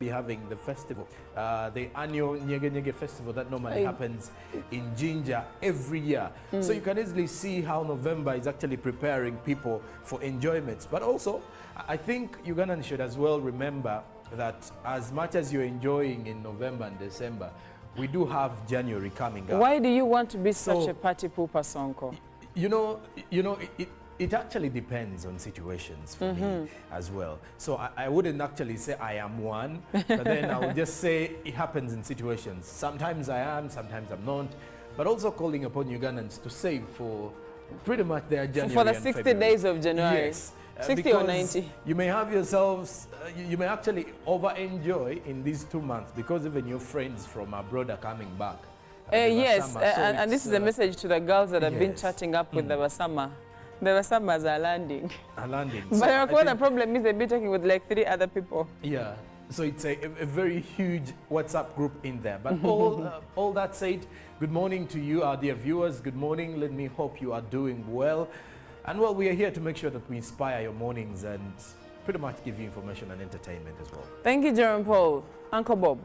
be having the festival, the annual Nyege Nyege festival that normally happens in Jinja every year. So you can easily see how November is actually preparing people for enjoyments. But also, I think Ugandans should as well remember that as much as you're enjoying in November and December, we do have January coming up. Why do you want to be such a party pooper, Sonko? It actually depends on situations for me as well. So I wouldn't actually say I am one, but then I would just say it happens in situations. Sometimes I am, sometimes I'm not. But also calling upon Ugandans to save for pretty much their January for the and 60 February. days of January. Yes. 60 or 90. You may have yourselves, you may actually over-enjoy in these 2 months because even your friends from abroad are coming back. Yes, and this is a message to the girls that have been chatting up with the Basama. The Basamas are landing. But so the problem is they'll be talking with like 3 other people. Yeah, so it's a very huge WhatsApp group in there. But all that said, good morning to you, our dear viewers. Good morning. Let me hope you are doing well. And well, we are here to make sure that we inspire your mornings and pretty much give you information and entertainment as well. Thank you, Jerome Paul. Uncle Bob.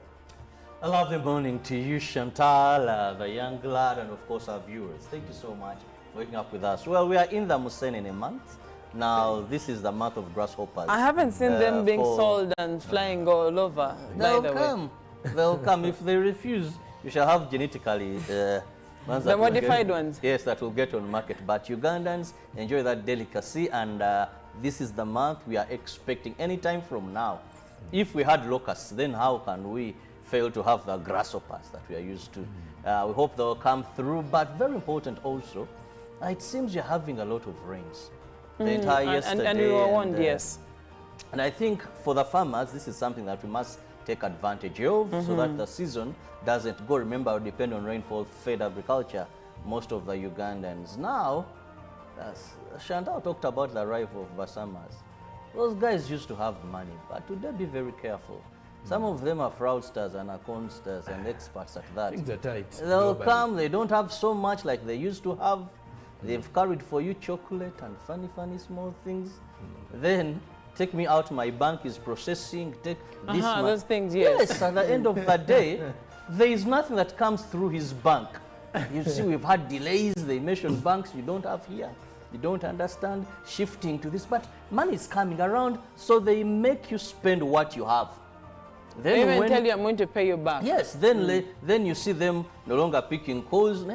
A lovely morning to you, Chantal, the young lad, and of course our viewers. Thank you so much for waking up with us. Well, we are in the Musenene month. Now, this is the month of grasshoppers. I haven't seen them being sold and flying all over, by the way. They'll come. If they refuse, you shall have genetically... the modified ones? Yes, that will get on market. But Ugandans enjoy that delicacy, and this is the month we are expecting any time from now. If we had locusts, then how can we fail to have the grasshoppers that we are used to? We hope they'll come through, but very important also, it seems you're having a lot of rains. The entire yesterday. And we were warned, yes. And I think for the farmers, this is something that we must take advantage of so that the season doesn't go. Remember, we depend on rainfall-fed agriculture, most of the Ugandans. Now, Chantal talked about the arrival of Basamas. Those guys used to have money, but today be very careful. Some of them are fraudsters and accountsters and experts at that. Things are tight. They'll come, they don't have so much like they used to have. They've carried for you chocolate and funny small things. Then take me out, my bank is processing, take this month. Those things, yes. Yes, at the end of the day, there is nothing that comes through his bank. You see, we've had delays, they mention banks you don't have here. You don't understand, shifting to this, but money is coming around, so they make you spend what you have. They even tell you I'm going to pay you back. Yes, then you see them no longer picking calls.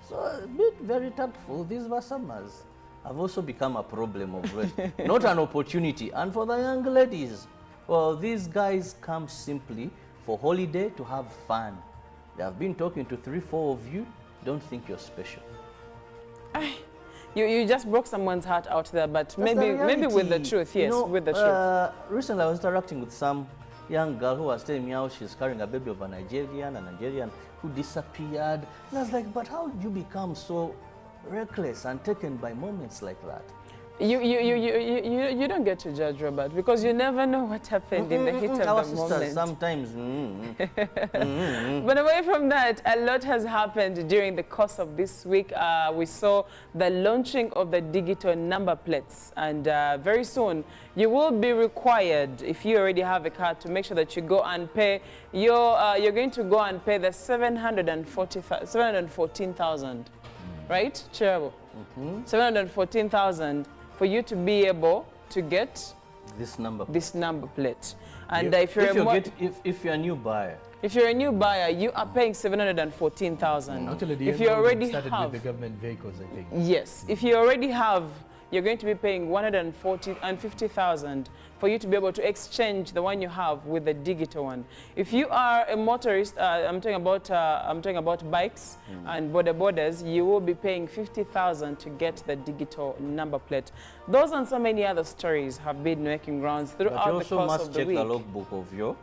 So be very tactful. These Basamas have also become a problem of late, not an opportunity. And for the young ladies, well, these guys come simply for holiday to have fun. They have been talking to 3-4 of you. Don't think you're special. You just broke someone's heart out there, but maybe with the truth, yes, with the truth. Recently I was interacting with some young girl who was telling me how she's carrying a baby of a Nigerian who disappeared. And I was like, but how did you become so reckless and taken by moments like that? You don't get to judge, Robert, because you never know what happened in the heat of the moment. Sometimes. But away from that, a lot has happened during the course of this week. We saw the launching of the digital number plates, and very soon you will be required, if you already have a car, to make sure that you go and pay your. You're going to go and pay the 714,000, right? Chairable. 714,000. For you to be able to get this number plate. And if you're a new buyer. If you're a new buyer, you are paying 714,000. Actually, if you already started have with the government vehicles, I think. Yes. If you already have, you're going to be paying 150,000 for you to be able to exchange the one you have with the digital one. If you are a motorist, I'm talking about bikes and borders, you will be paying 50,000 to get the digital number plate. Those and so many other stories have been making rounds throughout the course of the week. But you also must check the logbook of your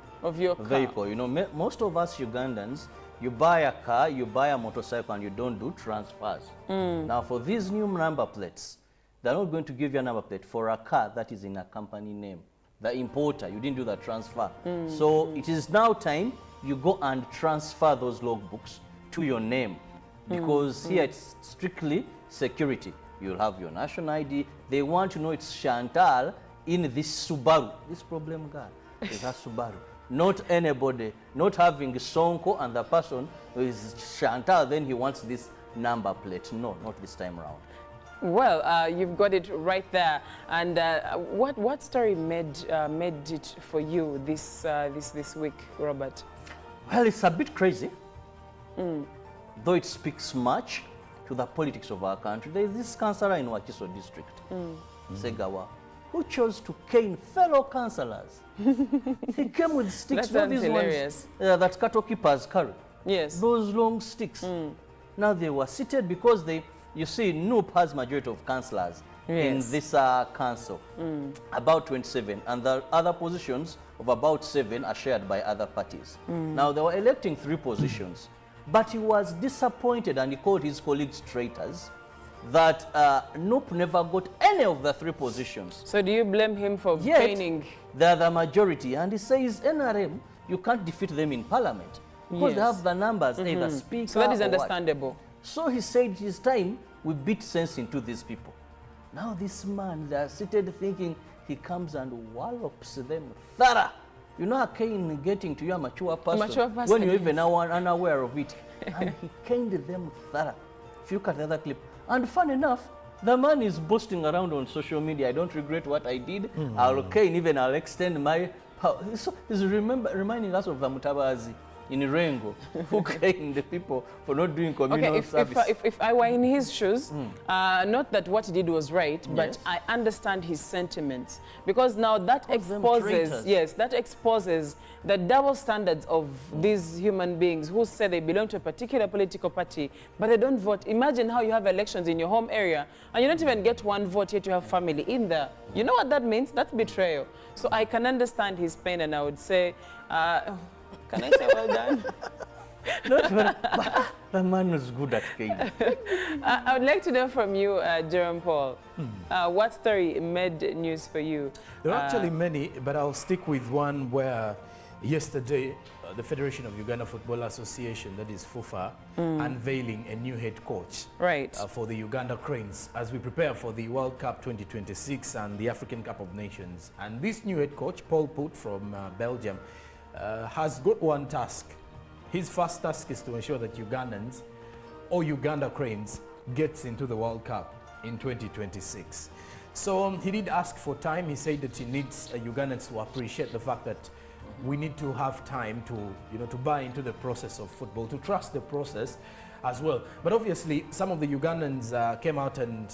vehicle. You know, most of us Ugandans, you buy a car, you buy a motorcycle, and you don't do transfers. Now, for these new number plates, they're not going to give you a number plate for a car that is in a company name. The importer, you didn't do the transfer. So it is now time you go and transfer those logbooks to your name. Because here it's strictly security. You'll have your national ID. They want to know it's Chantal in this Subaru, this problem car. is a Subaru. Not anybody, not having Sonko and the person who is Chantal, then he wants this number plate. No, not this time around. Well, you've got it right there. And what story made it for you this week, Robert? Well, it's a bit crazy, though it speaks much to the politics of our country. There is this councillor in Wakiso district, Segawa, who chose to cane fellow councillors. He came with sticks. That sounds hilarious. That cattle keepers carry. Yes. Those long sticks. Now they were seated because you see, NUP has majority of councillors in this council, about 27, and the other positions of about 7 are shared by other parties. Now they were electing 3 positions, but he was disappointed and he called his colleagues traitors that NUP never got any of the 3 positions. So do you blame him for caning? They are the majority, and he says NRM, you can't defeat them in parliament because they have the numbers, either speaker. So that is understandable. So he said it is time we beat sense into these people. Now this man, they are seated thinking he comes and wallops them thorough. You know, a cane getting to you, a mature person, when you're even unaware of it. And he caned them thorough. If you look at the other clip. And fun enough, the man is boasting around on social media. I don't regret what I did. I'll cane, even I'll extend my power. So he's reminding us of the Mutabazi in Rengo, who caned the people for not doing communal service. If I were in his shoes, not that what he did was right, but I understand his sentiments, because now that exposes the double standards of these human beings who say they belong to a particular political party, but they don't vote. Imagine how you have elections in your home area and you don't even get 1 vote, yet you have family in there. You know what that means? That's betrayal. So I can understand his pain, and I would say, can I say well done? The man was good at cane. I would like to know from you, Jerome Paul, what story made news for you? There are actually many, but I'll stick with one where yesterday the Federation of Uganda Football Association, that is FUFA, unveiling a new head coach for the Uganda Cranes as we prepare for the World Cup 2026 and the African Cup of Nations. And this new head coach, Paul Put from Belgium, has got one task. His first task is to ensure that Ugandans or Uganda Cranes gets into the World Cup in 2026. So he did ask for time. He said that he needs Ugandans to appreciate the fact that we need to have time to, to buy into the process of football, to trust the process as well. But obviously, some of the Ugandans came out and,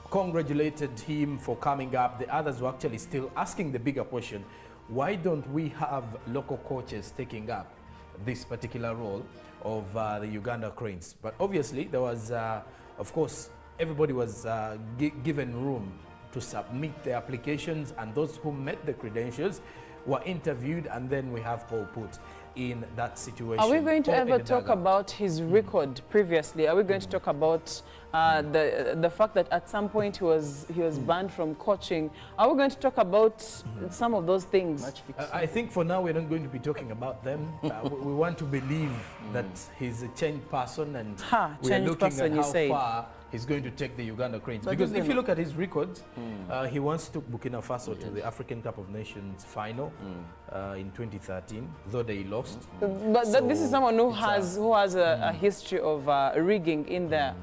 congratulated him for coming up. The others were actually still asking the bigger question: why don't we have local coaches taking up this particular role of the Uganda Cranes? But obviously there was, of course, everybody was given room to submit their applications, and those who met the credentials were interviewed, and then we have Paul Put in that situation. Are we going to ever talk about his record previously? Are we going to talk about the fact that at some point he was banned from coaching? Are we going to talk about some of those things? I think for now we're not going to be talking about them. We want to believe that he's a changed person, and we are looking at how far he's going to take the Uganda Cranes. Because if you look at his records, he once took Burkina Faso to the African Cup of Nations final in 2013, though they lost. But so this is someone who has a history of rigging in there.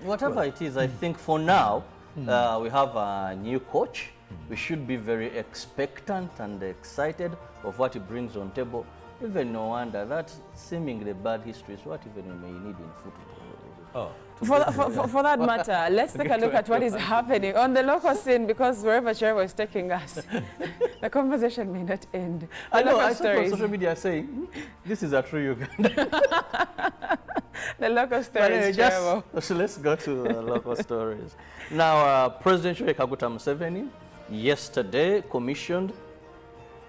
Whatever it is, I think for now, we have a new coach. We should be very expectant and excited of what he brings on table. Even no wonder that seemingly bad history is what even we may need in football. For that matter, let's take a look at what is happening on the local scene, because wherever Trevor is taking us, the conversation may not end. I know, I saw on social media saying, this is a true Uganda. The local stories, Trevor. So let's go to the local stories. Now, President Yoweri Kaguta Museveni yesterday commissioned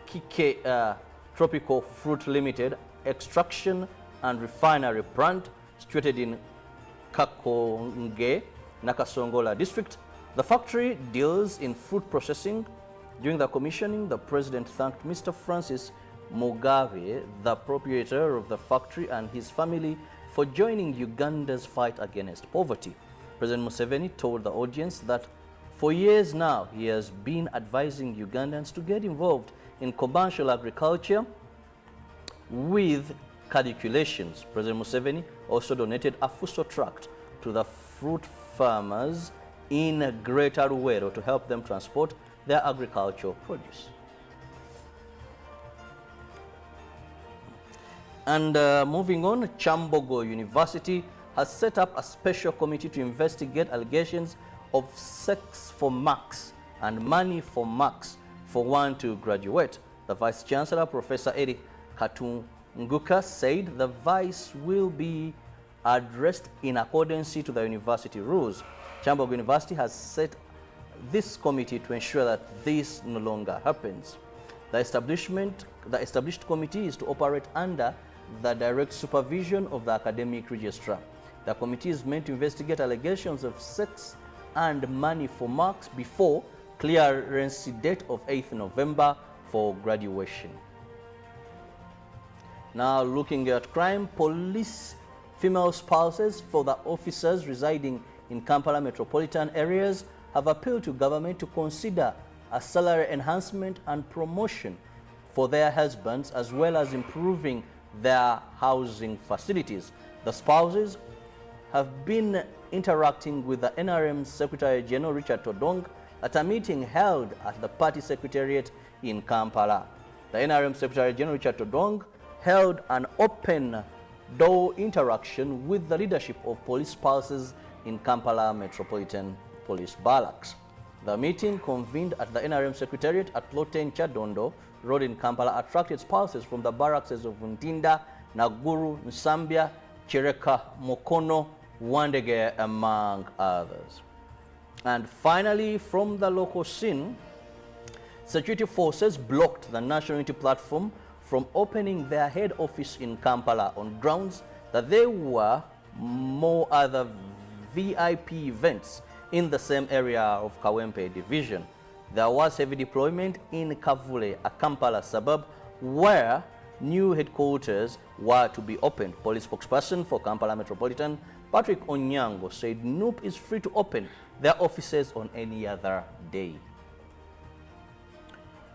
Kike Tropical Fruit Limited extraction and refinery plant situated in Kakonge, Nakasongola district. The factory deals in fruit processing. During the commissioning, the president thanked Mr. Francis Mugabe, the proprietor of the factory, and his family for joining Uganda's fight against poverty. President Museveni told the audience that For years now, he has been advising Ugandans to get involved in commercial agriculture with calculations. President Museveni also donated a fuso tract to the fruit farmers in Greater Luweero to help them transport their agricultural produce. And moving on, Chambogo University has set up a special committee to investigate allegations of sex for marks and money for marks for one to graduate. The Vice Chancellor, Professor Eric Katunguka, said the Vice will be addressed in accordance to the university rules. Chambogo University has set this committee to ensure that this no longer happens. The established committee is to operate under the direct supervision of the academic registrar. The committee is meant to investigate allegations of sex and money for marks before clearance date of 8th November for graduation. Now looking at crime, police female spouses for the officers residing in Kampala metropolitan areas have appealed to government to consider a salary enhancement and promotion for their husbands, as well as improving their housing facilities. The spouses have been interacting with the NRM Secretary General Richard Todong at a meeting held at the party secretariat in Kampala. The NRM Secretary General Richard Todong held an open door interaction with the leadership of police spouses in Kampala Metropolitan Police Barracks. The meeting, convened at the NRM Secretariat at Loten Chadondo Road in Kampala, attracted spouses from the barracks of Ntinda, Naguru, Nsambya, Chereka, Mokono, Wandege, among others. And finally, from the local scene, security forces blocked the National Unity Platform from opening their head office in Kampala on grounds that there were more other VIP events in the same area of Kawempe division. There was heavy deployment in Kavule, a Kampala suburb, where new headquarters were to be opened. Police spokesperson for Kampala Metropolitan, Patrick Onyango, said NUP is free to open their offices on any other day.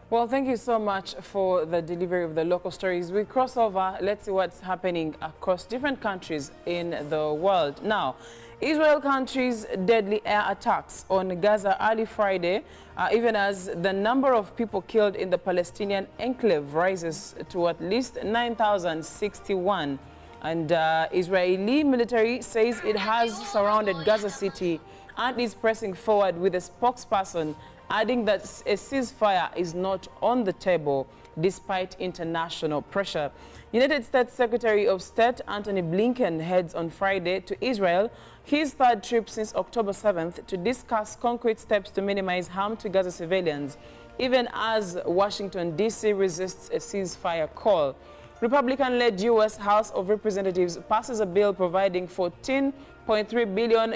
Well, thank you so much for the delivery of the local stories. We cross over. Let's see what's happening across different countries in the world. Now, Israel country's deadly air attacks on Gaza early Friday, even as the number of people killed in the Palestinian enclave rises to at least 9,061. And Israeli military says it has surrounded Gaza City and is pressing forward, with a spokesperson adding that a ceasefire is not on the table despite international pressure. United States Secretary of State Antony Blinken heads on Friday to Israel, his third trip since October 7th, to discuss concrete steps to minimize harm to Gaza civilians, even as Washington, D.C. resists a ceasefire call. Republican-led U.S. House of Representatives passes a bill providing $14.3 billion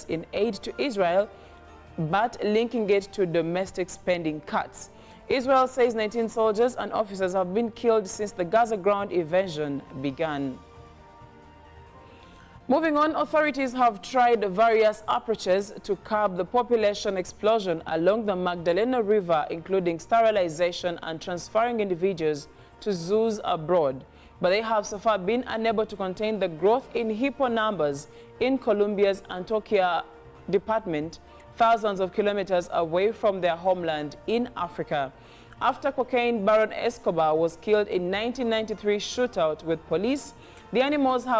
in aid to Israel, but linking it to domestic spending cuts. Israel says 19 soldiers and officers have been killed since the Gaza ground invasion began. Moving on, authorities have tried various approaches to curb the population explosion along the Magdalena River, including sterilization and transferring individuals to zoos abroad. But they have so far been unable to contain the growth in hippo numbers in Colombia's Antioquia department, thousands of kilometers away from their homeland in Africa. After cocaine baron Escobar was killed in 1993 shootout with police, the animals he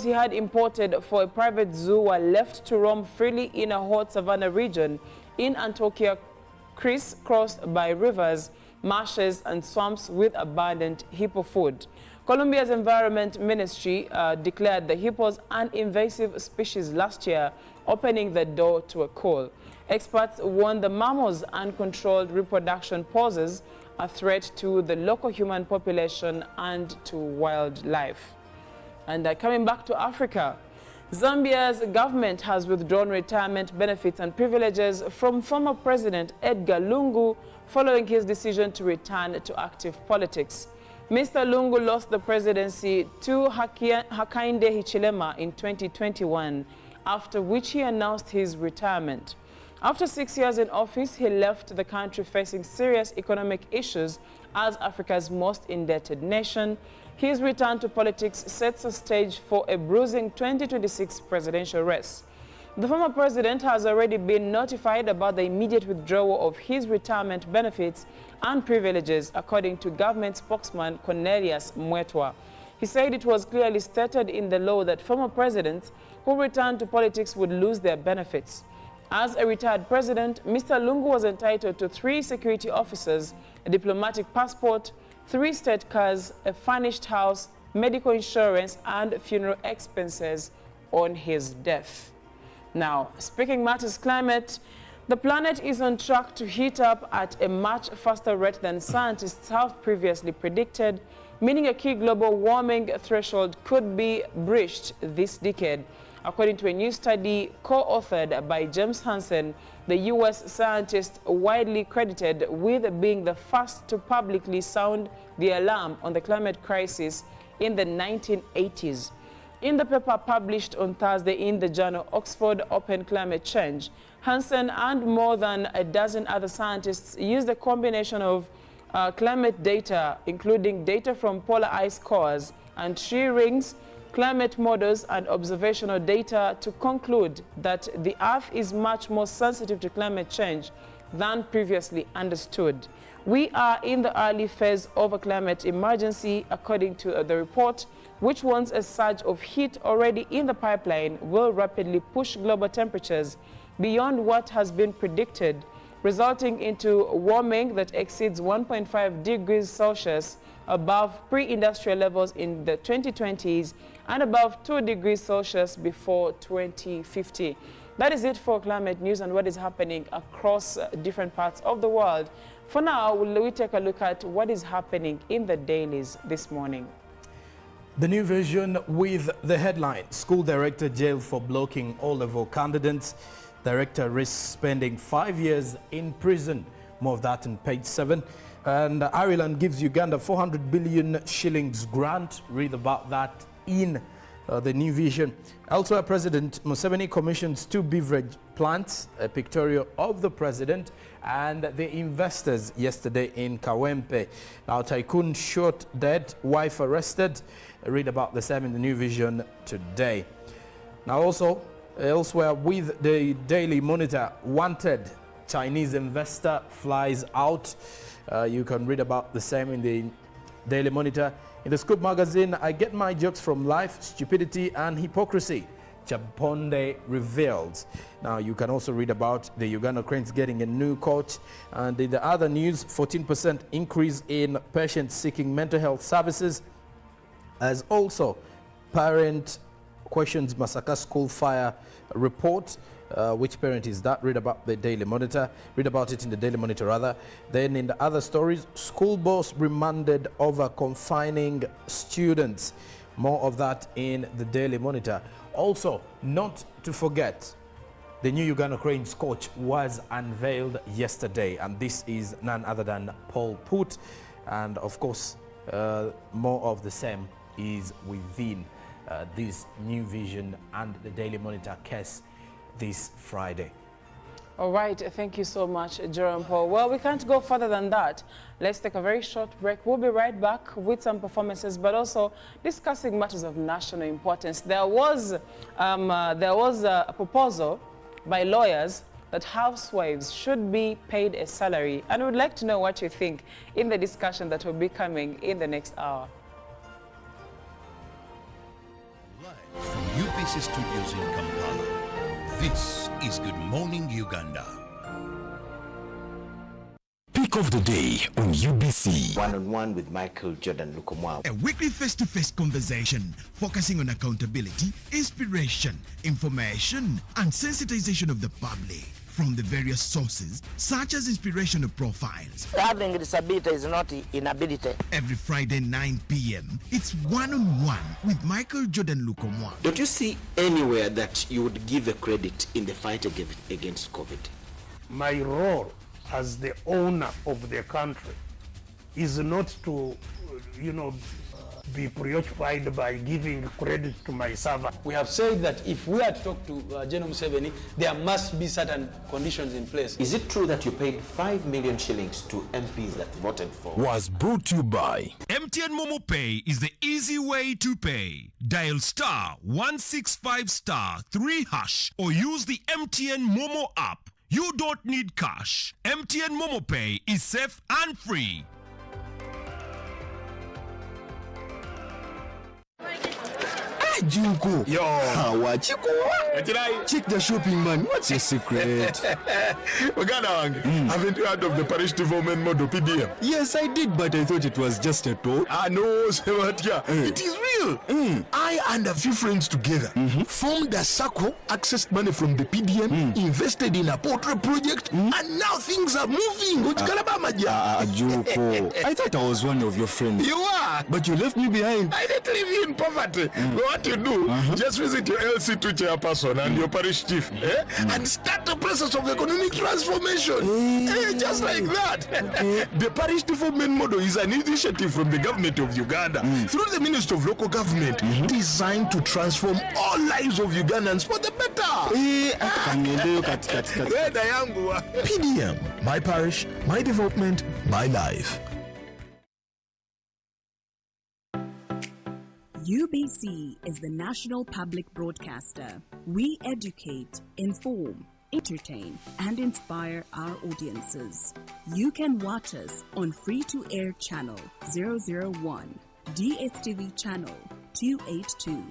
had imported for a private zoo were left to roam freely in a hot savanna region in Antioquia, crisscrossed by rivers, marshes and swamps with abundant hippo food. Colombia's Environment Ministry declared the hippos an invasive species last year, opening the door to a call. Experts warn the mammal's uncontrolled reproduction poses a threat to the local human population and to wildlife. And coming back to Africa, Zambia's government has withdrawn retirement benefits and privileges from former President Edgar Lungu following his decision to return to active politics. Mr. Lungu lost the presidency to Hakainde Hichilema in 2021 after which he announced his retirement. After 6 years in office, he left the country facing serious economic issues as Africa's most indebted nation. His return to politics sets a stage for a bruising 2026 presidential race. The former president has already been notified about the immediate withdrawal of his retirement benefits and privileges, according to government spokesman Cornelius Mwetwa. He said it was clearly stated in the law that former presidents who returned to politics would lose their benefits. As a retired president, Mr. Lungu was entitled to 3 security officers, a diplomatic passport, 3 state cars, a furnished house, medical insurance, and funeral expenses on his death. Now, speaking matters climate, the planet is on track to heat up at a much faster rate than scientists have previously predicted, meaning a key global warming threshold could be breached this decade. According to a new study co-authored by James Hansen, the U.S. scientist widely credited with being the first to publicly sound the alarm on the climate crisis in the 1980s. In the paper published on Thursday in the journal Oxford Open Climate Change, Hansen and more than a dozen other scientists used a combination of climate data, including data from polar ice cores and tree rings, climate models, and observational data to conclude that the Earth is much more sensitive to climate change than previously understood. We are in the early phase of a climate emergency, according to the report, which warns a surge of heat already in the pipeline will rapidly push global temperatures beyond what has been predicted, resulting into warming that exceeds 1.5 degrees Celsius above pre-industrial levels in the 2020s and above 2 degrees Celsius before 2050. That is it for climate news and what is happening across different parts of the world. For now, we take a look at what is happening in the dailies this morning. The New Vision with the headline, School Director jailed for blocking O-level candidates. Director risks spending 5 years in prison. More of that on page 7. And Ireland gives Uganda 400 billion shillings grant. Read about that in the New Vision. Elsewhere, President Museveni commissions 2 beverage plants, a pictorial of the president and the investors yesterday in Kawempe. Now, tycoon shot dead, wife arrested. Read about the same in the New Vision today. Now, also, elsewhere with the Daily Monitor, wanted Chinese investor flies out. You can read about the same in the Daily Monitor. In the Scoop magazine, I get my jokes from life, stupidity and hypocrisy. Chaponde reveals. Now, you can also read about the Uganda Cranes getting a new coach. And in the other news, 14% increase in patients seeking mental health services. As also, parent questions Masaka school fire report. Which parent is that? Read about the Daily Monitor. Read about it in the Daily Monitor rather. Then in the other stories, school boss remanded over confining students. More of that in the Daily Monitor. Also, not to forget, the new Uganda Cranes coach was unveiled yesterday, and this is none other than Paul Put. And of course, more of the same is within this New Vision and the Daily Monitor case this Friday. All right, thank you so much, Jerome Paul. Well, we can't go further than that. Let's take a very short break. We'll be right back with some performances, but also discussing matters of national importance. There was a proposal by lawyers that housewives should be paid a salary, and we'd like to know what you think in the discussion that will be coming in the next hour. Live from UBC Studios in Kampala, this is Good Morning Uganda. Pick of the day on UBC. One-on-one with Michael Jordan Lukomwa. A weekly face-to-face conversation focusing on accountability, inspiration, information, and sensitization of the public from the various sources, such as inspirational profiles. Having disability is not inability. Every Friday, 9 p.m., it's one-on-one with Michael Jordan Lukomwa. Don't you see anywhere that you would give a credit in the fight against COVID? My role as the owner of the country is not to, be preoccupied by giving credit to my server. We have said that if we are to talk to General Museveni, there must be certain conditions in place. Is it true that you paid 5 million shillings to MPs that voted for? Was brought to you by MTN Momo Pay is the easy way to pay. Dial *165*3# or use the MTN Momo app. You don't need cash. MTN Momo Pay is safe and free. Junko. Yo. Check the shopping, man. What's your secret? Haven't you heard of the parish development model PDM? Yes, I did, but I thought it was just a talk. No, Sebatia. It is real. I and a few friends together formed a circle, accessed money from the PDM, invested in a portrait project, and now things are moving. Junko. I thought I was one of your friends. You are. But you left me behind. I didn't leave you in poverty. What you do, just visit your LC2 chairperson and your parish chief and start the process of economic transformation. Just like that. The parish development model is an initiative from the government of Uganda through the Ministry of Local Government designed to transform all lives of Ugandans for the better. PDM, my parish, my development, my life. UBC is the national public broadcaster. We educate, inform, entertain, and inspire our audiences. You can watch us on free-to-air channel 001, DSTV channel 282,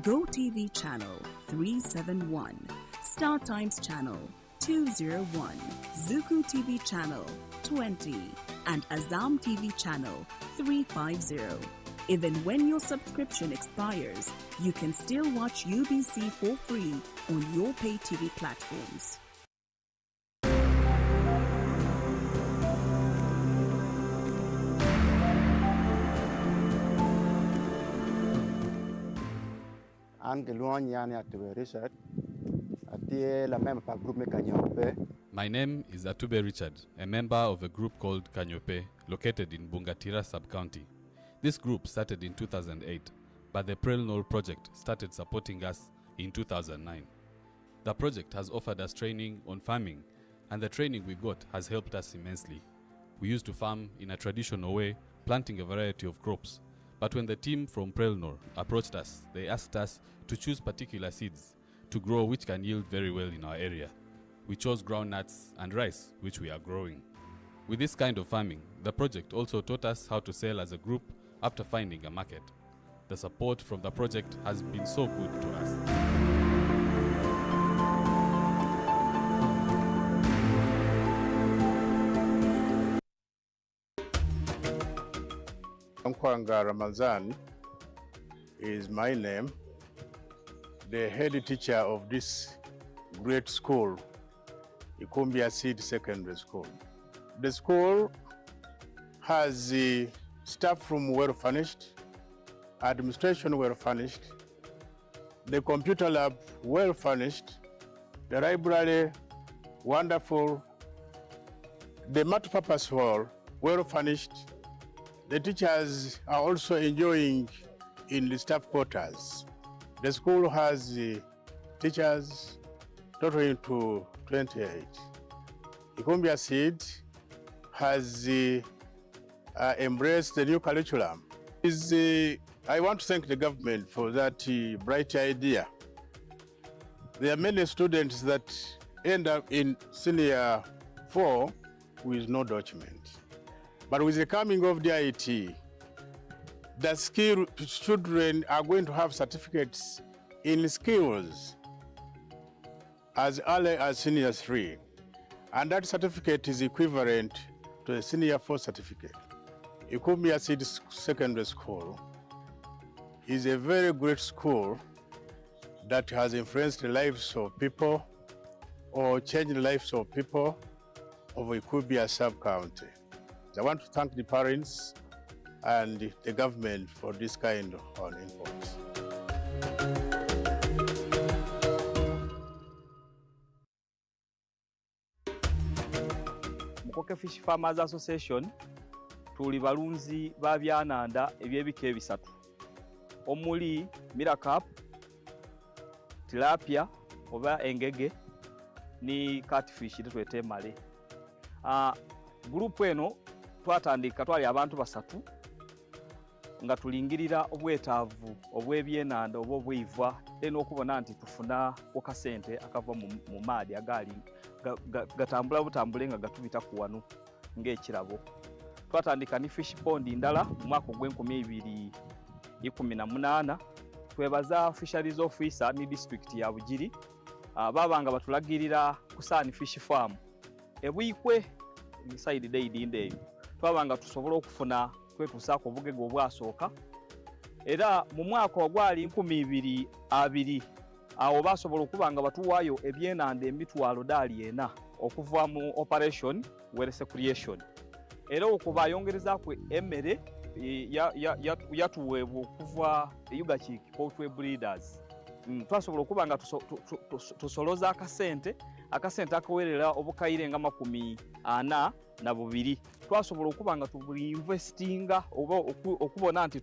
GoTV channel 371, Star Times channel 201, Zuku TV channel 20, and Azam TV channel 350. Even when your subscription expires, you can still watch UBC for free on your pay TV platforms. My name is Atube Richard, a member of a group called Kanyope, located in Bungatira sub-county. This group started in 2008, but the Prelnol project started supporting us in 2009. The project has offered us training on farming, and the training we got has helped us immensely. We used to farm in a traditional way, planting a variety of crops. But when the team from Prelnol approached us, they asked us to choose particular seeds to grow which can yield very well in our area. We chose groundnuts and rice, which we are growing. With this kind of farming, the project also taught us how to sell as a group after finding a market. The support from the project has been so good to us. Nkwanga Ramazan is my name, the head teacher of this great school, Ikumbia Seed Secondary School. The school has the staff room well furnished, administration well furnished, the computer lab well furnished, the library wonderful, the multi-purpose hall well furnished. The teachers are also enjoying in the staff quarters. The school has teachers totaling to 28. Ikumbia Seed has embraced the new curriculum. I want to thank the government for that bright idea. There are many students that end up in senior 4 with no document. But with the coming of the IT, the skill children are going to have certificates in skills as early as senior 3. And that certificate is equivalent to a senior 4 certificate. Ikumbia Seed Secondary School is a very great school that has influenced the lives of people or changed the lives of people of Ikumbia sub-county. I want to thank the parents and the government for this kind of input. Mukoke Fish Farmers Association tuli balunzi ba byananda ebyebika ebisatu. omuli Miracap, tilapia oba engege ni catfish tetwete male. Group eno twatandika twali abantu basatu nga tulingirira obwetaavu obw'ebyenanda oba obw'ivva n'okubona nti tufuna okasente akava mu maadi agali gatambula butambule nga gatubita ku wano ng'ekirabo. Twatandika ni fish pond ndala mu mwaka gw'e2018. Twebaza fisheries officer ni district ya Bugiri babanga batulagirira ku Sani Fish Farm ebwikwe inside day ndeyo twabanga tusobola okufuna kwetusaako obugege obwasooka era mu mwaka ogwali 2020 awo basobola okubanga batuwaayo ebyenanda emitwalo $40 okuva mu operation Werese Creation era okuba yongerezaako emmere yatuweebwa okuva Uganda Poultry Breeders. Twasobola okubanga tusoloza akasente akawerera obukayire nga 42. Twasobola okubanga tubuinvestinga oba okubona nti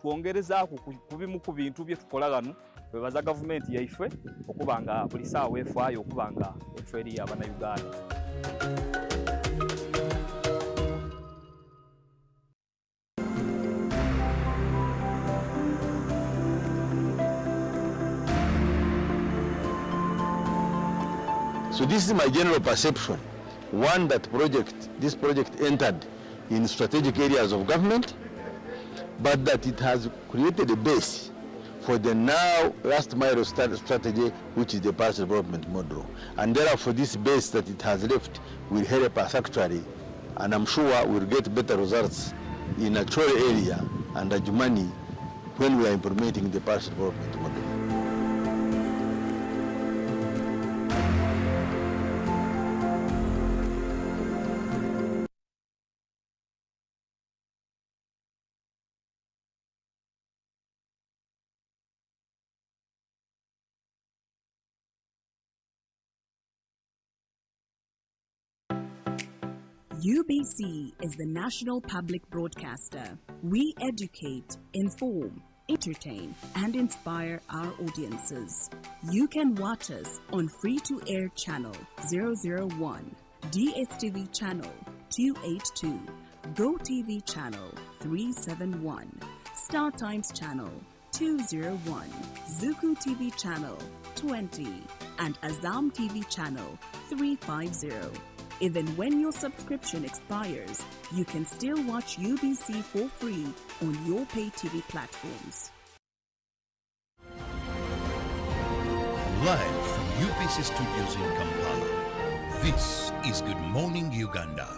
twongerezaako ku bimu ku bintu bye tukola gano. Twebaza gavumenti yaife okubanga buli saawa efaayo okubanga efe eri Abanayuganda. So this is my general perception. One, that this project entered in strategic areas of government, but that it has created a base for the now last mile strategy, which is the parcel development model. And therefore this base that it has left will help us actually, and I'm sure we'll get better results in Achore area and Ajumani when we are implementing the parcel development model. UBC is the national public broadcaster. We educate, inform, entertain, and inspire our audiences. You can watch us on free-to-air channel 001, DSTV channel 282, GoTV channel 371, Star Times channel 201, Zuku TV channel 20, and Azam TV channel 350. Even when your subscription expires, you can still watch UBC for free on your pay TV platforms. Live from UBC Studios in Kampala, this is Good Morning Uganda.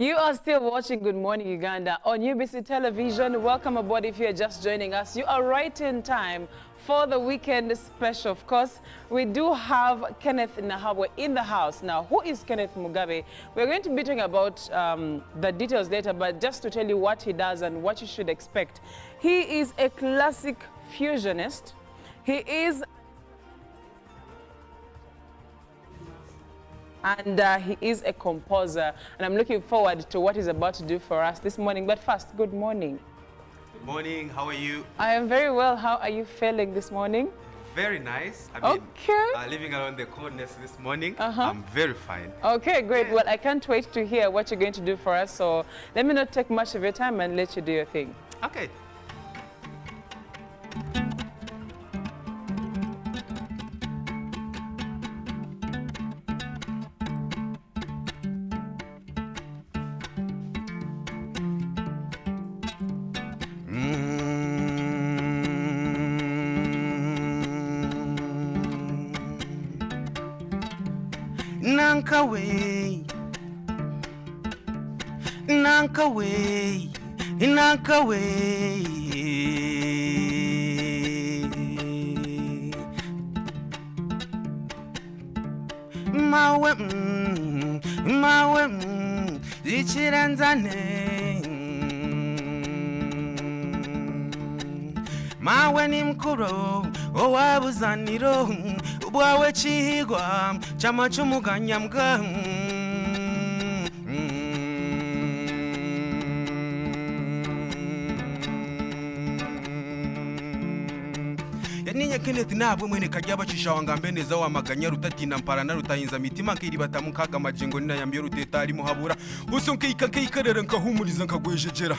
You are still watching Good Morning Uganda on UBC Television. Welcome aboard if you are just joining us. You are right in time for the weekend special. Of course, we do have Kenneth Nahabwe in the house. Now, who is Kenneth Mugabe? We're going to be talking about the details later, but just to tell you what he does and what you should expect. He is a classic fusionist. He is a composer, and I'm looking forward to what he's about to do for us this morning. But first, good morning. Good morning, how are you? I am very well. How are you feeling this morning? Very nice. I mean, living around the coldness this morning, I'm very fine. Okay, great. Yeah. Well, I can't wait to hear what you're going to do for us, so let me not take much of your time and let you do your thing. Okay. Nankawe, Nankawe, Nankawe. Mawe, ichirenzane mawe ni mkuro owabuzaniro ubwawe chihigwa chama chumuganyambwa Ninye Kenneth nabwo mwene kajya bacisha wangambe neza wamaganya rutatina mparana rutayinza mitima nkiri batamukaga majingo nina yambye rutetari muhabura usonkika kikarera nkahumuriza nkagwejejera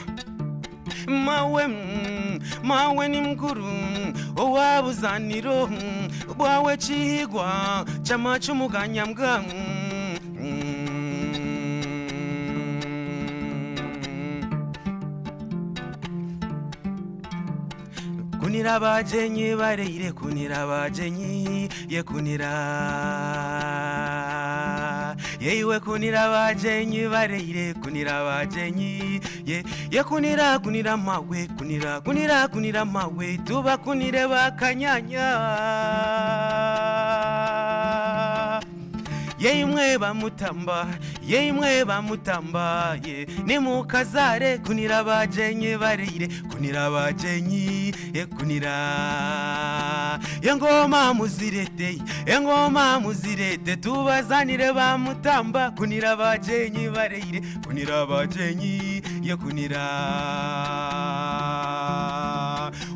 mawe ni mkuru owabuzaniro bwawe chihigwa chama chumuganyambwa kunira bajenyi bareire kunira bajenyi ye kunira yewe kunira bajenyi bareire kunira bajenyi ye kunira mawe kunira mawe tuba kunire bakanyanya Yeimwe bamutamba ye nimukazare kunira bajenyi bareire kunira bajenyi ye kunira engoma muzirete tubazanire bamutamba kunira bajenyi bareire kunira bajenyi ye kunira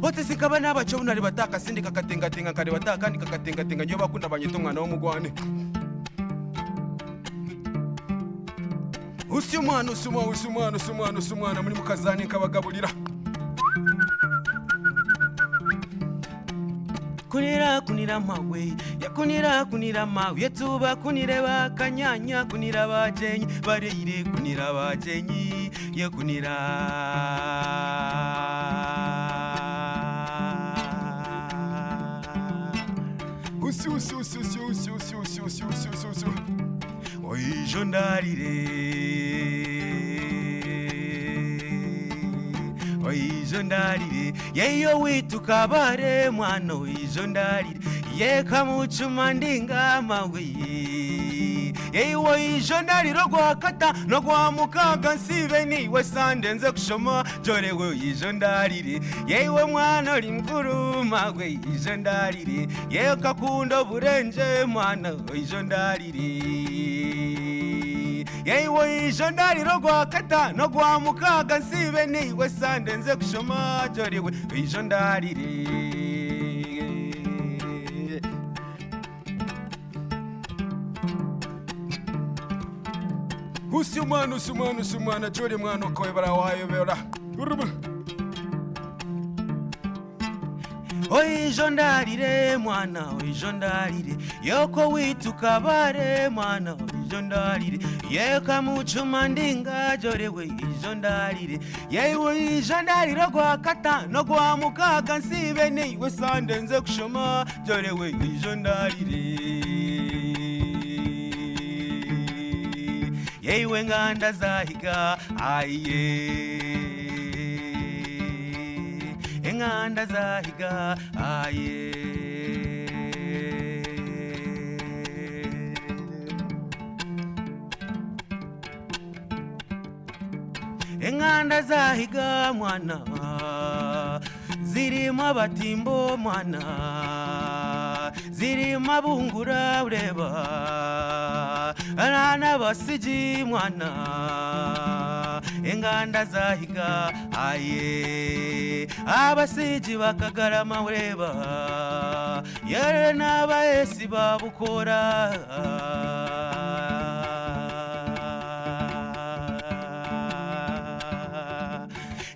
Wote sikaba n'abacho nari bataka sindika katenga kare bataka ndika katenga nyo bakunda banyeto mwana wo mugwane Usimwana muri mukazani kabagaburira kunira mawe ya kunira mawe tuba kunire bakanyanya kunira bajenyi bareire kunira bajenyi ye kunira usi oijondarire yeyo witukabare mwana oijondarire yekamucuma ndinga mawe yeyo oijondarire gwakata no gwamukaga nsibe niwe sandenze kushoma jorewe oijondarire yewe mwana oli mkuru mawe oijondarire yekakunda burenje mwana oijondarire Yewe ijondariro gwakata no gwamukaga nsibe niwe sandenze kushoma joriwe ijondarire Usimwana jori mwana koe barawayo bera Oijondarire mwana oijondarire yoko witukabare mwana oijondarire yeka mucuma ndinga jorewe ijondarire yewe ijondarire gwakata no gwamukaga nsibe niwe sandenze kushoma jorewe ijondarire yewe nganda zahiga aiye enganda zahiga aye enganda zahiga mwana zirimo abatimbo mwana zirimo abungura ureba n'abasigi mwana enganda zahiga aye abasigi bakagarama ureba yere n'abahesi babukora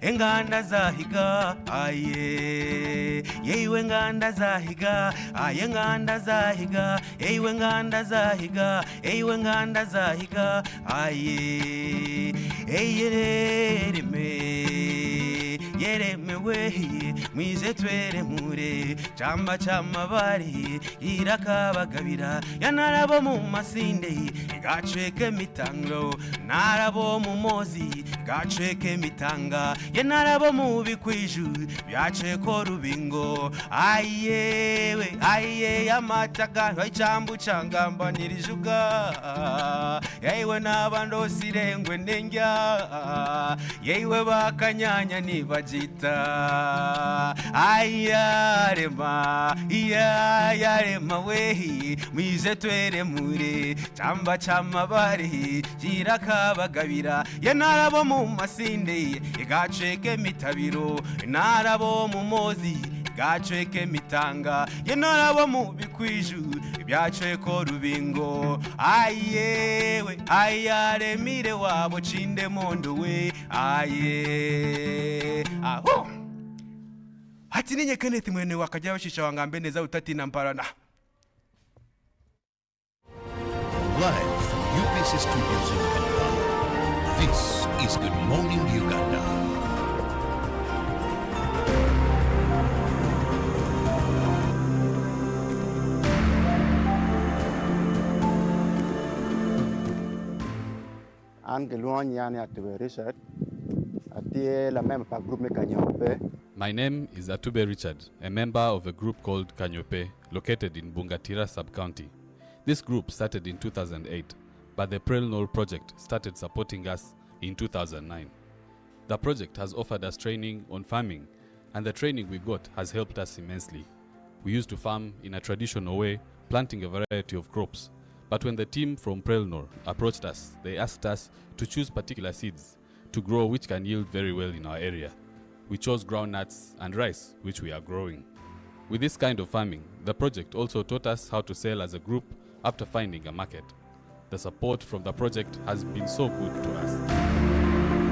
enganda zahiga aye yewe nganda zahiga aye nganda zahiga yewe nganda zahiga yewe nganda zahiga aye yeremewe mwize twere mure chamba chamabari irakabagabira yanarabo mu masinde gacweke mitangro narabo mu mozi gacweke mitanga yanarabo mu bikwiju byaceko rubingo ayewe aye yamataga icambu cangamba nirijuga yaiwe n'abandosire ngwe nendya yaiwe bakanyanya nibagita ayarema wehi mwize twere mure chamba chamabari jirakabagabira ya narabo mu masinde igaceke mitabiro narabo mu mozi igaceke mitanga ya narabo mu bikwiju ibyaceko rubingo ayewe ayaremire wabo cinde mondo we aye aho hati ninye Kenneth mwene wakajya bashisha wangambe neza utatina mparana. Live from UBC Studios in Kampala, this is Good Morning Uganda. My name is Atube Richard, a member of a group called Kanyope, located in Bungatira sub-county. This group started in 2008, but the Prel Nol project started supporting us in 2009. The project has offered us training on farming, and the training we got has helped us immensely. We used to farm in a traditional way, planting a variety of crops. But when the team from Prel Nol approached us, they asked us to choose particular seeds to grow which can yield very well in our area. We chose groundnuts and rice, which we are growing. With this kind of farming, the project also taught us how to sell as a group after finding a market. The support from the project has been so good to us.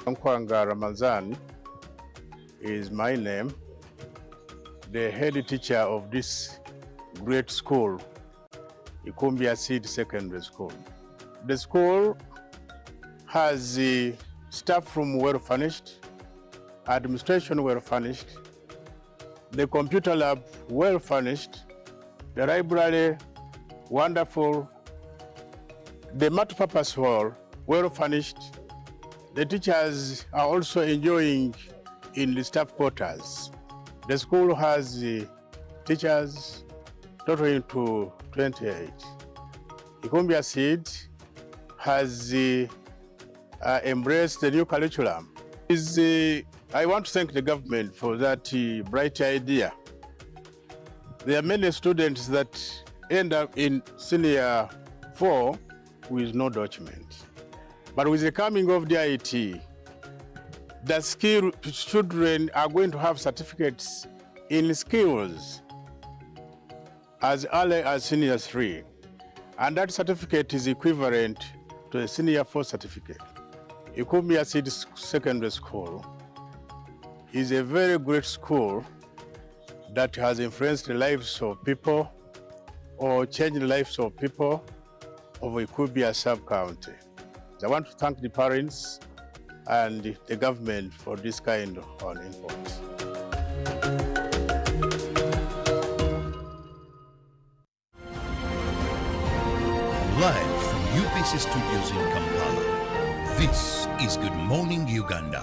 Nkwanga Ramazan is my name, the head teacher of this great school, Ikumbia Seed Secondary School. The school has the staff room well furnished, administration well furnished, the computer lab well furnished, the library wonderful, the multipurpose hall well furnished. The teachers are also enjoying in the staff quarters. The school has teachers totaling to 28. Ikumbia Seed has embraced the new curriculum. I want to thank the government for that bright idea. There are many students that end up in senior 4 with no document. But with the coming of the IT, the skill children are going to have certificates in skills as early as senior 3. And that certificate is equivalent to a senior 4 certificate. Ikumbia Seed Secondary School is a very great school that has influenced the lives of people or changed the lives of people of Ikumbia sub-county. I want to thank the parents and the government for this kind of input. Live from UBC Studios in Kampala, this is Good Morning Uganda.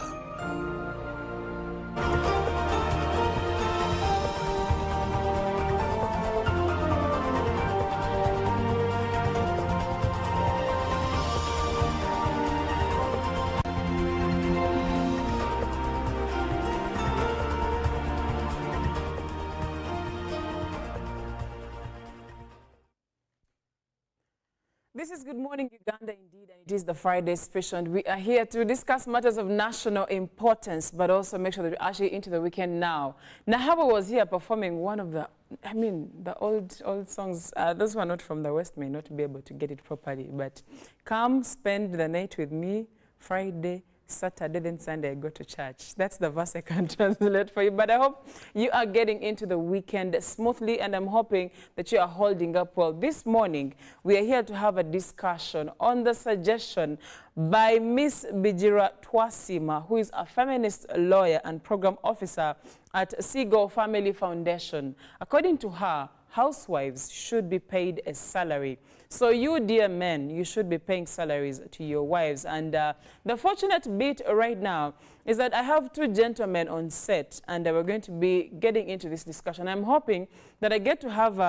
This is Good Morning Uganda indeed, and it is the Friday special, and we are here to discuss matters of national importance, but also make sure that we're actually into the weekend now. Nahaba was here performing one of the, the old songs. Those who are not from the West may not be able to get it properly, but come spend the night with me, Friday, Saturday, then Sunday I go to church. That's the verse I can translate for you. But I hope you are getting into the weekend smoothly, and I'm hoping that you are holding up well. This morning, we are here to have a discussion on the suggestion by Miss Bijira Twasima, who is a feminist lawyer and program officer at Seagull Family Foundation. According to her, housewives should be paid a salary. So you, dear men, you should be paying salaries to your wives. And the fortunate bit right now is that I have two gentlemen on set, and we're going to be getting into this discussion. I'm hoping that I get to have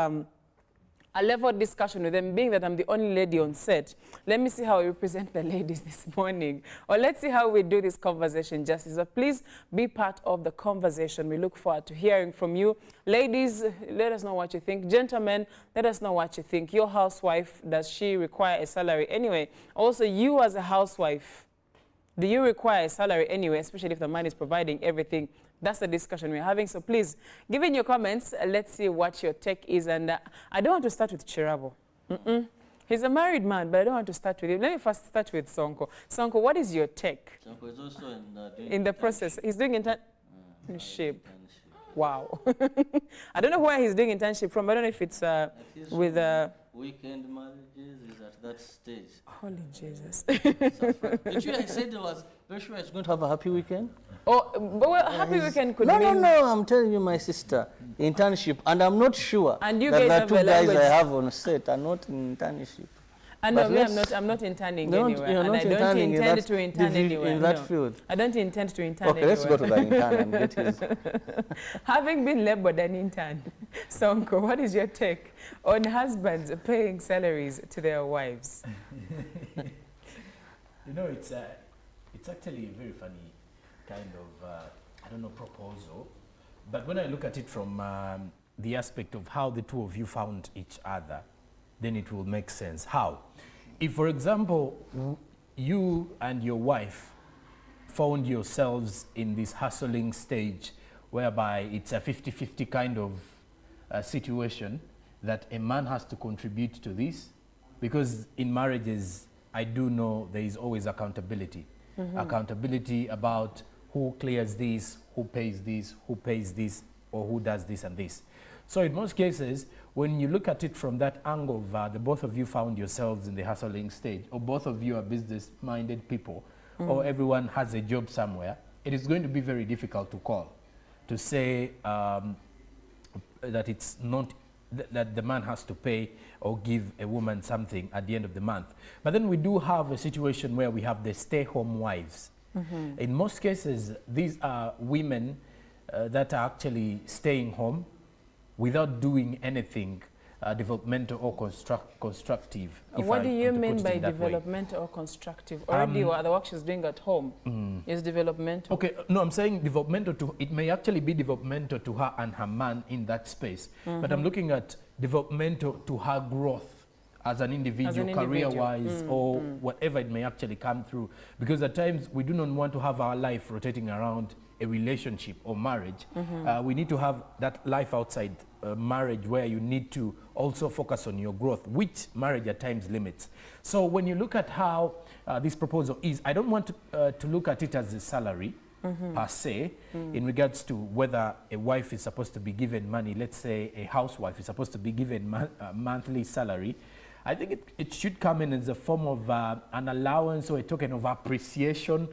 a level discussion with them, being that I'm the only lady on set. Let me see how we represent the ladies this morning. Or let's see how we do this conversation justice. So please be part of the conversation. We look forward to hearing from you. Ladies, let us know what you think. Gentlemen, let us know what you think. Your housewife, does she require a salary anyway? Also, you as a housewife, do you require a salary anyway, especially if the man is providing everything? That's the discussion we're having. So please, give in your comments. Let's see what your take is. And I don't want to start with Chirabo. He's a married man, but I don't want to start with him. Let me first start with Sonko. Sonko, what is your take? Sonko is also in the process. He's doing internship. Wow. I don't know where he's doing internship from. I don't know if it's with... weekend marriages is at that stage. Holy Jesus. Did you, I said I was very sure I was going to have a happy weekend. Oh, but well, happy weekend could mean... No, I'm telling you, my sister, internship, and I'm not sure and you that guys the two guys I have on set are not in internship. No, I'm not interning anywhere, and I don't intend to intern anywhere. In that field? I don't intend to intern anywhere. Okay, let's go to the intern and get his... Having been labeled an intern, Sonko, what is your take on husbands paying salaries to their wives? You know, it's actually a very funny kind of, I don't know, proposal. But when I look at it from the aspect of how the two of you found each other, then it will make sense. How? If, for example, you and your wife found yourselves in this hustling stage whereby it's a 50-50 kind of situation that a man has to contribute to this, because in marriages, I do know there is always accountability. Accountability about who clears this, who pays this, or who does this and this. So in most cases, when you look at it from that angle of the both of you found yourselves in the hustling stage, or both of you are business-minded people, or everyone has a job somewhere, it is going to be very difficult to call, to say that it's not, that the man has to pay or give a woman something at the end of the month. But then we do have a situation where we have the stay-home wives. In most cases, these are women that are actually staying home without doing anything developmental or constructive. What do you mean by developmental or constructive? Already the work she's doing at home is developmental. Okay, no, I'm saying developmental to, it may actually be developmental to her and her man in that space, but I'm looking at developmental to her growth as an individual, career-wise, or whatever it may actually come through. Because at times, we do not want to have our life rotating around a relationship or marriage. We need to have that life outside marriage where you need to also focus on your growth, which marriage at times limits. So when you look at how this proposal is, I don't want to look at it as a salary per se, in regards to whether a wife is supposed to be given money. Let's say a housewife is supposed to be given a monthly salary. I think it should come in as a form of an allowance or a token of appreciation.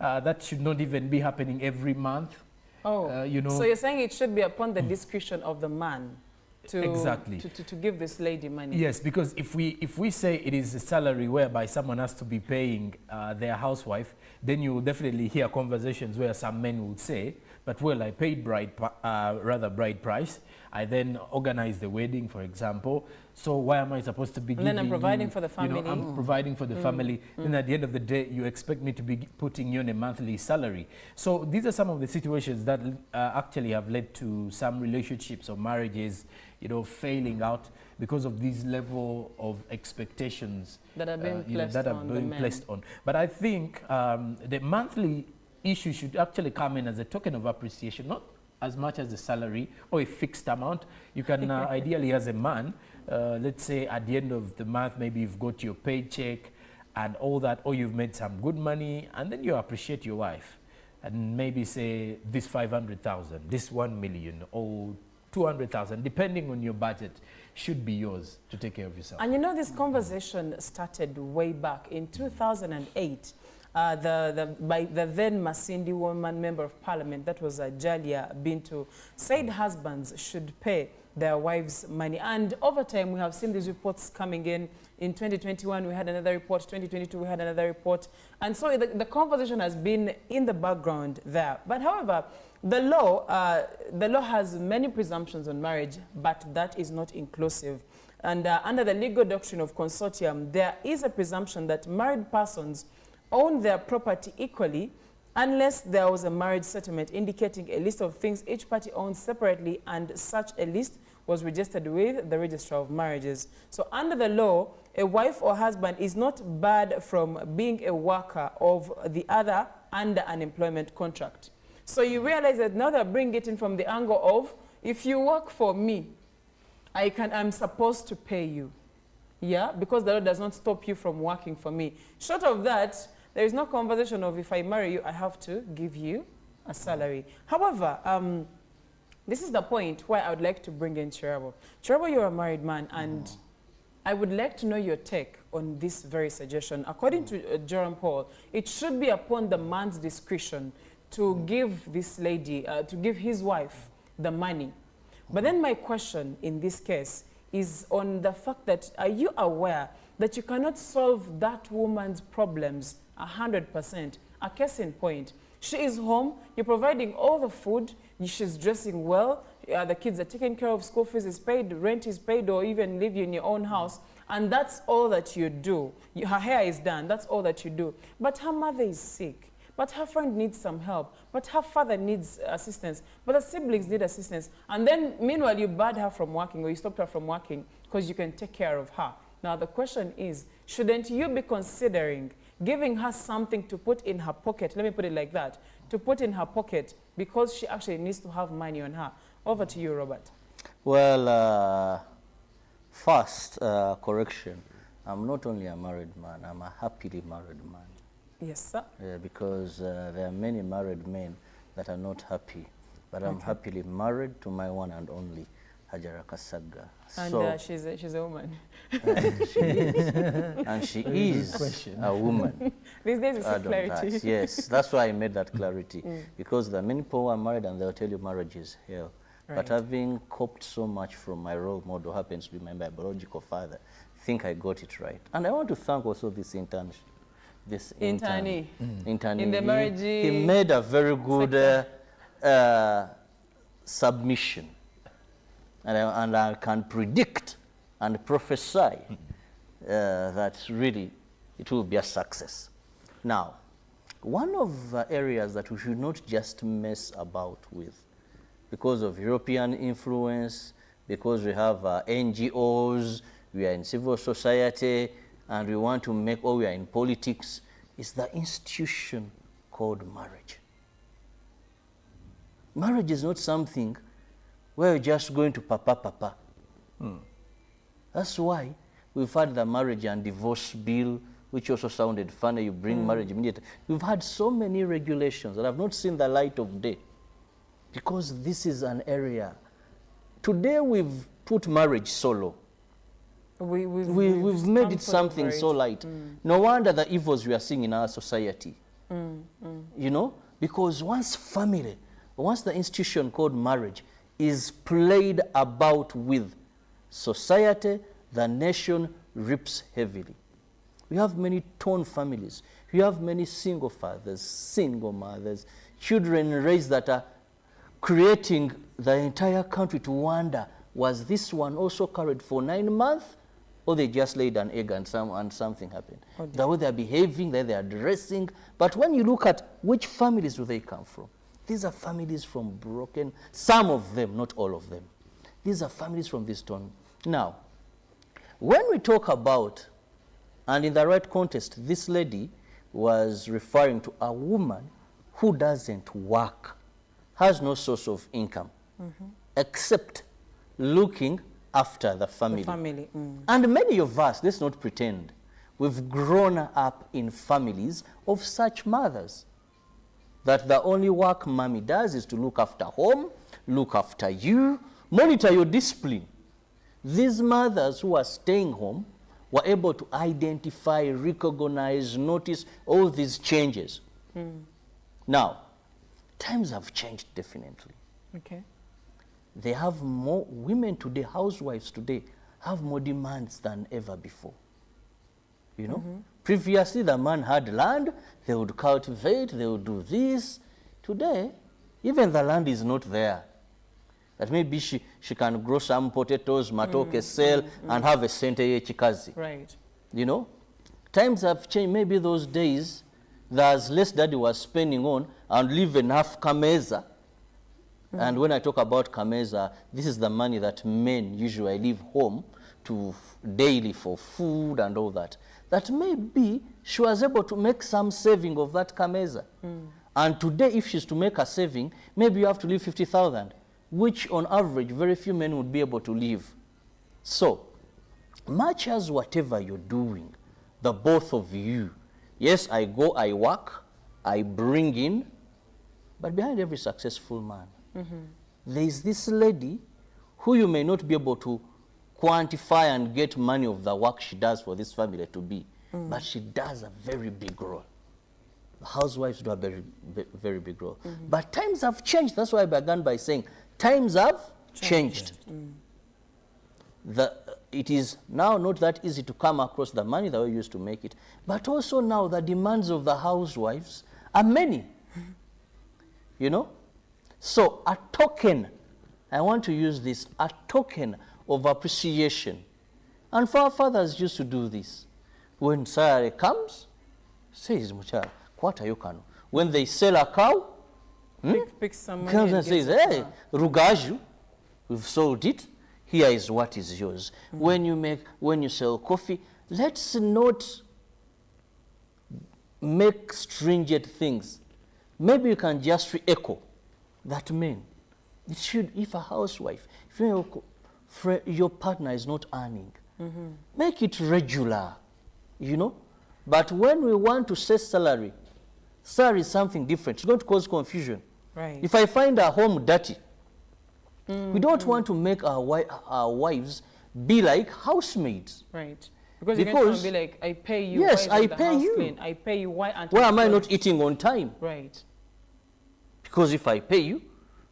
That should not even be happening every month. Oh, you know. So you're saying it should be upon the discretion of the man to give this lady money? Yes, because if we say it is a salary whereby someone has to be paying their housewife, then you will definitely hear conversations where some men will say, but well, I paid bride price. I then organized the wedding, for example. So why am I supposed to be giving then I'm providing for the family. You know, I'm providing for the family. Then at the end of the day, you expect me to be putting you on a monthly salary. So these are some of the situations that actually have led to some relationships or marriages, you know, failing out because of this level of expectations that are being placed on. But I think the monthly issue should actually come in as a token of appreciation, not as much as a salary or a fixed amount. You can ideally, as a man, let's say at the end of the month, maybe you've got your paycheck and all that, or you've made some good money, and then you appreciate your wife and maybe say this 500,000, this 1 million, or 200,000, depending on your budget, should be yours to take care of yourself. And you know, this conversation started way back in 2008. By the then Masindi woman member of parliament, that was Jalia Bintu, said husbands should pay their wives' money. And over time, we have seen these reports coming in. In 2021, we had another report. 2022, we had another report. And so the conversation has been in the background there. But however, the law has many presumptions on marriage, but that is not inclusive. And under the legal doctrine of consortium, there is a presumption that married persons own their property equally unless there was a marriage settlement indicating a list of things each party owns separately, and such a list was registered with the Registrar of Marriages. So under the law, a wife or husband is not barred from being a worker of the other under an employment contract. So you realize that now they're bringing it in from the angle of, if you work for me, I'm supposed to pay you. Yeah, because the law does not stop you from working for me. Short of that, there is no conversation of, if I marry you, I have to give you a salary. However, this is the point where I would like to bring in Chirabo. Chirabo, you're a married man, and I would like to know your take on this very suggestion. According to Jerome Paul, it should be upon the man's discretion to give this lady, to give his wife the money. But then my question in this case is on the fact that, are you aware that you cannot solve that woman's problems 100%? A case in point, she is home, you're providing all the food, she's dressing well, the kids are taken care of, school fees is paid, rent is paid, or even live in your own house, and that's all that you do. Her hair is done, that's all that you do. But her mother is sick, but her friend needs some help, but her father needs assistance, but the siblings need assistance. And then, meanwhile, you barred her from working, or you stopped her from working because you can take care of her. Now, the question is, shouldn't you be considering giving her something to put in her pocket, let me put it like that, to put in her pocket, because she actually needs to have money on her? Over to you, Robert. Well, first, correction. I'm not only a married man, I'm a happily married man. Yes, sir. Because there are many married men that are not happy. But I'm happily married to my one and only, Hajara Kasaga. And so, she's a woman. She is. And she is a woman. These days it's clarity. That. Yes, that's why I made that clarity. Because there are many people who are married and they'll tell you marriage is hell. Right. But having coped so much from my role model, happens to be my biological father, I think I got it right. And I want to thank also this intern. This internee. In the marriage. He made a very good submission. And I can predict and prophesy that really it will be a success. Now, one of the areas that we should not just mess about with, because of European influence, because we have NGOs, we are in civil society, and we want to make, or we are in politics, is the institution called marriage. Marriage is not something where you're just going to papa. That's why we've had the marriage and divorce bill, which also sounded funny. You bring marriage immediately. We've had so many regulations that have not seen the light of day, because this is an area. Today we've put marriage solo. We've made it something so light. No wonder the evils we are seeing in our society. You know, because once the institution called marriage is played about with, society, the nation reaps heavily. We have many torn families. We have many single fathers, single mothers, children raised that are creating the entire country to wonder, was this one also carried for 9 months? Or they just laid an egg and something happened. The way they're behaving, the way they're dressing. But when you look at which families do they come from, these are families from broken, some of them, not all of them. These are families from this town. Now, when we talk about, and in the right context, this lady was referring to a woman who doesn't work, has no source of income, except looking after the family. And many of us, let's not pretend, we've grown up in families of such mothers, that the only work mommy does is to look after home, look after you, monitor your discipline. These mothers who are staying home were able to identify, recognize, notice all these changes. Now, times have changed definitely. they have more, women today, housewives today, have more demands than ever before. You know? Previously, the man had land, they would cultivate, they would do this. Today, even the land is not there. That maybe she can grow some potatoes, matoke, sell, and have a sente chikazi. Right. You know? Times have changed. Maybe those days, there's less daddy was spending on and leave enough kameza. And when I talk about kameza, this is the money that men usually leave home to daily for food and all that. That maybe she was able to make some saving of that kameza. And today, if she's to make a saving, maybe you have to leave 50,000, which on average, very few men would be able to leave. So, much as whatever you're doing, the both of you, yes, I go, I work, I bring in, but behind every successful man, there is this lady who you may not be able to quantify and get money of the work she does for this family to be, but she does a very big role. The housewives do a very, very big role. But times have changed. That's why I began by saying times have changed. It is now not that easy to come across the money that we used to make it, but also now the demands of the housewives are many. You know? So a token, I want to use this, a token of appreciation. And our fathers used to do this. When salary comes, says Muchara, what are you can? When they sell a cow, pick some money comes and says, hey, Rugaju, we've sold it. Here is what is yours. When you sell coffee, let's not make stringent things. Maybe you can just re-echo that men. It should, if a housewife, if your partner is not earning, make it regular, you know. But when we want to set salary is something different. It's going to cause confusion. Right. If I find our home dirty, we don't want to make our wives be like housemaids. Right. Because you're going to be like, I pay you. Yes, why I pay you. Clean? I pay you. Why am I not eating on time? Right. Because if I pay you,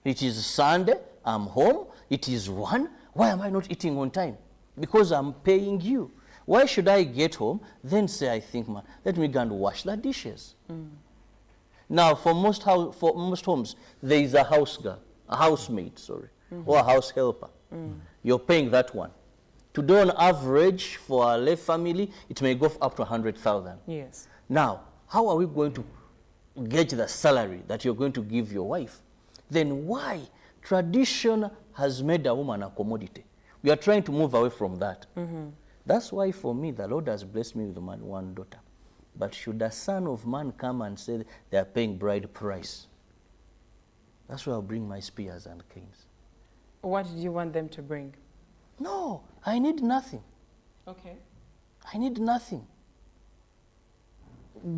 it is Sunday, I'm home, it is 1, why am I not eating on time? Because I'm paying you. Why should I get home, then say, I think, man, let me go and wash the dishes? Now, for most homes, there is a house girl, a housemaid, sorry, or a house helper. You're paying that one. Today, on average, for a lay family, it may go up to 100,000. Yes. Now, how are we going to gauge the salary that you're going to give your wife? Then why? Tradition has made a woman a commodity. We are trying to move away from that. That's why, for me, the Lord has blessed me with one daughter. But should a son of man come and say they are paying bride price, that's where I'll bring my spears and canes. What did you want them to bring? No, I need nothing. Okay. I need nothing.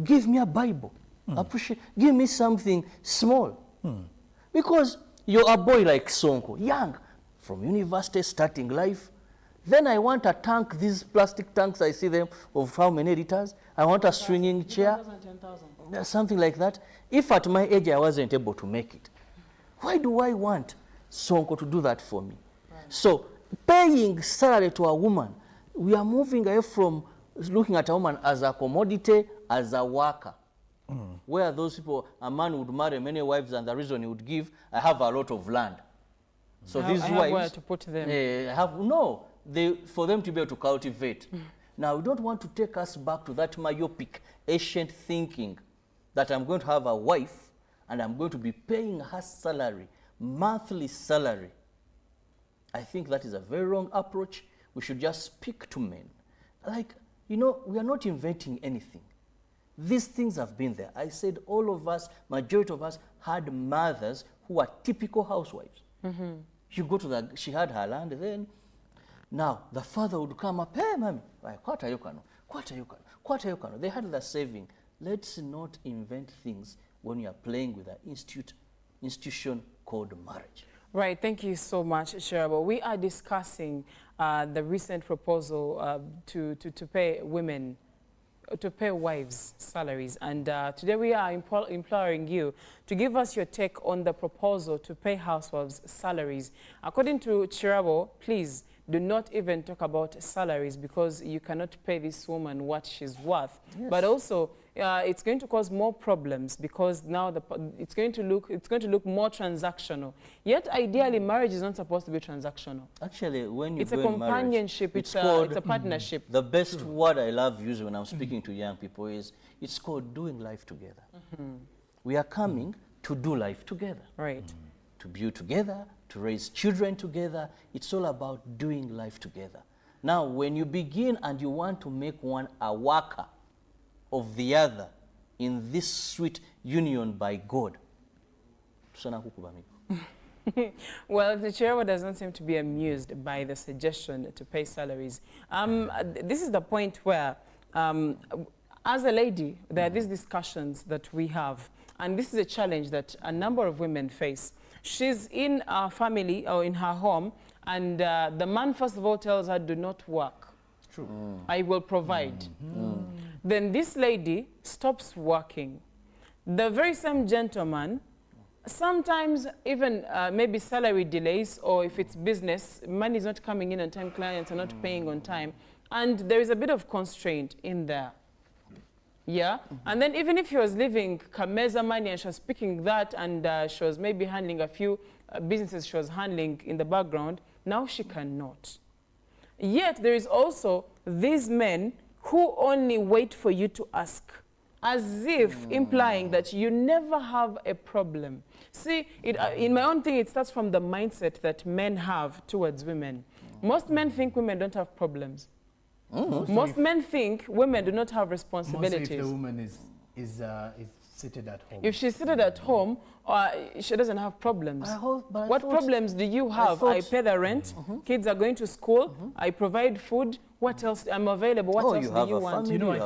Give me a Bible. Appreciate. Give me something small. Because you're a boy like Sonko, young, from university, starting life. Then I want a tank, these plastic tanks, I see them, of how many liters. I want a swinging chair. 10,000. Something like that. If at my age I wasn't able to make it, why do I want Sonko to do that for me? Right. So paying salary to a woman, we are moving away from looking at a woman as a commodity, as a worker. Where those people, a man would marry many wives, and the reason he would give, I have a lot of land. So these wives, have where to put them. For them to be able to cultivate. Now, we don't want to take us back to that myopic, ancient thinking that I'm going to have a wife and I'm going to be paying her salary, monthly salary. I think that is a very wrong approach. We should just speak to men. Like, you know, we are not inventing anything. These things have been there. I said all of us, majority of us, had mothers who are typical housewives. You go to she had her land then. Now, the father would come up, hey, mommy, what are you going? They had the saving. Let's not invent things when you are playing with an institution called marriage. Right, thank you so much, Sherabo. We are discussing the recent proposal to pay women to pay wives' salaries. And today we are imploring you to give us your take on the proposal to pay housewives' salaries. According to Chirabo, please do not even talk about salaries, because you cannot pay this woman what she's worth. Yes. But also, it's going to cause more problems, because now it's going to look more transactional. Yet, ideally, marriage is not supposed to be transactional. Actually, when it's a companionship, marriage, it's a partnership. The best word I love using when I'm speaking to young people is, it's called doing life together. We are coming to do life together. Right. To build together, to raise children together. It's all about doing life together. Now, when you begin and you want to make one a worker of the other in this sweet union by God, well, the chair does not seem to be amused by the suggestion to pay salaries. This is the point where, as a lady, there are these discussions that we have, and this is a challenge that a number of women face. She's in a family or in her home, and the man, first of all, tells her, do not work. True. I will provide. Then this lady stops working. The very same gentleman, sometimes even maybe salary delays, or if it's business, money is not coming in on time, clients are not paying on time, and there is a bit of constraint in there. Yeah, and then even if she was living Kameza money and she was speaking that, and she was maybe handling a few businesses she was handling in the background, now she cannot. Yet there is also these men who only wait for you to ask, as if implying that you never have a problem. See, in my own thing, it starts from the mindset that men have towards women. Most men think women don't have problems. Most men think women do not have responsibilities. Mostly if the woman is seated at home. If she's seated at home, she doesn't have problems. What problems do you have? I pay the rent, kids are going to school, I provide food, what else? I'm available, what else do you want? You know, I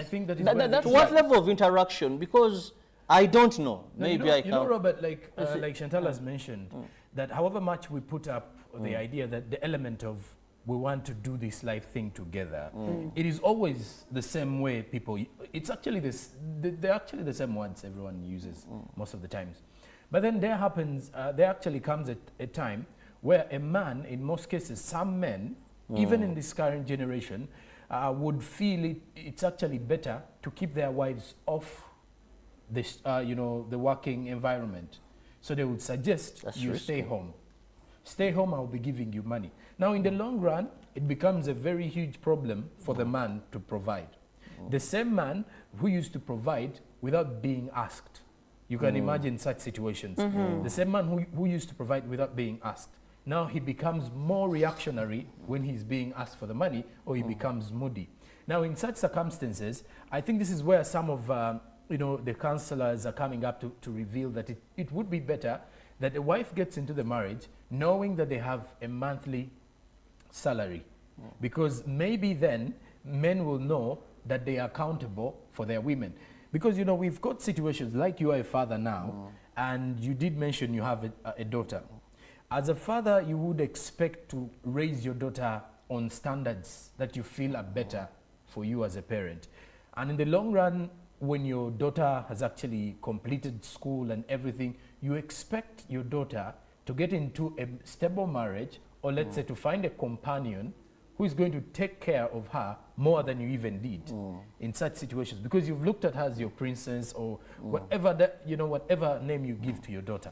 think that is that's what level of interaction, because I don't know. Maybe I can. You know, Robert, like Chantal has mentioned, that however much we put up the idea that the element of we want to do this life thing together, it is always the same way people, it's actually they're actually the same words everyone uses most of the times. But then there actually comes a time where a man, in most cases, some men, even in this current generation, would feel it's actually better to keep their wives off this, the working environment. So they would suggest you stay home. Stay home, I'll be giving you money. Now, in the long run, it becomes a very huge problem for the man to provide. The same man who used to provide without being asked. You can imagine such situations. The same man who used to provide without being asked. Now he becomes more reactionary when he's being asked for the money, or he becomes moody. Now, in such circumstances, I think this is where some of the counselors are coming up to reveal that it would be better that a wife gets into the marriage knowing that they have a monthly salary. Because maybe then men will know that they are accountable for their women. Because, we've got situations like you are a father now, and you did mention you have a daughter. As a father, you would expect to raise your daughter on standards that you feel are better for you as a parent. And in the long run, when your daughter has actually completed school and everything, you expect your daughter to get into a stable marriage, or let's say to find a companion who is going to take care of her more than you even did in such situations, because you've looked at her as your princess, or whatever whatever name you give to your daughter.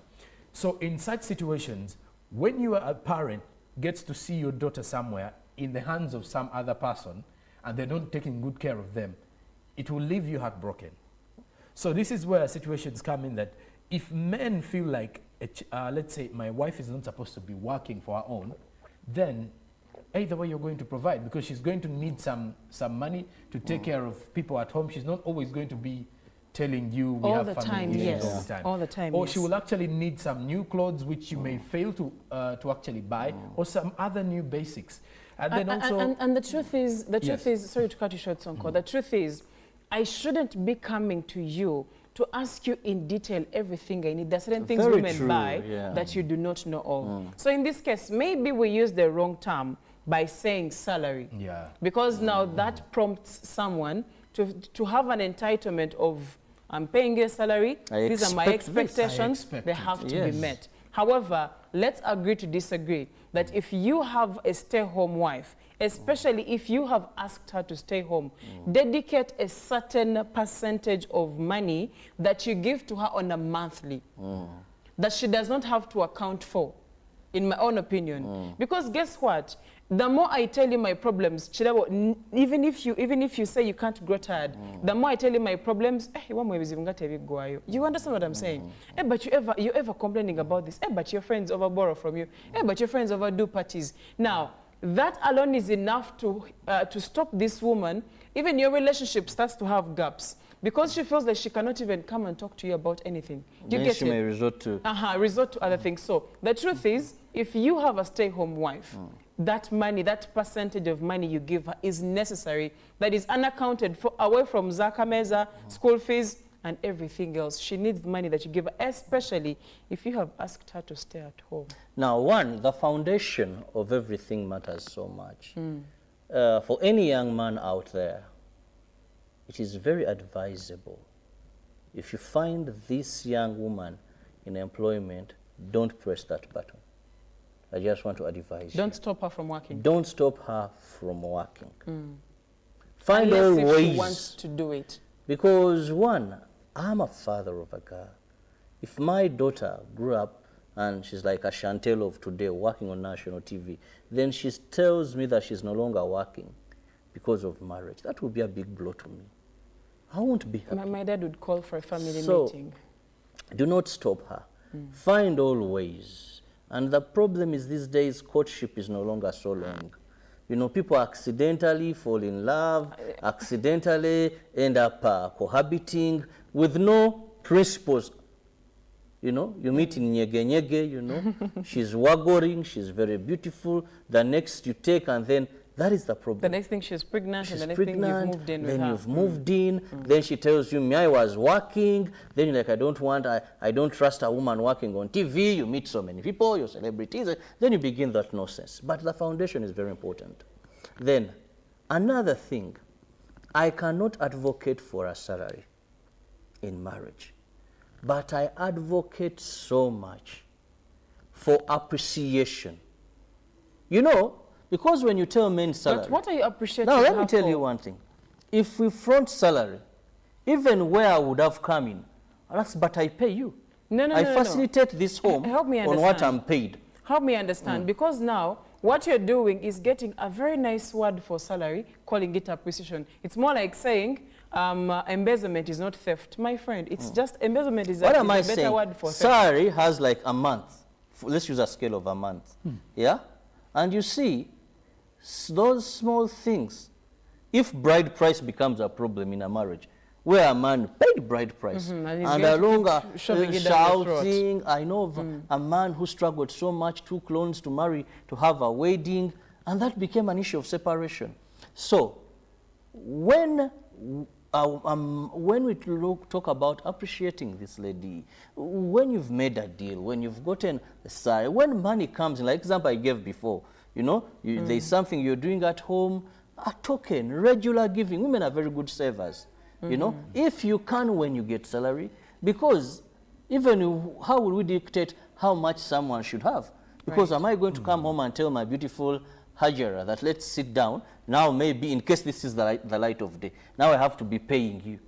So in such situations, when you are a parent gets to see your daughter somewhere in the hands of some other person and they're not taking good care of them, it will leave you heartbroken. So this is where situations come in, that if men feel like, let's say my wife is not supposed to be working for her own, then either way you're going to provide, because she's going to need some money to take care of people at home. She's not always going to be telling you we have family issues all the time. All the time, or she will actually need some new clothes which you may fail to actually buy, or some other new basics. And then also, and the truth is, sorry to cut you short, Sonko. The truth is, I shouldn't be coming to you to ask you in detail everything I need. There are certain things women buy that you do not know of. So in this case, maybe we use the wrong term by saying salary. Because now that prompts someone to have an entitlement of I'm paying you a salary, these are my expectations, they have to be met. However, let's agree to disagree that if you have a stay-home wife, especially if you have asked her to stay home, dedicate a certain percentage of money that you give to her on a monthly, that she does not have to account for, in my own opinion. Because guess what? The more I tell you my problems, Chirabo, even if you say you can't grow tired, the more I tell you my problems, you understand what I'm saying? But you're ever complaining about this. But your friends overborrow from you. But your friends overdo parties. Now, that alone is enough to stop this woman. Even your relationship starts to have gaps. Because she feels that she cannot even come and talk to you about anything. You then get she may resort to... resort to other things. So the truth is, if you have a stay-home wife, that money, that percentage of money you give her is necessary, that is unaccounted for, away from Zakameza, school fees, and everything else. She needs money that you give her, especially if you have asked her to stay at home. Now, one, the foundation of everything matters so much. For any young man out there, it is very advisable. If you find this young woman in employment, don't press that button. I just want to advise you. Don't stop her from working. Don't stop her from working. Find all Unless if ways. she wants to do it. Because one, I'm a father of a girl. If my daughter grew up and she's like a Chantel of today working on national TV, then she tells me that she's no longer working because of marriage. That would be a big blow to me. I won't be happy. My dad would call for a family meeting. Do not stop her. Find all ways. And the problem is these days, courtship is no longer so long. You know, people accidentally fall in love, accidentally end up cohabiting with no principles. You know, you meet in Nyege Nyege, you know, she's waggling, she's very beautiful. The next you take, and then that is the problem. The next thing she's pregnant, and the next thing you've moved in with her. Then you've moved in, then she tells you, me, I was working. Then you're like, I don't trust a woman working on TV. You meet so many people, you're celebrities. Then you begin that nonsense. But the foundation is very important. Then, another thing, I cannot advocate for a salary in marriage, but I advocate so much for appreciation. You know, because when you tell men salary... But what are you appreciating? Now, let me tell you one thing. If we front salary, even where I would have come in, but I pay you. I facilitate this home on what I'm paid. Help me understand. Because now, what you're doing is getting a very nice word for salary, calling it appreciation. It's more like saying embezzlement is not theft. My friend, it's just embezzlement is a better word for theft. Salary has like a month. Let's use a scale of a month. Yeah? And you see, those small things, if bride price becomes a problem in a marriage, where a man paid bride price and no longer shouting, I know of a man who struggled so much, took loans to marry, to have a wedding, and that became an issue of separation. So, when we talk about appreciating this lady, when you've made a deal, when you've gotten a salary, when money comes in, like example I gave before, you know, there's something you're doing at home, a token, regular giving. Women are very good savers, you know, if you can when you get salary, because even how will we dictate how much someone should have? Because am I going to come home and tell my beautiful Hajara that let's sit down, now maybe in case this is the light of day, now I have to be paying you.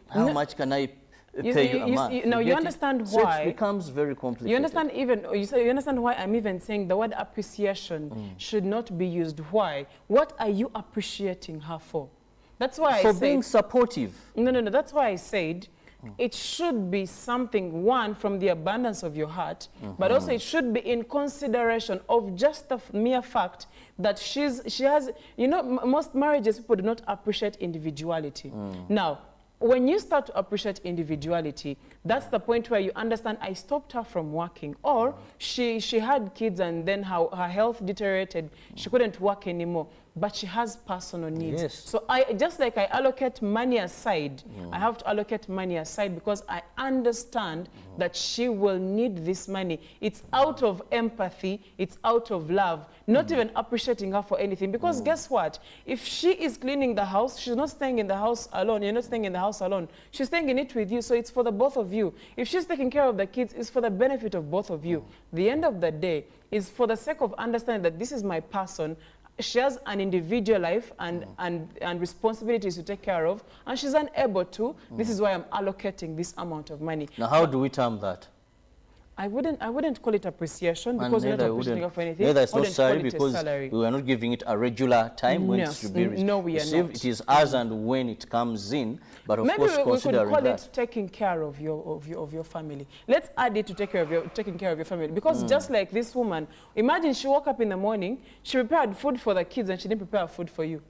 How much can I pay you a month? No, you understand why. So it becomes very complicated. You understand you understand why I'm even saying the word appreciation should not be used. Why? What are you appreciating her for? That's why I said... For being supportive. No, that's why I said it should be something, one, from the abundance of your heart, but also it should be in consideration of just the mere fact that she has, you know, most marriages, people do not appreciate individuality. Now, when you start to appreciate individuality, That's the point where you understand I stopped her from working. Or she had kids and then her health deteriorated. She couldn't work anymore. But she has personal needs. Yes. So just like I allocate money aside, I have to allocate money aside because I understand that she will need this money. It's out of empathy, it's out of love, not even appreciating her for anything. Because guess what? If she is cleaning the house, she's not staying in the house alone. You're not staying in the house alone. She's staying in it with you, so it's for the both of you. If she's taking care of the kids, it's for the benefit of both of you. The end of the day is for the sake of understanding that this is my person. She has an individual life and responsibilities to take care of, and she's unable to. This is why I'm allocating this amount of money. Now, how do we term that? I wouldn't call it appreciation because we're not appreciating her for anything. Neither it's not salary because we are not giving it a regular time when it should be received. No, we are not. It is as and when it comes in, but of maybe course we could call that. it taking care of your family. Let's add it to taking care of your family, because just like this woman, imagine she woke up in the morning, she prepared food for the kids and she didn't prepare food for you.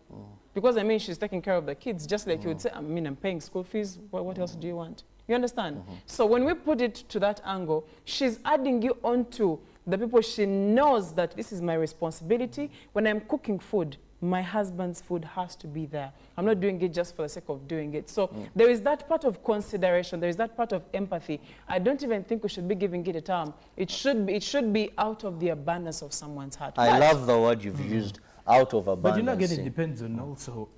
Because I mean she's taking care of the kids, just like you would say, I mean, I'm paying school fees, what else do you want? You understand? So when we put it to that angle, she's adding you onto the people she knows that this is my responsibility. When I'm cooking food, my husband's food has to be there. I'm not doing it just for the sake of doing it. So there is that part of consideration. There is that part of empathy. I don't even think we should be giving it a term. It should be out of the abundance of someone's heart. I love the word you've used, out of abundance. But you know, again, it depends on also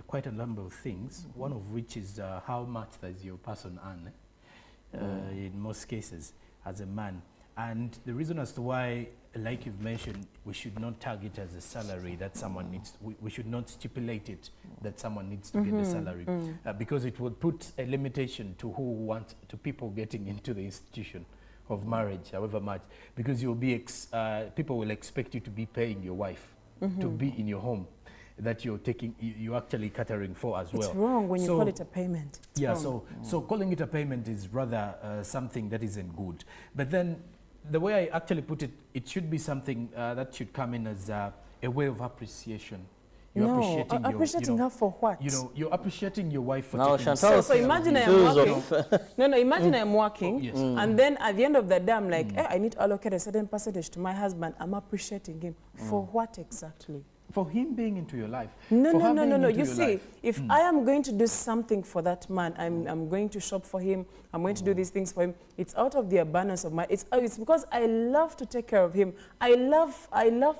quite a number of things, one of which is how much does your person earn, in most cases, as a man. And the reason as to why, like you've mentioned, we should not tag it as a salary that someone needs. We should not stipulate it that someone needs to get the salary, because it would put a limitation to to people getting into the institution of marriage, however much, because you'll be people will expect you to be paying your wife to be in your home that you're actually catering for as well. It's wrong when you call it a payment. It's wrong. So calling it a payment is rather something that isn't good. But then the way I actually put it, it should be something that should come in as a way of appreciation. You're appreciating her for what? You know, you're appreciating your wife for taking so imagine I am working. Imagine I'm working, and then at the end of the day, I'm like, I need to allocate a certain percentage to my husband. I'm appreciating him. For what exactly? For him being into your life. No. You see, if I am going to do something for that man, I'm going to shop for him, I'm going to do these things for him, it's out of the abundance of my, it's because I love to take care of him. I love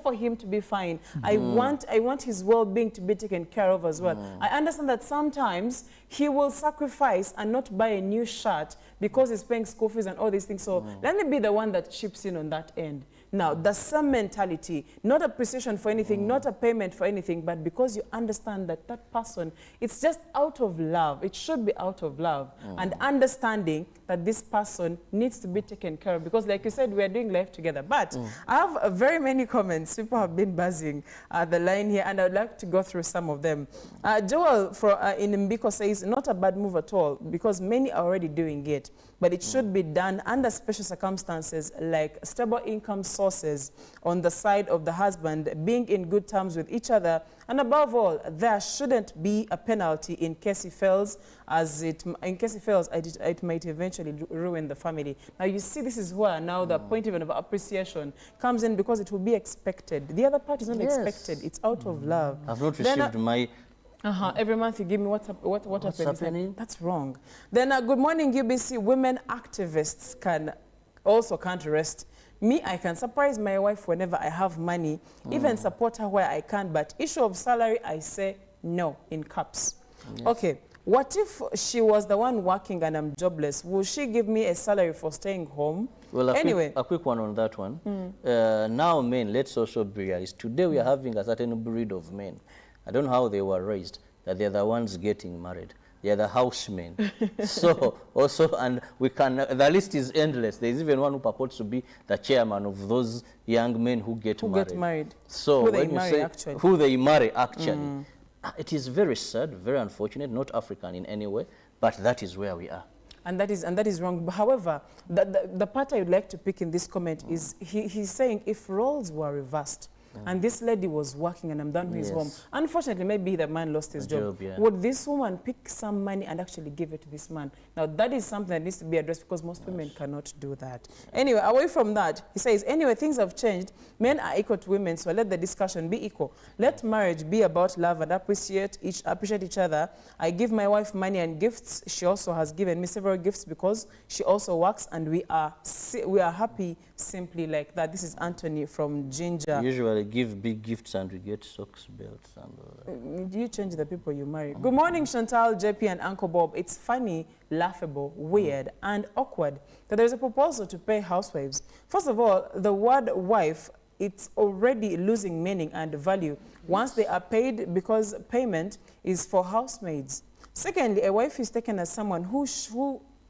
for him to be fine. I want his well-being to be taken care of as well. I understand that sometimes he will sacrifice and not buy a new shirt because he's paying school fees and all these things. So let me be the one that chips in on that end. Now, the same mentality, not appreciation for anything, not a payment for anything, but because you understand that that person, it's just out of love. It should be out of love and understanding that this person needs to be taken care of. Because like you said, we are doing life together. But I have very many comments. People have been buzzing the line here, and I would like to go through some of them. Joel in Mbiko says, not a bad move at all, because many are already doing it. But it should be done under special circumstances like stable income sources on the side of the husband, being in good terms with each other, and above all, there shouldn't be a penalty in case he fails, it might eventually ruin the family. Now you see, this is where now the point even of appreciation comes in, because it will be expected. The other part is not expected; it's out of love. I've not received my. Every month you give me what's happening. That's wrong. Then good morning UBC. Women activists can't rest. Me, I can surprise my wife whenever I have money, even support her where I can, but issue of salary, I say no, in caps. Yes. Okay, what if she was the one working and I'm jobless? Will she give me a salary for staying home? Well, a quick one on that one. Now men, let's also be realistic. Today we are having a certain breed of men. I don't know how they were raised, that they're the ones getting married. They're the housemen. So also, and the list is endless. There's even one who purports to be the chairman of those young men who get married. So who when you say who they marry, actually, it is very sad, very unfortunate, not African in any way, but that is where we are. And that is wrong. However, the part I would like to pick in this comment is he's saying if roles were reversed, and this lady was working and I'm done with his home. Unfortunately, maybe the man lost his job. Would this woman pick some money and actually give it to this man? Now, that is something that needs to be addressed because most women cannot do that. Anyway, away from that, he says, anyway, things have changed. Men are equal to women, so let the discussion be equal. Let marriage be about love and appreciate each other. I give my wife money and gifts. She also has given me several gifts because she also works, and we are happy simply like that. This is Anthony from Ginger. We usually give big gifts and we get socks, belts and all that. You change the people you marry. Good morning, Chantal, JP and Uncle Bob. It's funny, laughable, weird and awkward that there's a proposal to pay housewives. First of all, the word wife, it's already losing meaning and value once they are paid, because payment is for housemaids. Secondly, a wife is taken as someone who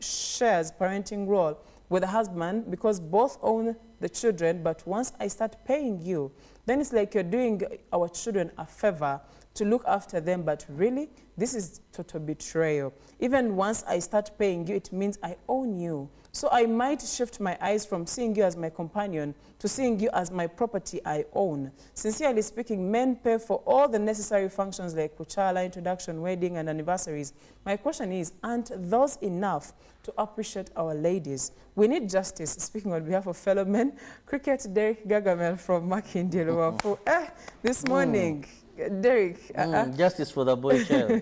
shares parenting role with a husband because both own the children, but once I start paying you, then it's like you're doing our children a favor to look after them, but really, this is total betrayal. Even once I start paying you, it means I own you. So I might shift my eyes from seeing you as my companion to seeing you as my property I own. Sincerely speaking, men pay for all the necessary functions like kuchala, introduction, wedding, and anniversaries. My question is, aren't those enough to appreciate our ladies? We need justice. Speaking on behalf of fellow men, Cricket Derek Gagamel from Makindi Luwafu. This morning. Derek. Justice for the boy child.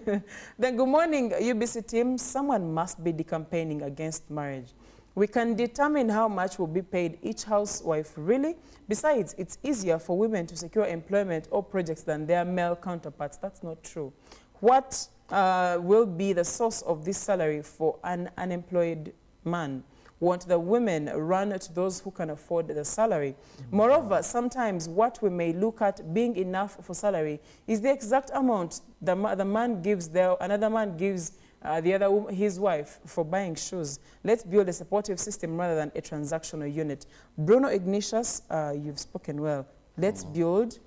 Then good morning, UBC team. Someone must be decampaigning against marriage. We can determine how much will be paid each housewife, really. Besides, it's easier for women to secure employment or projects than their male counterparts. That's not true. What will be the source of this salary for an unemployed man? Won't the women run to those who can afford the salary? Moreover, sometimes what we may look at being enough for salary is the exact amount the man gives another man gives his wife for buying shoes. Let's build a supportive system rather than a transactional unit. Bruno Ignatius, you've spoken well. Let's build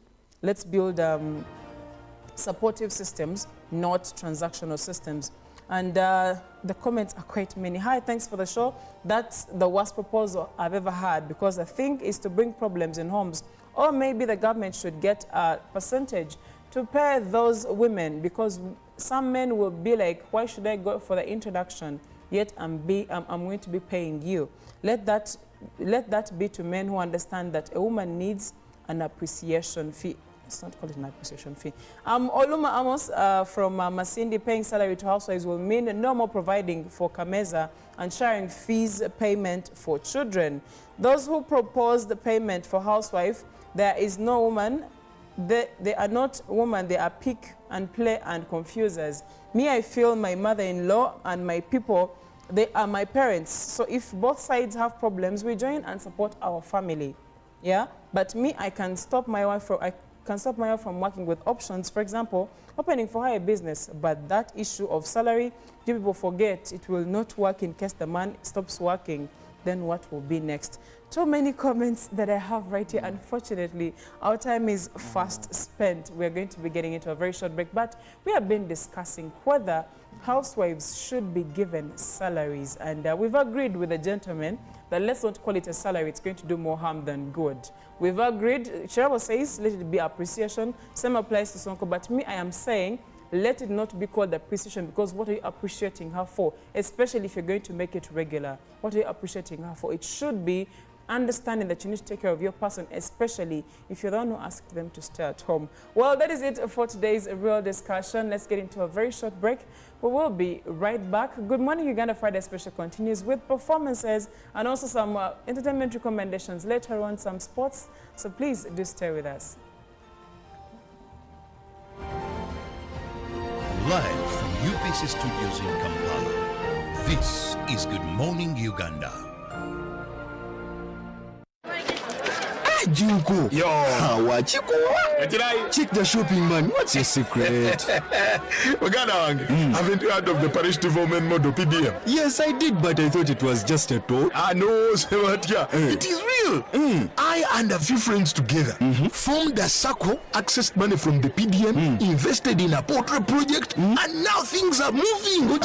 supportive systems, not transactional systems. And the comments are quite many. Hi, thanks for the show. That's the worst proposal I've ever had, because the thing is to bring problems in homes. Or maybe the government should get a percentage to pay those women, because some men will be like, why should I go for the introduction, yet I'm going to be paying you. Let that be to men who understand that a woman needs an appreciation fee. Let's not call it an appreciation fee. Oluma Amos from Masindi, paying salary to housewives will mean no more providing for Kameza and sharing fees payment for children. Those who propose the payment for housewife, there is no woman. They are not women, they are pick and play and confusers. Me, I feel my mother-in-law and my people, they are my parents. So if both sides have problems, we join and support our family. Yeah? But me, I can stop my wife from working with options. For example, opening for her a business. But that issue of salary, you people forget it will not work in case the man stops working. Then what will be next? Too many comments that I have right here. Unfortunately, our time is fast spent. We're going to be getting into a very short break, but we have been discussing whether housewives should be given salaries. And we've agreed with the gentleman that let's not call it a salary. It's going to do more harm than good. We've agreed, Cherabo says, let it be appreciation. Same applies to Sonko, but me, I am saying, let it not be called appreciation, because what are you appreciating her for? Especially if you're going to make it regular. What are you appreciating her for? It should be understanding that you need to take care of your person, especially if you're the one who asked them to stay at home. Well, that is it for today's Real Discussion. Let's get into a very short break. We will be right back. Good Morning Uganda Friday Special continues with performances and also some entertainment recommendations. Later on, some sports. So please do stay with us. Live from UPC Studios in Kampala, this is Good Morning Uganda. Junko. Yo. Check the shopping, man. What's your secret? Haven't you heard of the parish development model PDM? Yes, I did, but I thought it was just a talk. No, it is real. deal. I and a few friends together formed a circle, accessed money from the PDM, invested in a poultry project, and now things are moving.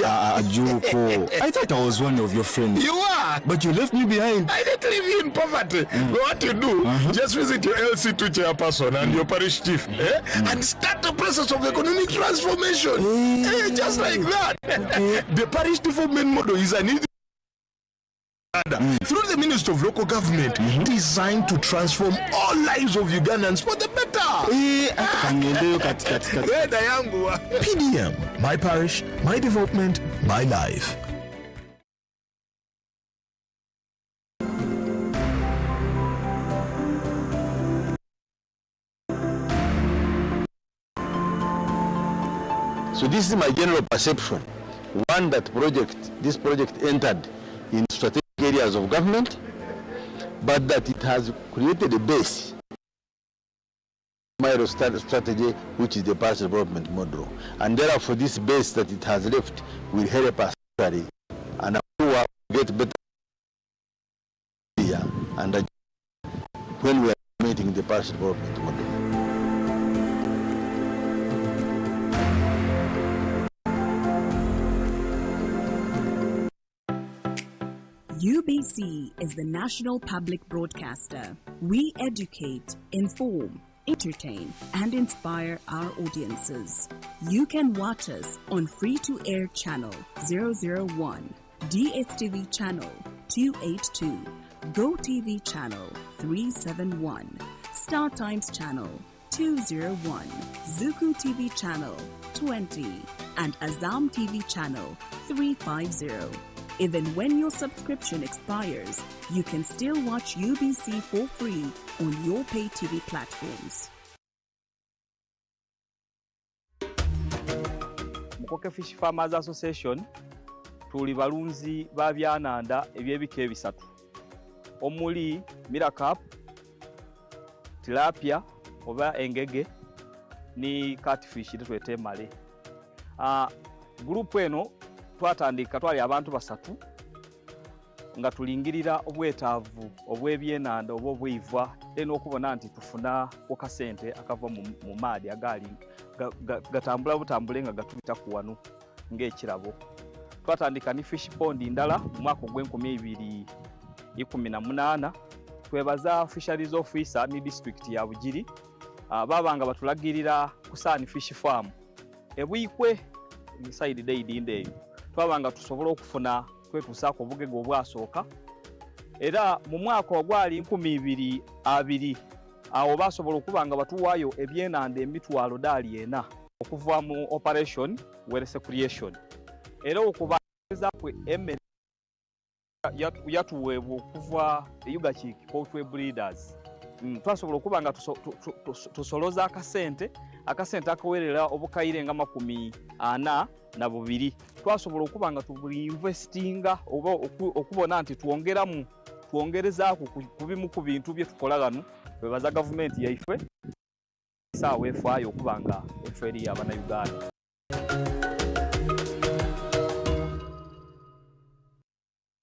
Ajuko, I thought I was one of your friends. You are, but you left me behind. I didn't leave you in poverty. What you do, just visit your LC2 chairperson and your parish chief, and start the process of economic transformation. Just like that. The parish development model is an through the Ministry of Local Government, designed to transform all lives of Ugandans for the better. PDM, my parish, my development, my life. So this is my general perception. One, that this project entered in strategic areas of government, but that it has created a base strategy, which is the parish development model. And therefore this base that it has left will help us actually and get better and when we are implementing the parish development model. UBC is the national public broadcaster. We educate, inform, entertain, and inspire our audiences. You can watch us on free-to-air channel 001, DSTV channel 282, GoTV channel 371, Star Times channel 201, Zuku TV channel 20, and Azam TV channel 350. Even when your subscription expires, you can still watch UBC for free on your pay TV platforms. Mukoke Fish Farmers Association tuli balunzi ba byananda ebyebika ebisatu omuli Miracap, tilapia oba engege ni catfish twete male. Group eno twatandika twali abantu basatu nga tulingirira obwetaavu obwebyenanda obw'obwivwa n'okubona nti tufuna okasente akava mu maadi agali gatambula butambule nga gatubita ku wano ng'ekirabo. Twatandika ni fish pond ndala mu mwaka gw'e2018. Twebaza fisheries officer ni district ya Bugiri babanga batulagirira ku Sani Fish Farm ebwikwe inside day ndeyo twabanga tusobola okufuna kwetusaako obugege obwasooka era mu mwaka ogwali 2020 awo basobola okubanga batuwaayo ebyenanda emitwalo daali ena okuva mu operation were creation era okubeza kwe emmere yatuweebwa okuva Uganda Poultry Breeders. Twasobola okubanga tusoloza akasente akawerera obukayire nga 42. Twasobola okubanga tubuinvestinga oba okubona nti twongerezaako ku bimu ku bintu bye tukola gano bebaza gavumenti yaife saawa efaayo okubanga efe eri Abannayuganda.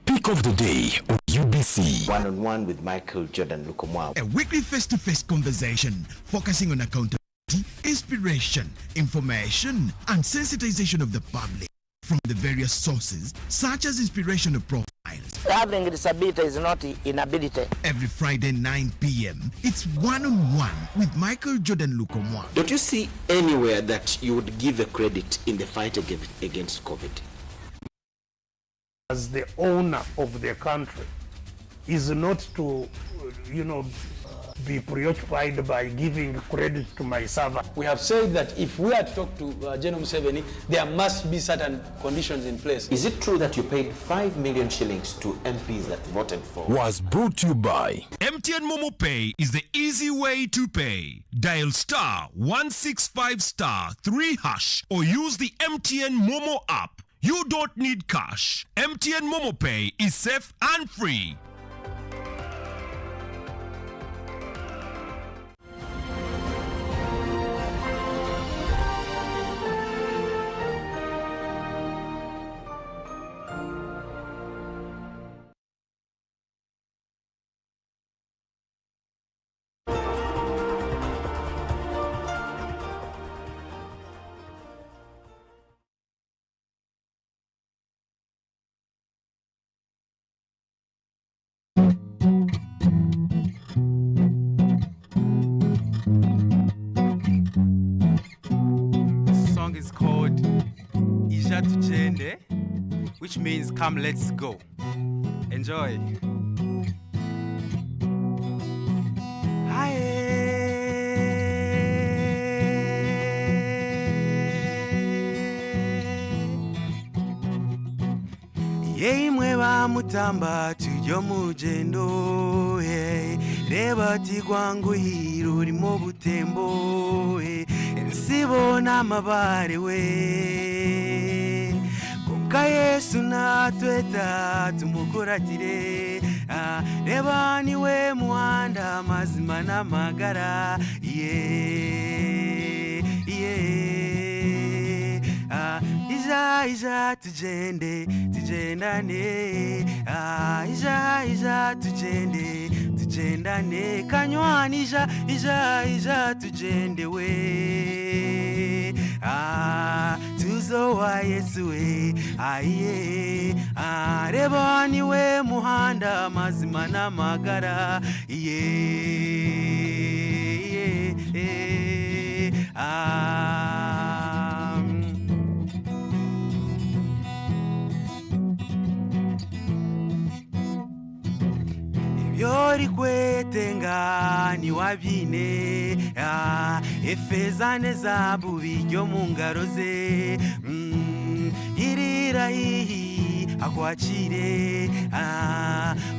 Pick of the day on UBC. One-on-one with Michael Jordan Lukomwa. A weekly face-to-face conversation focusing on accountability, inspiration, information, and sensitization of the public from the various sources, such as inspirational profiles. Having a disability is not inability. Every Friday 9 p.m., it's one-on-one with Michael Jordan Lukomwa. Don't you see anywhere that you would give a credit in the fight against COVID? As the owner of the country is not to, be preoccupied by giving credit to my servant. We have said that if we are to talk to General Museveni, there must be certain conditions in place. Is it true that you paid 5 million shillings to MPs that voted for? Was brought to you by MTN Momo Pay is the easy way to pay. Dial *165*3# or use the MTN Momo app. You don't need cash. MTN Momo Pay is safe and free. ija tugende, which means come, let's go. Enjoy. Yemwe bamutamba tujyo mugendo reba tigwangu hiro urimo butembo sibona amabare we konka Yesu natweta tumukuratire reba niwe muhanda mazima n'amagara ija tugende tugendane ija tugende tugendane kanywani ija tugende we tuzowa Yesu we aye reba niwe muhanda mazima n'amagara Yori kwetenga ni wabine efeza nezabu bijyo mu ngaro ze irira hihi akwakire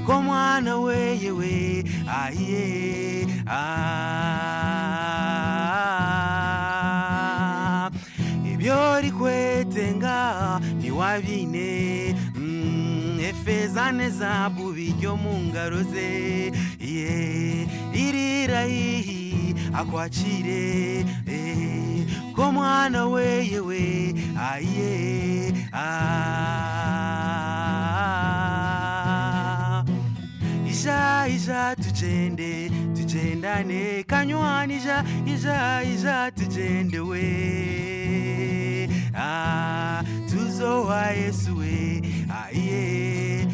ko mwana weyewe aye Yori kwetenga ni wabine efeza nezabu bijyo mu ngaro ze irira hihi akwakire ko mwana weyewe aye ija tugende tugendane kanywani ija tugende we tuzowa Yesu we aye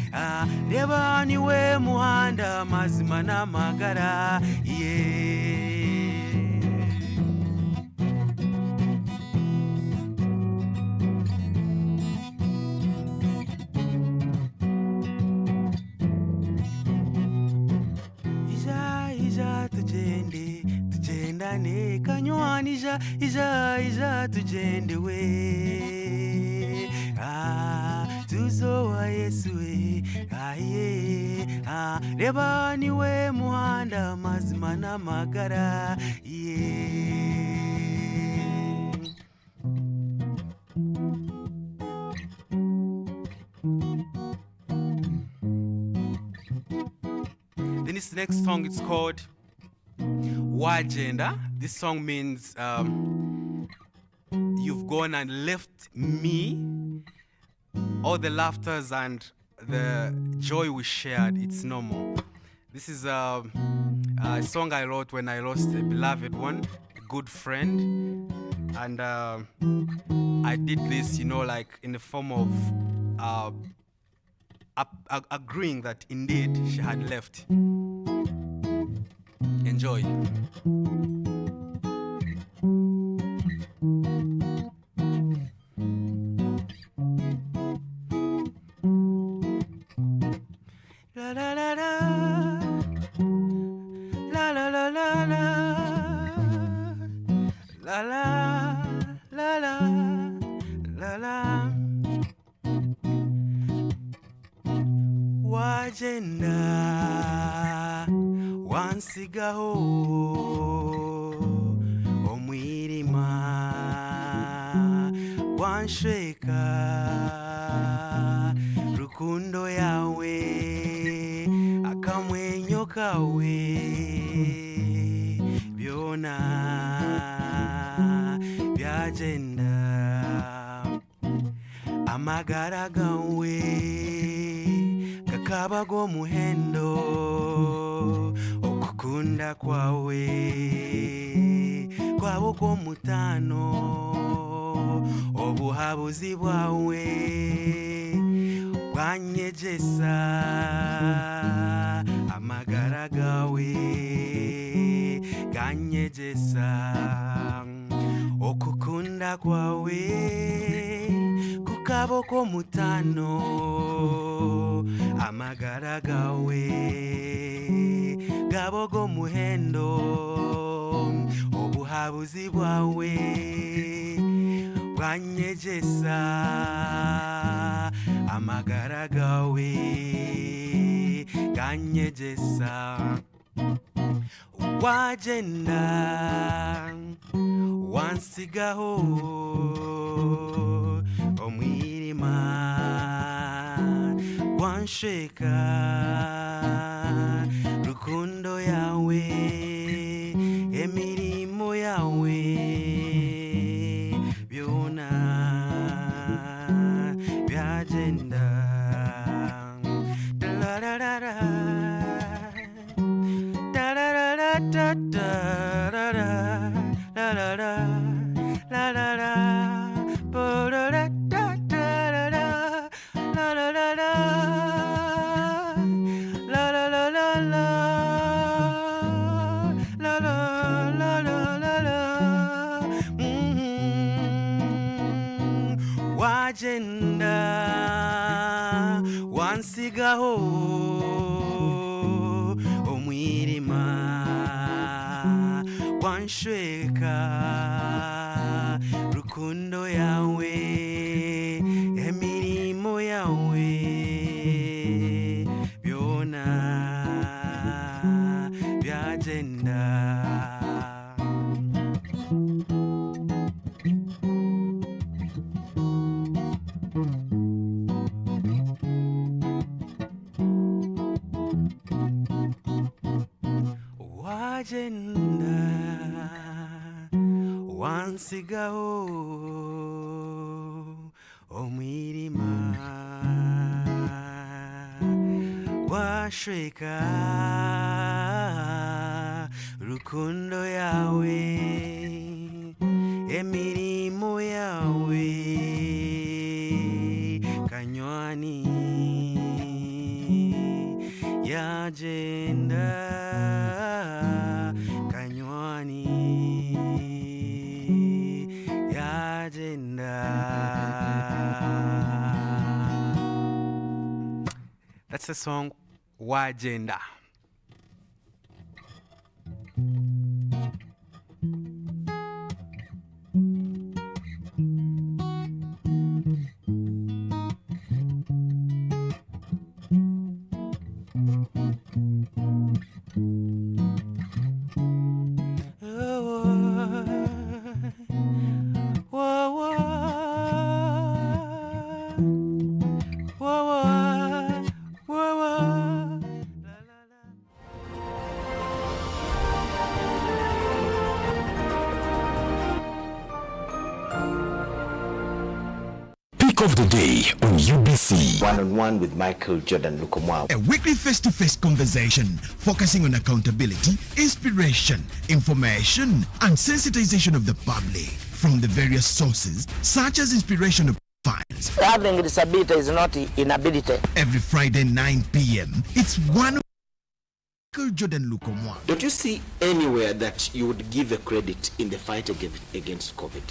reba niwe muhanda mazima n'amagara ija tugende tugendane kanywani ija tugende we tuzowa Yesu we aye reba niwe muhanda mazima n'amagara Then this next song, it's called Wagenda. This song means you've gone and left me. All the laughters and the joy we shared, it's no more. This is a song I wrote when I lost a beloved one, a good friend. And I did this, like in the form of agreeing that indeed she had left. Enjoy. La la la la, la la la la la, la la la la la. Wagenda wansigaho omwirima wanshweka rukundo yawe akamwenyo kawe byona byagenda amagara gawe kakabago muhendo okukunda kwawe kwabo ko mutano obuhabuzi bwawe bwanyegesa amagara gawe ganyegesa okukunda kwawe kaboko mutano amagara gawe gabogo muhendo obuhabuzi bwawe bwanyegesa amagara gawe ganyegesa wagenda wansigaho omwirima wansheka rukundo yawe emirimo yawe byona byagenda wagenda wansigaho omwirima wanshweka rukundo yawe emirimo yawe byona byagenda wagenda wansigaho omwirima washweka rukundo yawe emirimo yawe kanywani yagenda kanywani yagenda. That's the song Wagenda. Of the day on UBC. One-on-one with Michael Jordan Lukomwa. A weekly face-to-face conversation focusing on accountability, inspiration, information, and sensitization of the public from the various sources such as inspirational profiles. Having disability is not inability. Every Friday 9 p.m. it's one Michael Jordan Lukomwa. Don't you see anywhere that you would give a credit in the fight against COVID?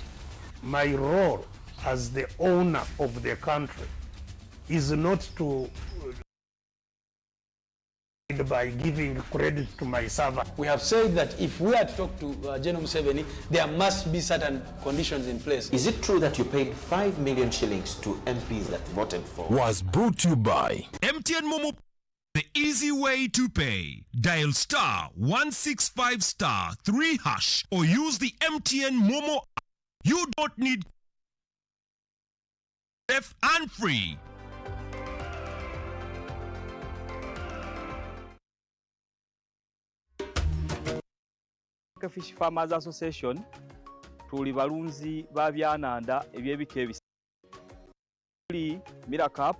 My role as the owner of the country is not to by giving credit to my servant. We have said that if we are to talk to General Museveni, there must be certain conditions in place. Is it true that you paid 5 million shillings to MPs that voted for? Was brought to you by MTN Momo, the easy way to pay. Dial *165*3# or use the MTN Momo app. You don't need F and free. Fish Farmers Association tuli balunzi ba byananda ebyebika ebisi Miracap,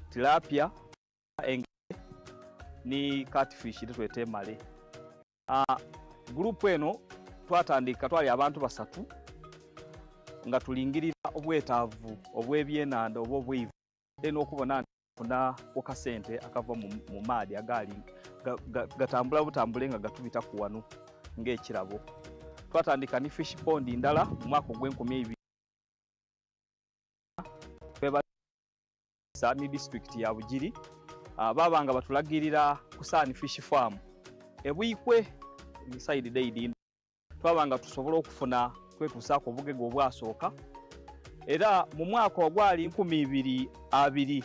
tilapia, ni catfish twete male. Group eno twatandika twali abantu basatu nga tulingirira obwetaavu obwebyenanda obw'obwivu eno okubona kuna okasente akava mu maadi agali gatambula butambule nga gatubita ku wanu ng'ekirabo. Twatandika ni fish pond ndala mu mwaka gw'enkumi ni district ya Bugiri babanga batulagirira ku Sun Fish Farm ebwikwe inside day twabanga tusobola okufuna kwetusaako obugege obwasooka era mu mwaka ogwali 2020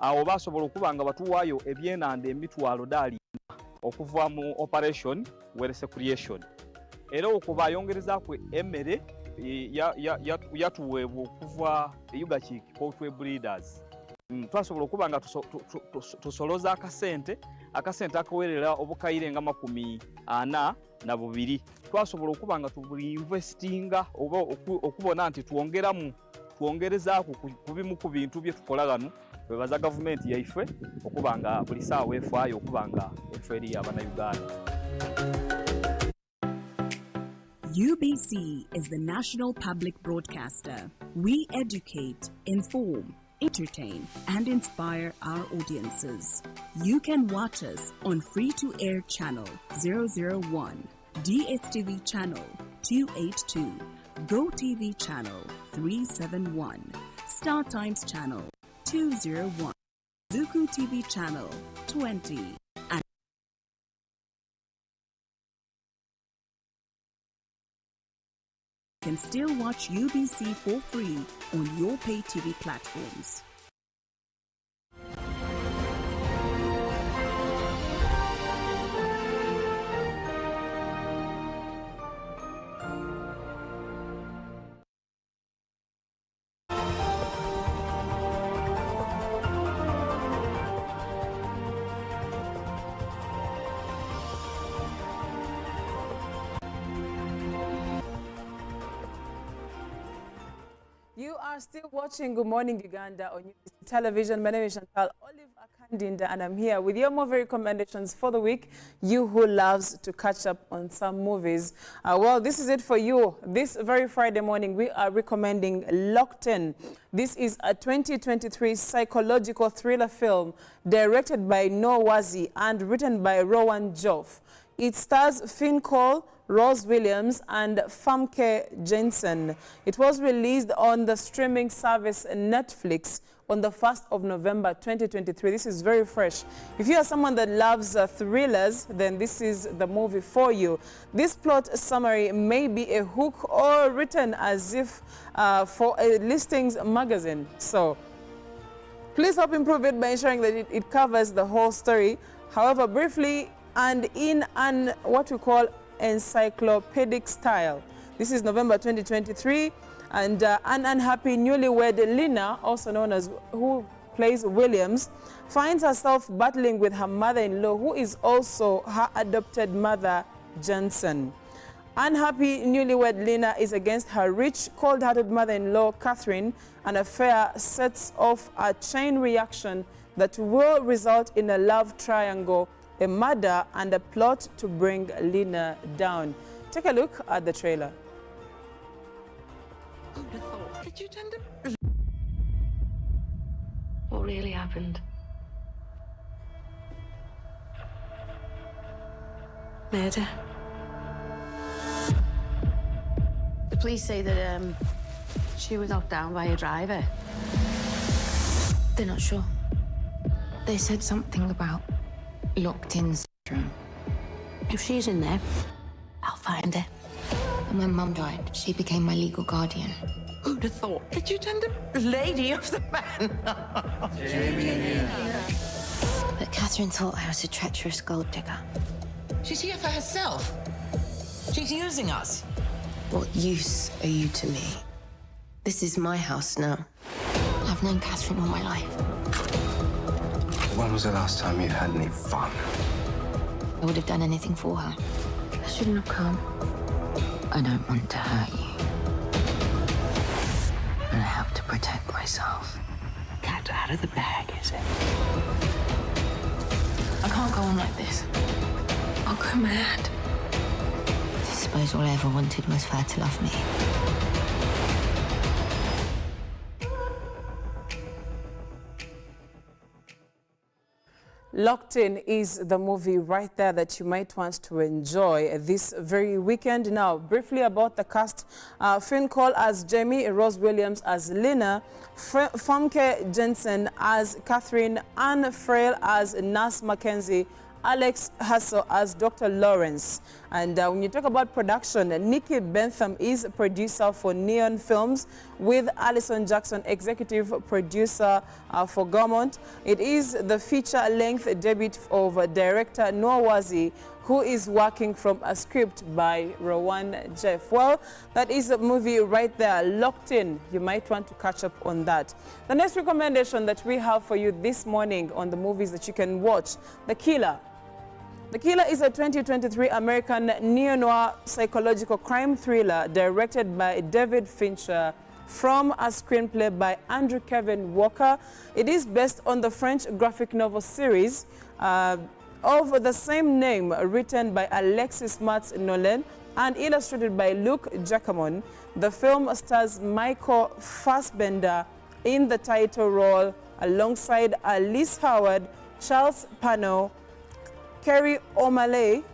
awo basobola okubanga batuwaayo ebyenanda emitwalo dali okuva mu operation werese creation era okubayongereza ku emmere yatuweebwa okuva Uganda Poultry Breeders. Twasobola okubanga tusoloza akasente akawerera obukayire nga 42 twasobola okubanga tubuinvestinga oba okubona nti twongerezaako ku bimu ku bintu bye tukola gano bebaza gavumenti yaife okubanga buli saawa efaayo okubanga efe eri Abannayuganda. UBC is the national public broadcaster. We educate, inform, entertain, and inspire our audiences. You can watch us on free-to-air channel 001, DSTV channel 282, GoTV channel 371, Star Times channel 201, Zuku TV channel 20, and you can still watch UBC for free on your pay TV platforms. You are still watching Good Morning Uganda on UBC Television. My name is Chantal Olive Akandinda, and I'm here with your movie recommendations for the week. You who loves to catch up on some movies. Well, this is it for you. This very Friday morning, we are recommending Locked In. This is a 2023 psychological thriller film directed by Noah Wazi and written by Rowan Joff. It stars Finn Cole, Rose Williams, and Famke Jensen. It was released on the streaming service Netflix on the 1st of November 2023. This is very fresh. If you are someone that loves thrillers, then this is the movie for you. This plot summary may be a hook or written as if for a listings magazine. So please help improve it by ensuring that it covers the whole story. However, briefly and in what we call encyclopedic style. This is November 2023, and an unhappy newlywed Lina, also known as who plays Williams, finds herself battling with her mother-in-law, who is also her adopted mother, Jensen. Unhappy newlywed Lina is against her rich, cold-hearted mother-in-law, Catherine. An affair sets off a chain reaction that will result in a love triangle, a murder, and a plot to bring Lina down. Take a look at the trailer. Who'd have thought? Did you tend to... What really happened? Murder. The police say that she was knocked down by a driver. They're not sure. They said something about locked-in syndrome. If she's in there, I'll find her. And when Mum died, she became my legal guardian. Who'd have thought? Did you tend to lady of the man? Jamie. But Catherine thought I was a treacherous gold digger. She's here for herself. She's using us. What use are you to me? This is my house now. I've known Catherine all my life. When was the last time you had any fun? I would have done anything for her. I shouldn't have come. I don't want to hurt you. And I have to protect myself. Cat out of the bag, is it? I can't go on like this. I'll go mad. I suppose all I ever wanted was for her to love me. Locked In is the movie right there that you might want to enjoy this very weekend. Now, briefly about the cast. Finn Cole as Jamie, Rose Williams as Lena, Famke Jensen as Catherine, Anne Frail as Nurse Mackenzie, Alex Hassel as Dr. Lawrence. And when you talk about production, Nikki Bentham is producer for Neon Films, with Alison Jackson executive producer for Gaumont. It is the feature-length debut of director Noah Wazi, who is working from a script by Rowan Jeff. Well, that is a movie right there, Locked In. You might want to catch up on that. The next recommendation that we have for you this morning on the movies that you can watch, The Killer. The Killer is a 2023 American neo-noir psychological crime thriller directed by David Fincher from a screenplay by Andrew Kevin Walker. It is based on the French graphic novel series of the same name, written by Alexis Matz Nolan and illustrated by Luc Jacamon. The film stars Michael Fassbender in the title role alongside Alice Howard, Charles Pano, Kerry O'Malley,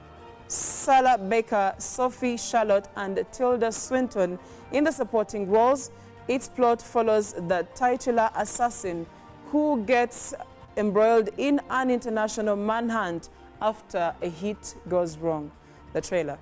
Sarah Baker, Sophie Charlotte, and Tilda Swinton in the supporting roles. Its plot follows the titular assassin who gets embroiled in an international manhunt after a hit goes wrong. The trailer.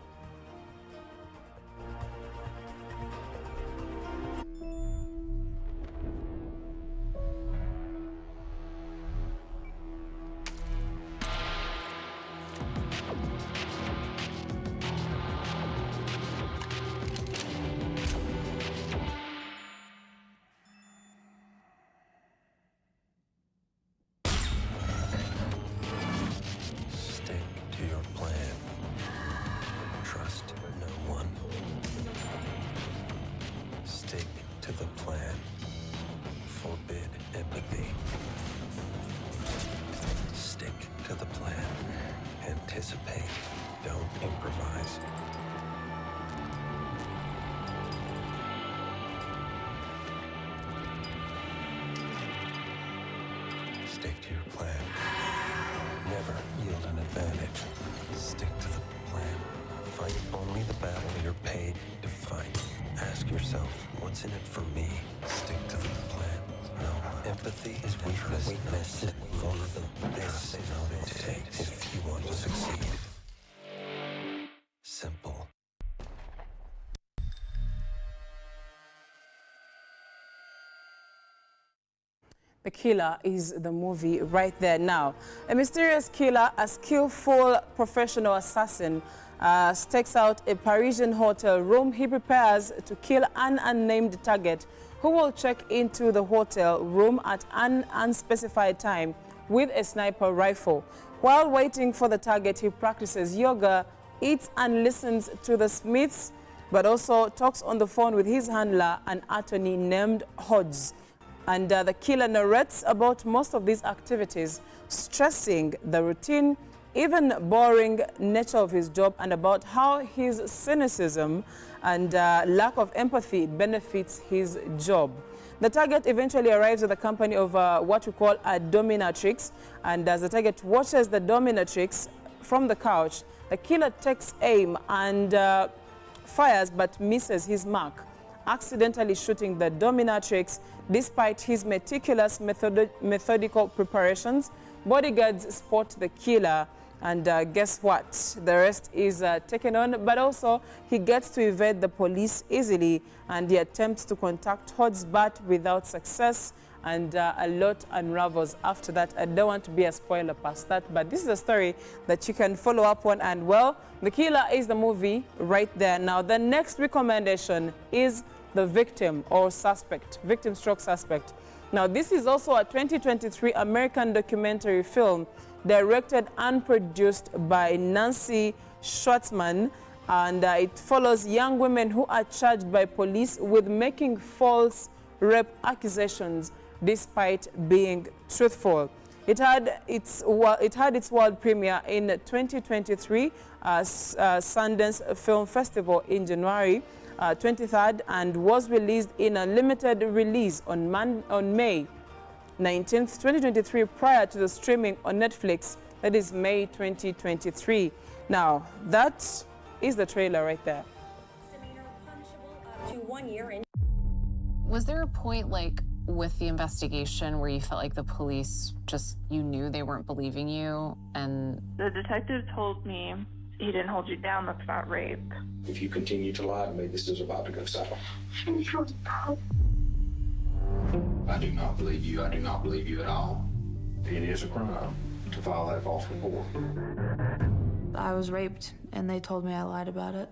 Anticipate, don't improvise. Stick to your plan. Never yield an advantage. Stick to the plan. Fight only the battle you're paid to fight. Ask yourself, what's in it for me? Stick to the plan. No, empathy is weakness. Weakness is vulnerability. This is how it takes if you want to succeed. Simple. The Killer is the movie right there now. A mysterious killer, a skillful professional assassin, stakes out a Parisian hotel room. He prepares to kill an unnamed target who will check into the hotel room at an unspecified time with a sniper rifle. While waiting for the target, he practices yoga, eats and listens to the Smiths, but also talks on the phone with his handler, an attorney named Hodges. And the killer narrates about most of these activities, stressing the routine, even boring nature of his job, and about how his cynicism and lack of empathy benefits his job. The target eventually arrives at the company of what we call a dominatrix, and as the target watches the dominatrix from the couch, the killer takes aim and fires but misses his mark, accidentally shooting the dominatrix. Despite his meticulous methodical preparations, bodyguards spot the killer, and guess what? The rest is taken on, but also he gets to evade the police easily, and he attempts to contact Hodges but without success, and a lot unravels after that. I don't want to be a spoiler past that, but this is a story that you can follow up on, and well, The Killer is the movie right there. Now, the next recommendation is The Victim or Suspect, Victim/Suspect. Now, this is also a 2023 American documentary film directed and produced by Nancy Schwartzman, and it follows young women who are charged by police with making false rape accusations despite being truthful. It had its world premiere in 2023 Sundance Film Festival in January 23rd, and was released in a limited release on May 19th, 2023, prior to the streaming on Netflix. That is May 2023. Now, that is the trailer right there. To 1 year in. Was there a point, like, with the investigation where you felt like the police just, you knew they weren't believing you? And the detective told me he didn't hold you down, that's not rape. If you continue to lie to me, this is about to go south. I do not believe you. I do not believe you at all. It is a crime to file that false report. I was raped, and they told me I lied about it.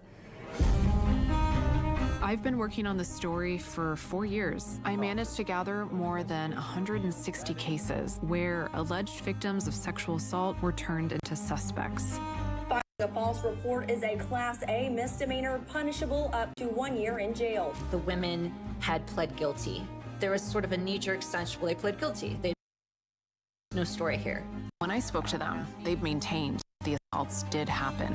I've been working on this story for 4 years. I managed to gather more than 160 cases where alleged victims of sexual assault were turned into suspects. Filing a false report is a Class A misdemeanor, punishable up to 1 year in jail. The women had pled guilty. There was sort of a knee-jerk sense, well, they pled guilty. No story here. When I spoke to them, they've maintained the assaults did happen.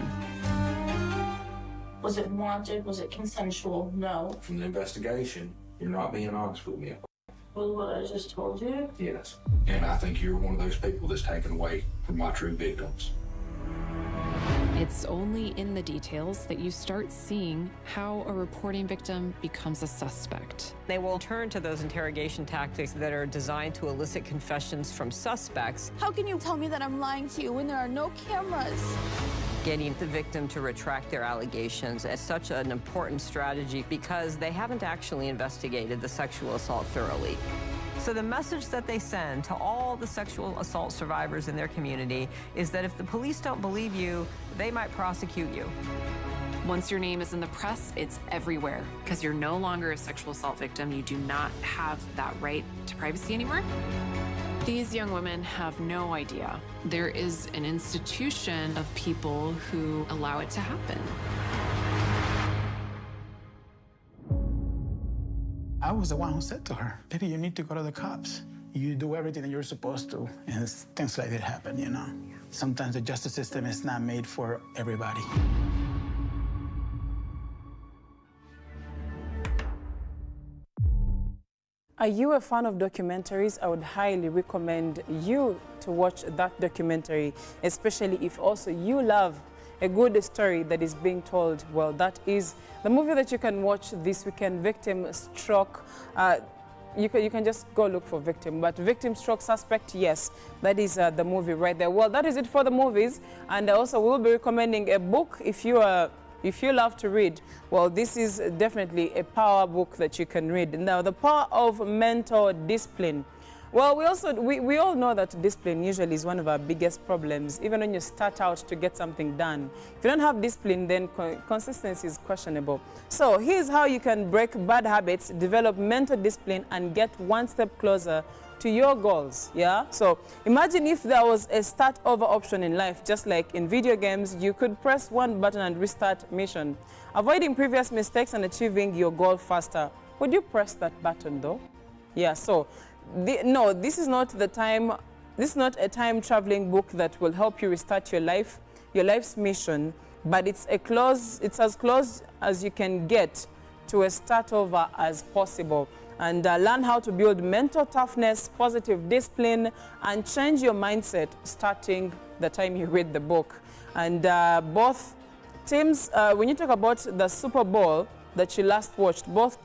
Was it wanted? Was it consensual? No. From the investigation, you're not being honest with me. With what I just told you? Yes. And I think you're one of those people that's taken away from my true victims. It's only in the details that you start seeing how a reporting victim becomes a suspect. They will turn to those interrogation tactics that are designed to elicit confessions from suspects. How can you tell me that I'm lying to you when there are no cameras? Getting the victim to retract their allegations is such an important strategy because they haven't actually investigated the sexual assault thoroughly. So the message that they send to all the sexual assault survivors in their community is that if the police don't believe you, they might prosecute you. Once your name is in the press, it's everywhere because you're no longer a sexual assault victim. You do not have that right to privacy anymore. These young women have no idea. There is an institution of people who allow it to happen. I was the one who said to her, "Lady, you need to go to the cops. You do everything that you're supposed to," and things like that happen, you know. Sometimes the justice system is not made for everybody. Are you a fan of documentaries? I would highly recommend you to watch that documentary, especially if also you love a good story that is being told. Well, that is the movie that you can watch this weekend, Victim Stroke. You can just go look for Victim, but Victim Stroke Suspect, yes, that is the movie right there. Well, that is it for the movies, and also we'll be recommending a book if you love to read. Well, this is definitely a power book that you can read. Now, The Power of Mental Discipline. Well, we all know that discipline usually is one of our biggest problems, even when you start out to get something done. If you don't have discipline, then consistency is questionable. So here's how you can break bad habits, develop mental discipline, and get one step closer to your goals. Yeah, so imagine if there was a start over option in life. Just like in video games, you could press one button and restart mission, avoiding previous mistakes and achieving your goal faster. Would you press that button though? Yeah, so no, this is not the time. This is not a time traveling book that will help you restart your life's mission, but it's as close as you can get to a start over as possible. And learn how to build mental toughness, positive discipline, and change your mindset starting the time you read the book. And both teams, when you talk about the Super Bowl that you last watched, both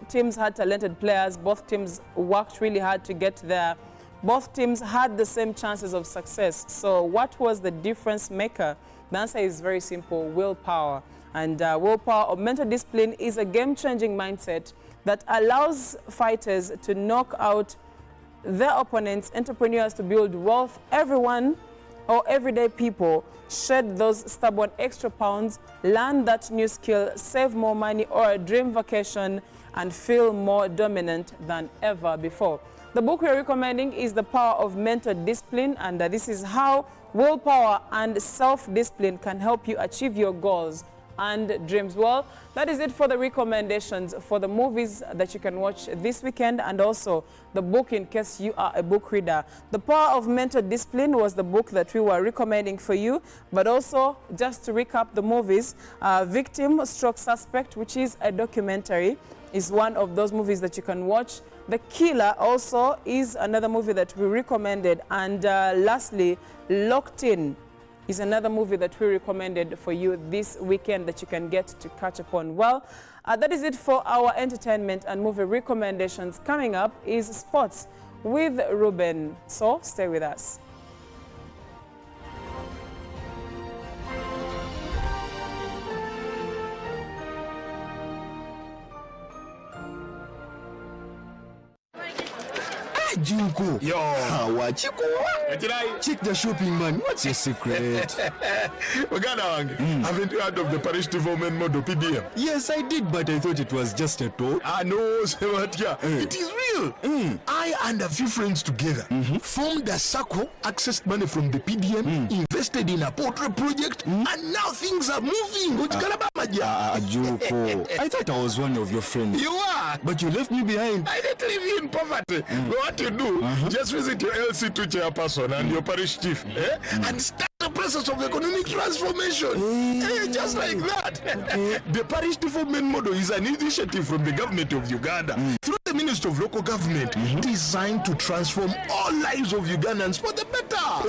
teams had talented players, both teams worked really hard to get there, both teams had the same chances of success. So what was the difference maker? The answer is very simple: willpower. And willpower or mental discipline is a game-changing mindset that allows fighters to knock out their opponents, entrepreneurs to build wealth, everyone or everyday people shed those stubborn extra pounds, learn that new skill, save more money or a dream vacation, and feel more dominant than ever before. The book we're recommending is The Power of Mental Discipline, and this is how willpower and self-discipline can help you achieve your goals and dreams. Well, that is it for the recommendations for the movies that you can watch this weekend, and also the book in case you are a book reader. The Power of Mental Discipline was the book that we were recommending for you, but also just to recap the movies, Victim Stroke Suspect, which is a documentary, is one of those movies that you can watch. The Killer also is another movie that we recommended. And lastly, Locked In is another movie that we recommended for you this weekend that you can get to catch up on. Well, that is it for our entertainment and movie recommendations. Coming up is sports with Ruben. So stay with us. Junko. Yo. Wachiko. Check the shopping, man. What's your secret? Uganda, haven't you heard of the parish development model PDM? Yes, I did, but I thought it was just a talk. No, it is real. I and a few friends together formed a circle, accessed money from the PDM, invested in a portrait project, and now things are moving. Junko. I thought I was one of your friends. You are. But you left me behind. I didn't leave you in poverty. What you do, just visit your LC2 chairperson and your parish chief and start the process of economic transformation. Just like that. The parish development model is an initiative from the government of Uganda through the Ministry of Local Government designed to transform all lives of Ugandans for the better.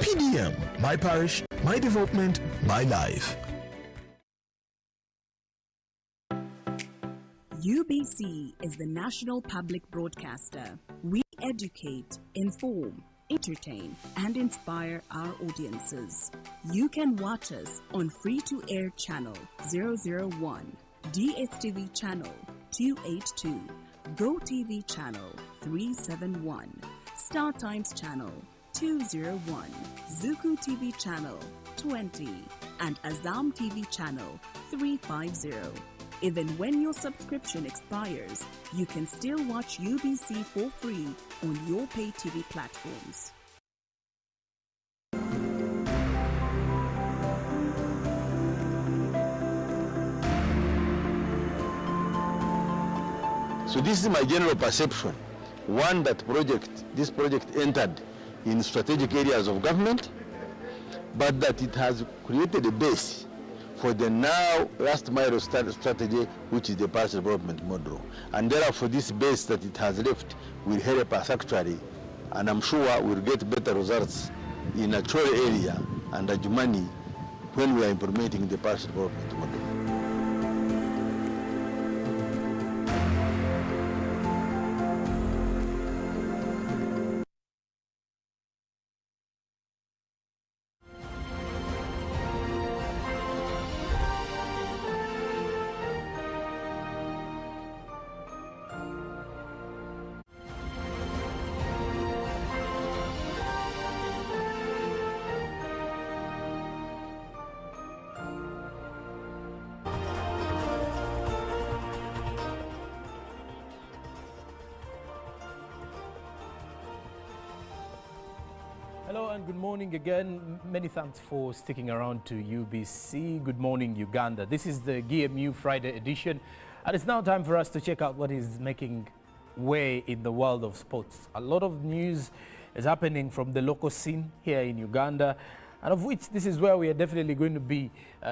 PDM, my parish, my development, my life. UBC is the national public broadcaster. We educate, inform, entertain, and inspire our audiences. You can watch us on free-to-air channel 001, DSTV channel 282, GoTV channel 371, Star Times channel 201, Zuku TV channel 20, and Azam TV channel 350. Even when your subscription expires, you can still watch UBC for free on your pay TV platforms. So this is my general perception. One, that this project entered in strategic areas of government, but that it has created a base for the now last mile strategy, which is the parish development model. And therefore this base that it has left will help us actually, and I'm sure we'll get better results in a Chole area and Ajumani when we are implementing the parish development model. Hello and good morning again. Many thanks for sticking around to UBC. Good morning, Uganda. This is the GMU Friday edition, and it's now time for us to check out what is making way in the world of sports. A lot of news is happening from the local scene here in Uganda, and of which this is where we are definitely going to be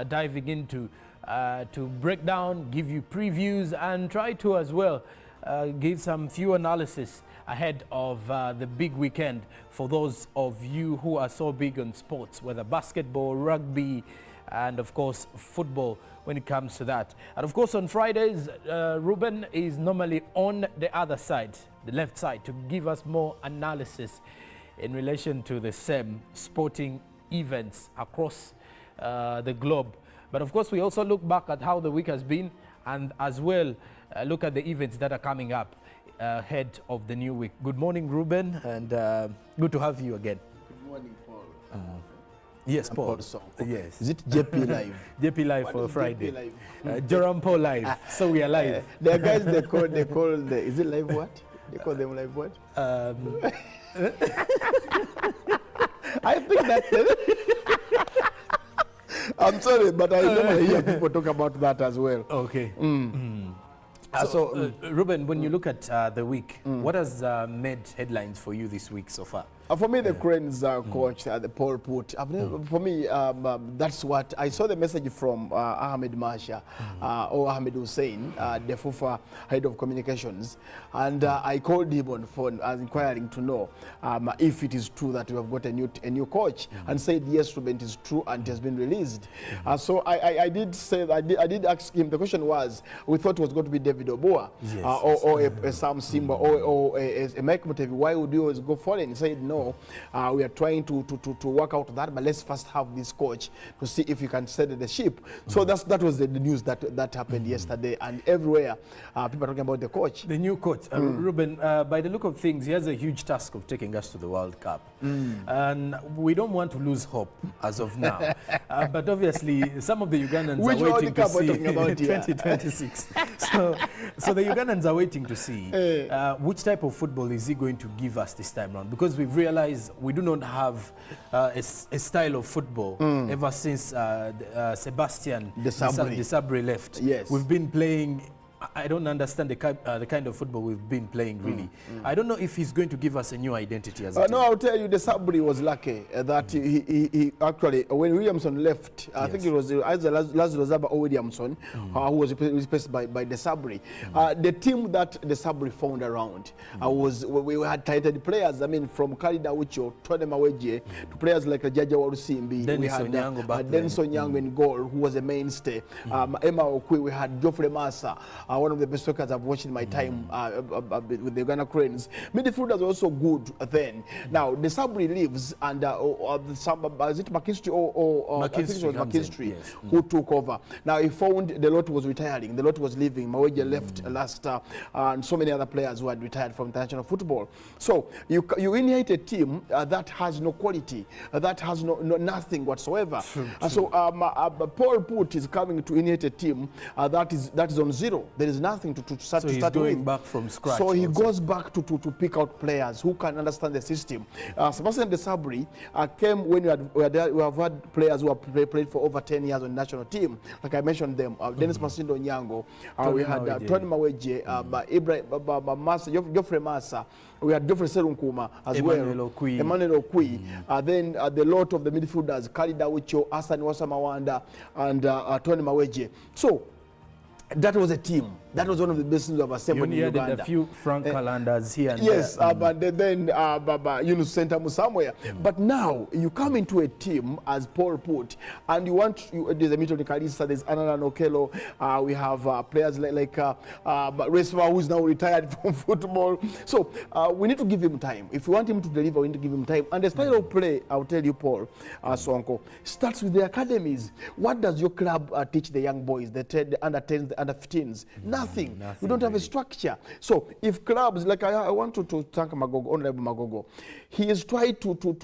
diving into to break down, give you previews, and try to as well give some few analysis ahead of the big weekend for those of you who are so big on sports, whether basketball, rugby, and of course football when it comes to that. And of course on Fridays, Ruben is normally on the other side, the left side, to give us more analysis in relation to the same sporting events across the globe. But of course we also look back at how the week has been, and as well look at the events that are coming up ahead of the new week. Good morning, Ruben, and good to have you again. Good morning, Paul. Yes, Paul. Yes. Is it JP Live? JP Live What for is Friday. JP Live? Joram Paul Live. So we are live. There are guys they call the, is it live what? They call them live what? I think that. I'm sorry, but I normally hear people talk about that as well. Okay. So, Ruben, when you look at the week, what has made headlines for you this week so far? For me, the Cranes coach, the Paul Put, for me, that's what I saw the message from Ahmed Masha or Ahmed Hussein, the FUFA head of communications, and I called him on phone inquiring to know if it is true that we have got a new coach, and said yes, Ruben, it is true and it has been released. So I did say I did ask him. The question was, we thought it was going to be David Oboa or a Sam Simba or a Mike Mutevi. Why would you always go foreign? He said no. We are trying to work out that, but let's first have this coach to see if we can steady the ship. So that was the news that happened yesterday, and everywhere people are talking about the coach. The new coach, Ruben, by the look of things, he has a huge task of taking us to the World Cup. And we don't want to lose hope as of now. But obviously, some of the Ugandans are waiting to see 2026. So the Ugandans are waiting to see which type of football is he going to give us this time around, because we've realized we do not have a style of football ever since Sebastian Desabre left. Yes. We've been playing, I don't understand the kind of football we've been playing, really. I don't know if he's going to give us a new identity as a team. No, I'll tell you, Desabre was lucky that he actually, when Williamson left, I think it was either Lazaro Zaba or Williamson, who was replaced by Desabre. The team that Desabre found around we had talented players. I mean, from Khalid Awucho, Tony Maweje, to players like Jaja Warusimbi. We had Denson Yango in goal, who was a mainstay. Emma Okwi, we had Geoffrey Massa. One of the best workers I've watched in my time with the Uganda Cranes. Midfielders were also good then. Now, Desabre leaves, and is it McKinstry or I think it was McKinstry who took over. Now, he found the lot was retiring, the lot was leaving. Maweje left last, and so many other players who had retired from international football. So, you inherit a team that has no quality, that has nothing whatsoever. So, Paul Put is coming to inherit a team that is on zero. There is nothing to start with. So he's going back from scratch. So he goes back to pick out players who can understand the system. Sebastian Desabre came when we have had players who have played for over 10 years on the national team. Like I mentioned them, Dennis Masindo Nyango, we had Tony Maweje, Geoffrey Massa, we had Geoffrey Serunkuma as Emmanuel Okwi. Then the lot of the midfielders, Khalid Awucho, Hassan Wasamawanda, and Tony Maweje. So that was a team. That was one of the best things I've assembled in Uganda. A few Frank Kalandas here and yes, there. But then Yunus Sentamu somewhere. But now you come into a team as Paul Put, and there's a Milton Kalisa, there's Anana Nokelo, we have players like Reswa, who is now retired from football. So we need to give him time. If we want him to deliver, we need to give him time. And the style of play, I'll tell you, Paul Sonko, starts with the academies. What does your club teach the young boys, the under 10s, the under 15s? Nothing. We don't have a structure. So if clubs, like I want to thank Magogo, Honorable Magogo, he has tried to talk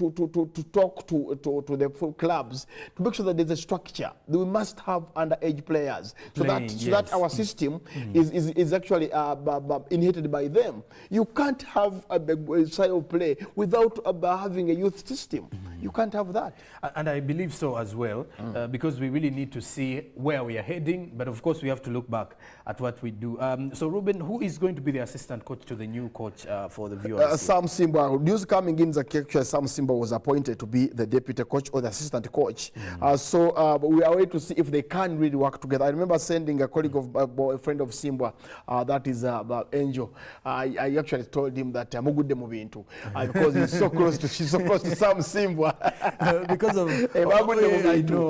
to the clubs to make sure that there's a structure. We must have underage players so that our system is actually inherited by them. You can't have a style of play without having a youth system. You can't have that. And I believe so as well, because we really need to see where we are heading, but of course we have to look back at what we do. So Ruben, who is going to be the assistant coach to the new coach for the viewers? Sam Simba. News coming in that actually Sam Simba was appointed to be the deputy coach or the assistant coach. So we are waiting to see if they can really work together. I remember sending a colleague of a friend of Simba, that is Angel. I actually told him that Mugude Mubintu because she's so close to Sam Simba. Because of I know.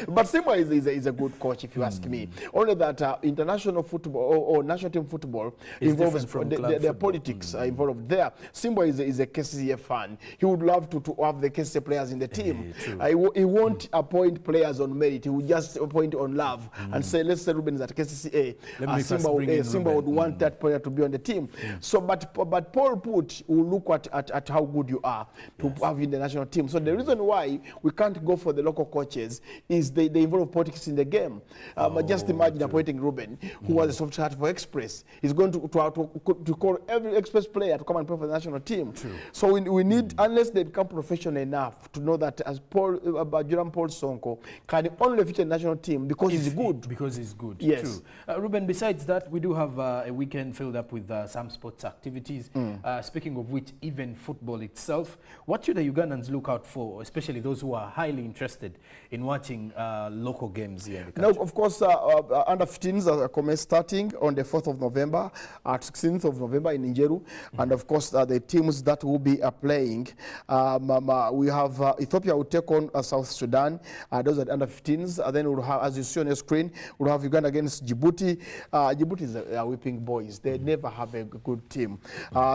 But Simba is a good coach, if you ask me. Only that international football or national team football involves their politics involved there. Simba is a KCCA fan. He would love to have the KCCA players in the team. He won't appoint players on merit. He would just appoint on love and say, let's say Ruben is at KCCA. Simba would want that player to be on the team. So, but Paul Put will look at how good you are to have in the national team. So the reason why we can't go for the local coaches is they involve politics in the game. just imagine appointing Ruben, who has a soft heart for Express. He's going to call every Express player to come and play for the national team. True. So we need, unless they become professional enough to know that as Jerome Paul Sonko can only feature the national team because he's good. Because he's good. Yes. True. Ruben, besides that, we do have a weekend filled up with some sports activities. Speaking of which, even football itself. What should the Ugandans look out for, especially those who are highly interested in watching local games here in the country? Now, of course, under 15s are starting on the 4th of November, at 16th of November in Njeru. And of course, the teams that will be playing, we have Ethiopia will take on South Sudan. Those are the under 15s. Then we'll have, as you see on your screen, we'll have Uganda against Djibouti. Djibouti is a whipping boys. They never have a good team.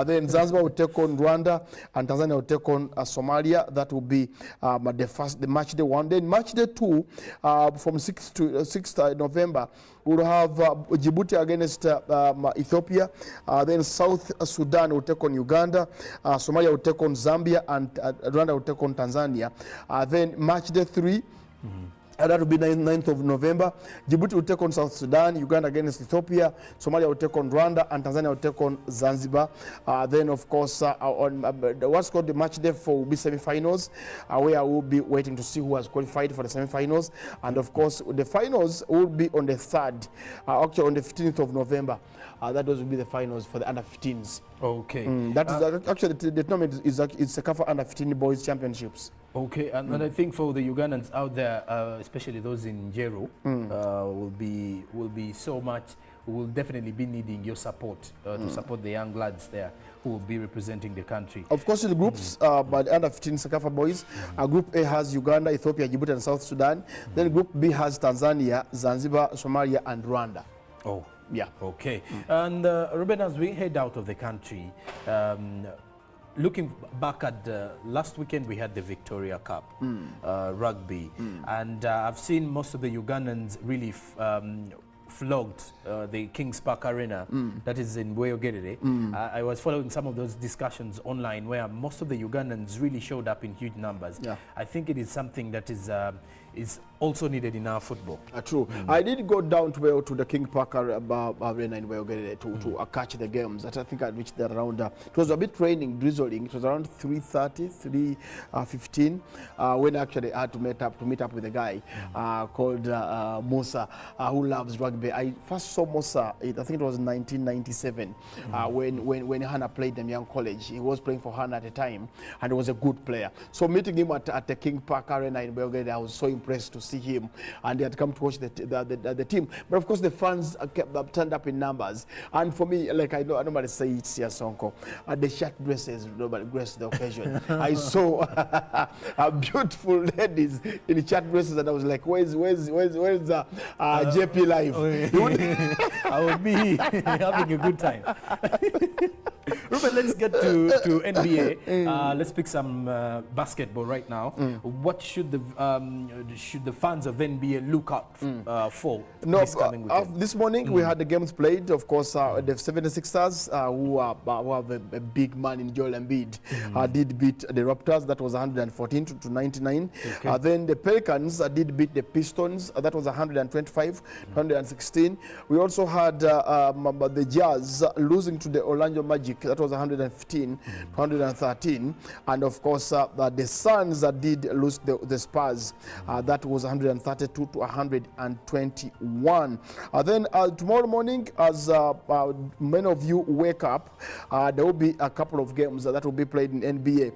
Then Zanzibar will take on Rwanda, and Tanzania will take on Somalia. That will be the match day 1. Then match day 2, from 6th November, we'll have Djibouti against Ethiopia. Then South Sudan will take on Uganda. Somalia will take on Zambia, and Rwanda will take on Tanzania. Then match day 3. That will be 9th of November. Djibouti will take on South Sudan, Uganda against Ethiopia, Somalia will take on Rwanda, and Tanzania will take on Zanzibar. Then, of course, on what's called the match day 4 will be semi-finals, where we'll be waiting to see who has qualified for the semi-finals. And, of course, the finals will be on the 3rd, actually on the 15th of November. That will be the finals for the under 15s. Okay. That is actually the tournament is a CAF under 15 boys championships. Okay, and I think for the Ugandans out there, especially those in Jero, will be so much. We will definitely be needing your support to support the young lads there who will be representing the country. Of course, in the groups, by the under 15 CAF boys, Group A has Uganda, Ethiopia, Djibouti, and South Sudan. Then Group B has Tanzania, Zanzibar, Somalia, and Rwanda. Oh. Yeah. Okay. And Ruben, as we head out of the country, looking back at last weekend, we had the Victoria Cup rugby, and I've seen most of the Ugandans really flogged the Kings Park Arena, that is in Weyogerere. I was following some of those discussions online where most of the Ugandans really showed up in huge numbers. Yeah. I think it is something that is also needed in our football. True. I did go down to the King Park Arena in Weyogerere to catch the games. I think I reached there around, it was a bit raining, drizzling. It was around 3:30, 3:15 when actually I had to meet up with a guy called Musa, who loves rugby. I first saw Musa, I think it was 1997, when Hannah played in Young College. He was playing for Hannah at the time, and he was a good player. So meeting him at the King Park Arena in Weyogerere, I was so impressed to see him, and they had come to watch the team. But of course, the fans turned up in numbers. And for me, like I normally say, it's here, Sonko, the shirt dresses nobody graced the occasion. I saw beautiful ladies in shirt dresses, and I was like, where's JP Live? I will be having a good time. Ruben, let's get to NBA. Let's pick some basketball right now. What should the fans of NBA look out for this coming weekend? This morning we had the games played. Of course, the 76ers, who have a big man in Joel Embiid, did beat the Raptors. That was 114 to 99. Okay. Then the Pelicans did beat the Pistons. That was 125 to 116. We also had the Jazz losing to the Orlando Magic. That was 115 to 113. And of course, the Suns did lose the Spurs. That was 132 to 121. Then tomorrow morning, as many of you wake up, there will be a couple of games that will be played in NBA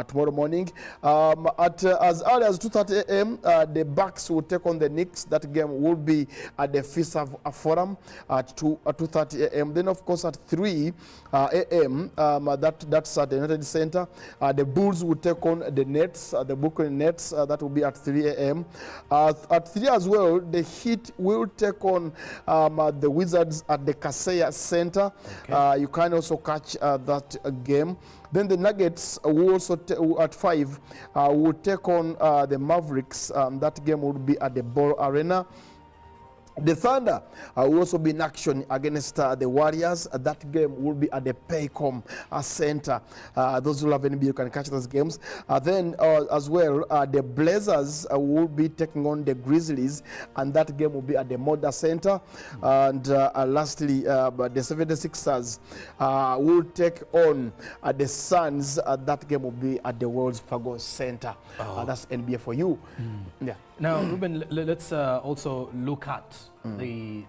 tomorrow morning. At as early as 2:30 a.m., the Bucks will take on the Knicks. That game will be at the FISA Forum at 2:30 a.m. Then, of course, at 3 a.m., that's at the United Center. The Bulls will take on the Nets, the Brooklyn Nets. That will be at 3 a.m. At 3 as well, the Heat will take on the Wizards at the Kaseya Center. Okay. You can also catch that game. Then the Nuggets will also, at 5, will take on the Mavericks. That game will be at the Ball Arena. The Thunder will also be in action against the Warriors. That game will be at the Paycom Center. Those who love NBA, you can catch those games. Then as well, the Blazers will be taking on the Grizzlies, and that game will be at the Moda Center. And lastly, the 76ers will take on the Suns. That game will be at the Wells Fargo Center. That's NBA for you. Yeah. Now, Ruben, let's also look at the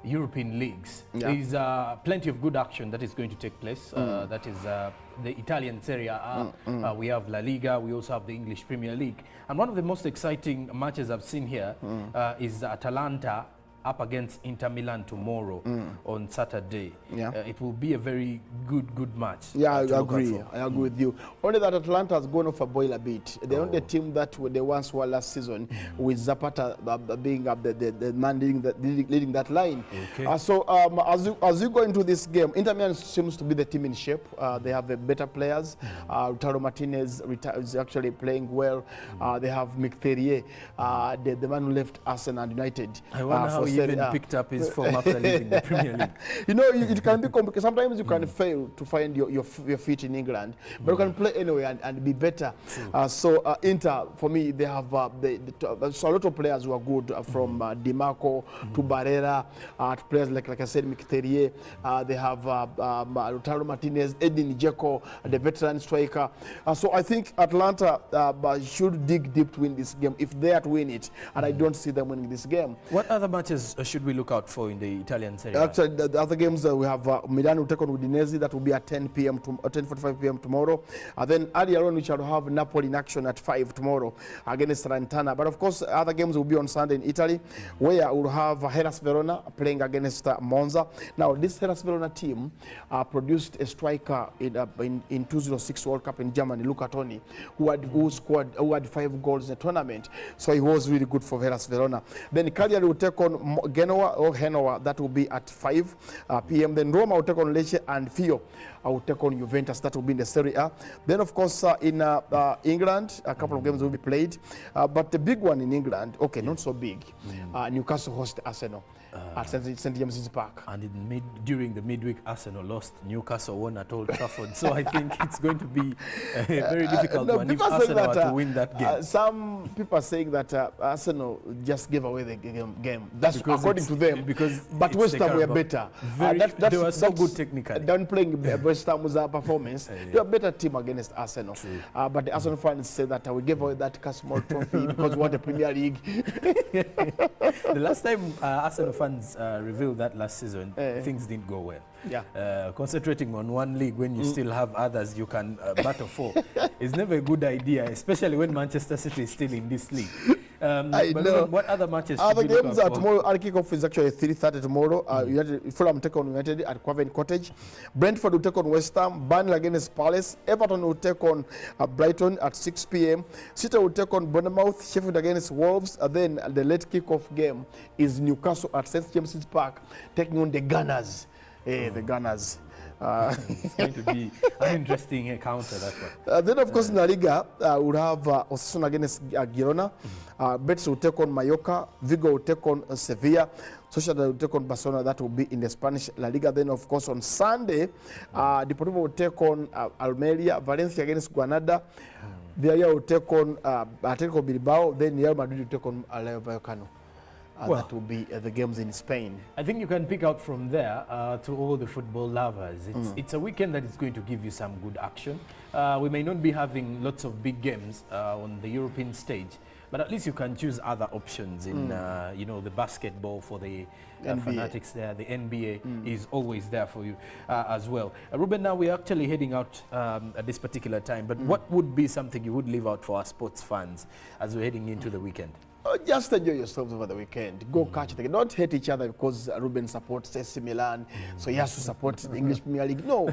European leagues. Yeah. There's plenty of good action that is going to take place. That is the Italian Serie A. We have La Liga. We also have the English Premier League. And one of the most exciting matches I've seen here is Atalanta up against Inter Milan tomorrow on Saturday. Yeah. It will be a very good match. Yeah, I agree. I agree with you. Only that Atlanta has gone off a boil a bit. They're not the team that they once were last season, with Zapata being the man leading that line. Okay. So as you go into this game, Inter Milan seems to be the team in shape. They have better players. Lautaro Martinez is actually playing well. They have Mkhitaryan, the man who left Arsenal and United. I wonder how he even picked up his form after leaving the Premier League. You know, it can be complicated. Sometimes you can fail to find your feet in England, but you can play anyway and be better. So Inter, for me, they have so a lot of players who are good, from Di Marco to Barrera, to players like I said, Mkhitaryan. They have Lautaro Martinez, Edin Dzeko, the veteran striker. So I think Atlanta should dig deep to win this game if they are to win it, and I don't see them winning this game. What other matches should we look out for in the Italian Serie A? Actually, the other games, we have Milan will take on Udinese. That will be at 10:45 p.m. tomorrow. Then earlier on, we shall have Napoli in action at 5 tomorrow against Salernitana. But of course, other games will be on Sunday in Italy, where we'll have Hellas Verona playing against Monza. Now, this Hellas Verona team produced a striker in 2006 World Cup in Germany, Luca Toni, who had 5 goals in the tournament. So he was really good for Hellas Verona. Then Cagliari will take on Genoa, that will be at 5 p.m. Then Roma will take on Lecce, and Fio will take on Juventus. That will be in the Serie A. Then, of course, in England, a couple of games will be played. But the big one in England, okay, not so big, Newcastle host Arsenal at St. James's Park. And during the midweek, Arsenal lost. Newcastle won at Old Trafford. So I think it's going to be a very difficult one if Arsenal are to win that game. Some people are saying that Arsenal just gave away the game. That's because according to them. But West Ham were better. They were so good technically. Don't playing West Ham's performance. They are a better team against Arsenal. But the Arsenal fans say that we gave away that small trophy because we won the Premier League. The last time Arsenal fans revealed that last season, things didn't go well. Yeah. Concentrating on one league when you still have others you can battle for is never a good idea, especially when Manchester City is still in this league. I know. What other matches? Other games are tomorrow. Our kickoff is actually 3:30 tomorrow. Fulham take on United at Craven Cottage. Brentford will take on West Ham. Burnley against Palace. Everton will take on Brighton at 6 p.m. City will take on Bournemouth. Sheffield against Wolves. Then the late kickoff game is Newcastle at St. James's Park taking on the Gunners. The Gunners. It's going to be an interesting encounter, that one. Then, of course, in La Liga, we'll have Osasuna against Girona. Betis will take on Mallorca. Vigo will take on Sevilla. Sociedad will take on Barcelona. That will be in the Spanish La Liga. Then, of course, on Sunday, Deportivo will take on Almeria. Valencia against Granada. Villarreal will take on Atletico Bilbao. Then Real Madrid will take on Rayo Vallecano. That will be the games in Spain. I think you can pick out from there to all the football lovers. It's a weekend that is going to give you some good action. We may not be having lots of big games on the European stage, but at least you can choose other options in, the basketball for the fanatics there. The NBA is always there for you as well. Ruben, now we're actually heading out at this particular time, but what would be something you would leave out for our sports fans as we're heading into the weekend? Just enjoy yourselves over the weekend. Go catch the game. Don't hate each other because Ruben supports AC Milan, so he has to support the English Premier League. No,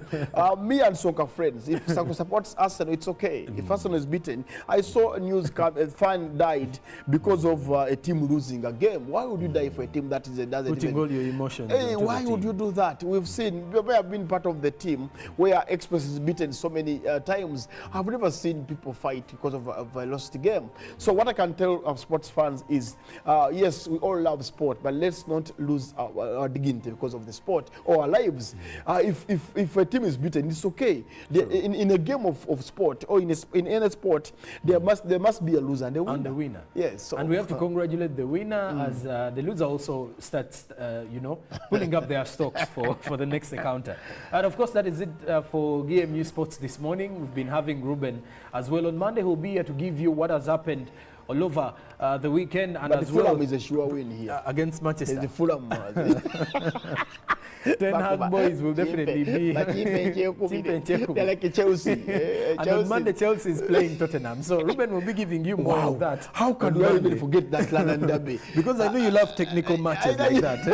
me and soccer friends, if Sako supports Arsenal, it's okay. If Arsenal is beaten, I saw a news, a fan died died because of a team losing a game. Why would you die for a team that doesn't putting all your emotions Hey, into why the would team? you do that? We've seen, we have been part of the team where Express is beaten so many times. I've never seen people fight because of a lost game. So what I can tell of sports fans is, yes, we all love sport, but let's not lose our dignity because of the sport or our lives. If a team is beaten, it's okay. In a game of sport or in any sport, there must be a loser and a winner. And the winner. Yes. So, and we have to congratulate the winner as the loser also starts, pulling up their stocks for the next encounter. And of course, that is it for GMU Sports this morning. We've been having Ruben as well. On Monday, he'll be here to give you what has happened all over the weekend. And but as Fulham well, is a sure win here. Against Manchester. The Fulham. Ten Hag boys will definitely be. They're like Chelsea. And on Monday, Chelsea is playing Tottenham. So Ruben will be giving you more of that. How can you even forget that London derby? Because I know you love technical matches like that.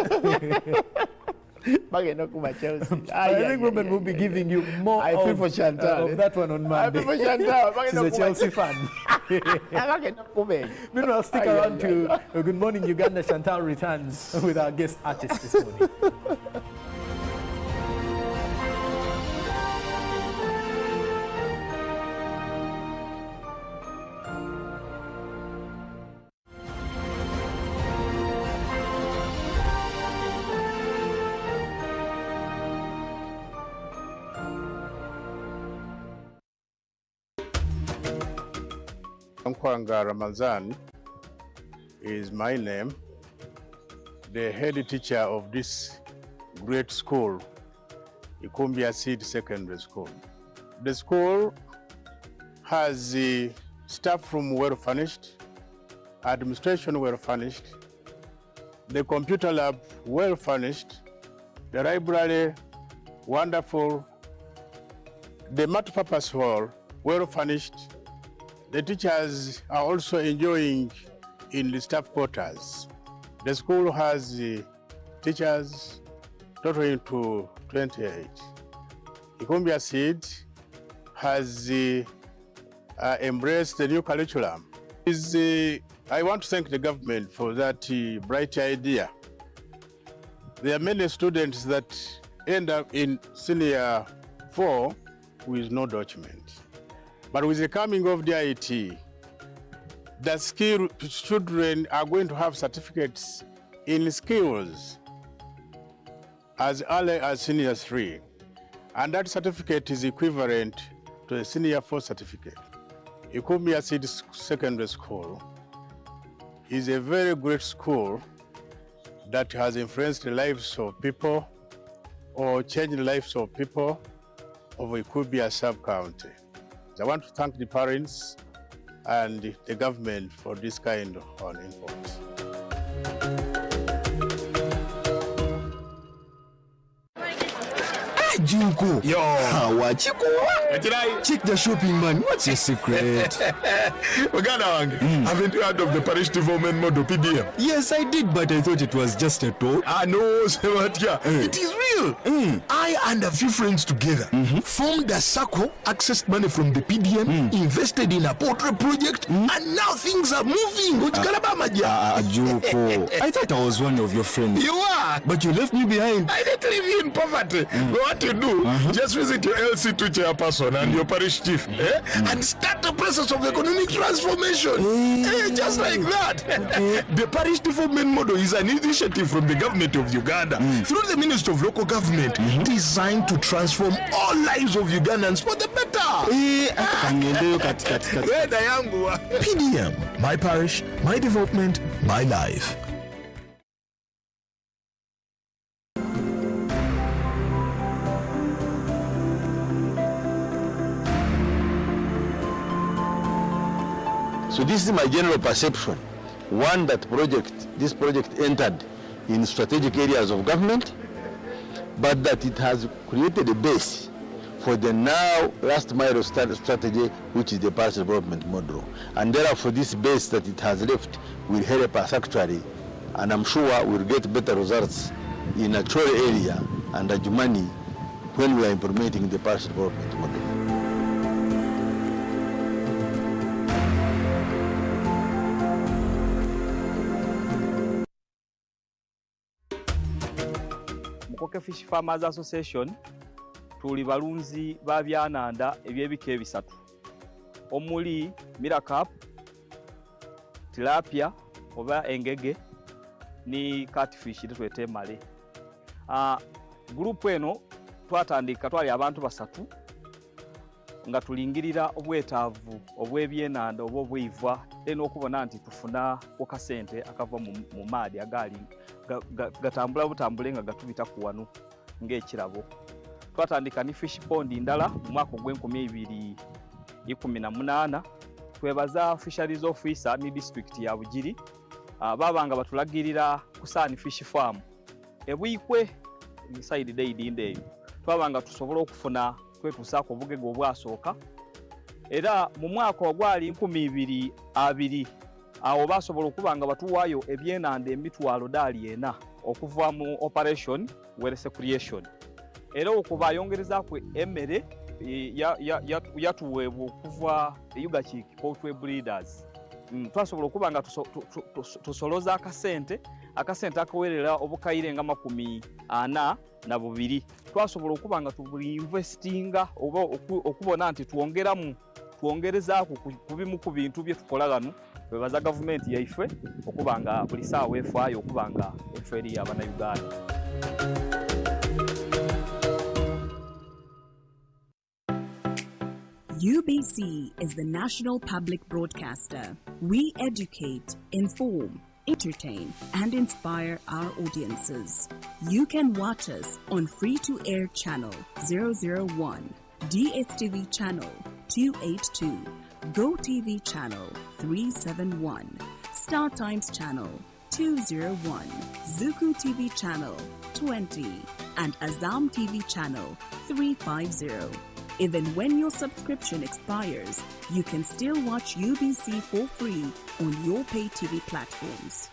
I think Ruben will be giving you more of that one on Monday. She's a Chelsea fan. Meanwhile, stick around to Good Morning Uganda. Chantal returns with our guest artist this morning. Nkwanga Ramazan is my name, the head teacher of this great school, Ikumbia Seed Secondary School. The school has the staff room well furnished, administration well furnished, the computer lab well furnished, the library wonderful, the multipurpose hall well furnished. The teachers are also enjoying in the staff quarters. The school has teachers totaling to 28. Ikumbia Seed has embraced the new curriculum. I want to thank the government for that bright idea. There are many students that end up in senior 4 with no document. But with the coming of the IT, the skill children are going to have certificates in skills as early as senior 3. And that certificate is equivalent to a senior 4 certificate. Ikumbia Seed Secondary School is a very great school that has influenced the lives of people or changed the lives of people of Ikumbia sub-county. I want to thank the parents and the government for this kind of input. Junko. Yo. Check the shopping, man. What's your secret? Haven't you heard of the parish development model, PDM? Yes, I did, but I thought it was just a talk. No, Sebatia. It is real. I and a few friends together formed a circle, accessed money from the PDM, invested in a poultry project, and now things are moving. Junko. I thought I was one of your friends. You are. But you left me behind. I didn't leave you in poverty. What you do, just visit your LC2 chairperson and your parish chief and start the process of economic transformation. Just like that. The parish development model is an initiative from the government of Uganda through the Ministry of Local Government designed to transform all lives of Ugandans for the better. PDM, my parish, my development, my life. So this is my general perception. One, that this project entered in strategic areas of government, but that it has created a base for the now last mile strategy, which is the parish development model. And therefore this base that it has left will help us actually, and I'm sure we'll get better results in a Chore area and Ajumani when we are implementing the parish development model. Mukoke Fish Farmers Association tuli balunzi ba byananda ebyebika ebisatu omuli Miracap, tilapia oba engege ni catfish twete male. Group eno twatandika twali abantu basatu nga tulingirira obwetaavu obwebyenanda obw'obwivwa eno okubona nti tufuna okasente akava mu maadi agali gatambula butambule nga gatubita ku wano ng'ekirabo. Twatandika ni fish pond ndala mu mwaka gw'2018. Twebaza fisheries officer ni district ya Bugiri babanga batulagirira kusaani fish farm ebwikwe inside day ndeyo twabanga tusobola okufuna twetusaako obugege obwasooka era mu mwaka ogwali 2020 awo basobola okubanga batuwaayo ebyenanda emitwalo $4 okuva mu operation Werese Creation era okuba yongerezaako emmere yatuweebwa okuva Uganda Poultry Breeders. Twasobola okubanga tusoloza akasente akawerera obukayire nga 42. Twasobola okubanga tubuinvestinga oba okubona nti twongerezaako kubimu ku bintu bye tukola gano bebaza gavumenti yaife okubanga buli saawa efaayo okubanga efeeri y'Abannayuganda. UBC is the national public broadcaster. We educate, inform, entertain, and inspire our audiences. You can watch us on free-to-air channel 001, DSTV channel 282, GoTV channel 371, Star Times channel 201, Zuku TV channel 20, and Azam TV channel 350. Even when your subscription expires, you can still watch UBC for free on your pay TV platforms.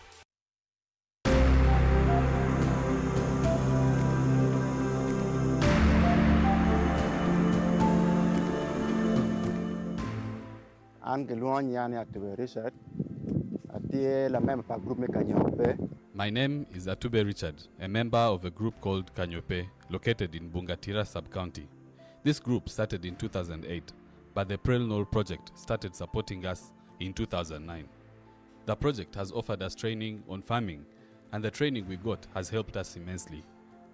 My name is Atube Richard, a member of a group called Kanyope, located in Bungatira sub-county. This group started in 2008, but the Prelnol project started supporting us in 2009. The project has offered us training on farming, and the training we got has helped us immensely.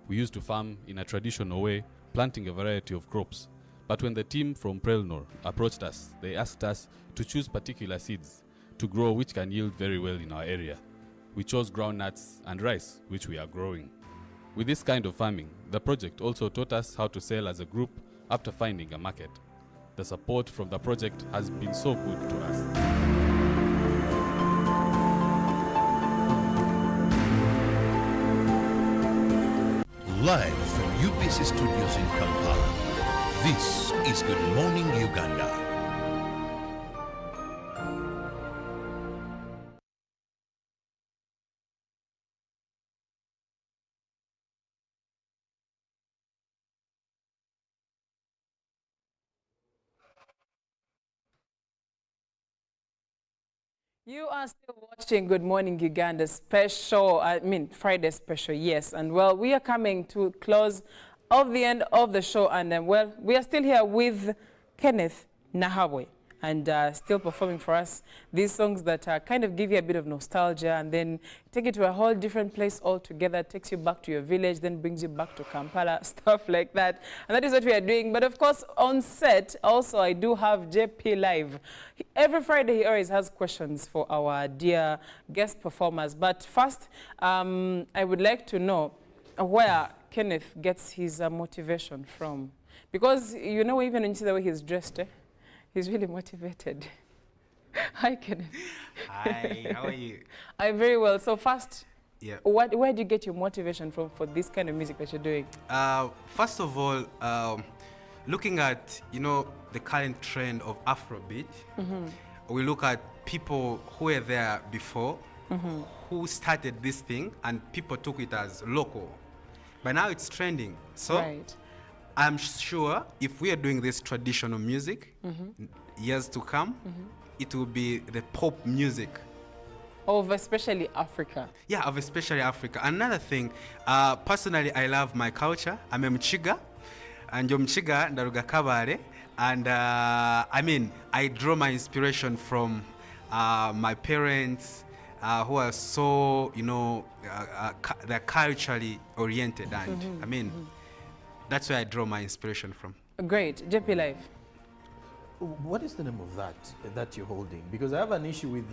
We used to farm in a traditional way, planting a variety of crops. But when the team from Prelnor approached us, they asked us to choose particular seeds to grow which can yield very well in our area. We chose groundnuts and rice, which we are growing. With this kind of farming, the project also taught us how to sell as a group after finding a market. The support from the project has been so good to us. Live from UBC Studios in Kampala, this is Good Morning Uganda. You are still watching Good Morning Uganda special, Friday special, yes. And well, we are coming to close of the end of the show. And well, we are still here with Kenneth Nahabwe and still performing for us these songs that kind of give you a bit of nostalgia and then take you to a whole different place altogether, takes you back to your village, then brings you back to Kampala, stuff like that. And that is what we are doing. But of course, on set, also, I do have JP Live. Every Friday, he always has questions for our dear guest performers. But first, I would like to know where Kenneth gets his motivation from. Because, you know, even when you see the way he's dressed, he's really motivated. Hi, Kenneth. Hi, how are you? I'm very well. So first, yeah. Where do you get your motivation from for this kind of music that you're doing? First of all, looking at, you know, the current trend of Afrobeat, we look at people who were there before, who started this thing, and people took it as local. But now it's trending. So I'm sure if we are doing this traditional music, years to come, it will be the pop music. of especially Africa? Yeah, of especially Africa. Another thing, personally, I love my culture. I'm a Mchiga, and Mchiga ndaruga kabare, and I mean, I draw my inspiration from my parents, who are so, you know, they're culturally oriented, and I mean, that's where I draw my inspiration from. Great. JP Life. What is the name of that you're holding? Because I have an issue with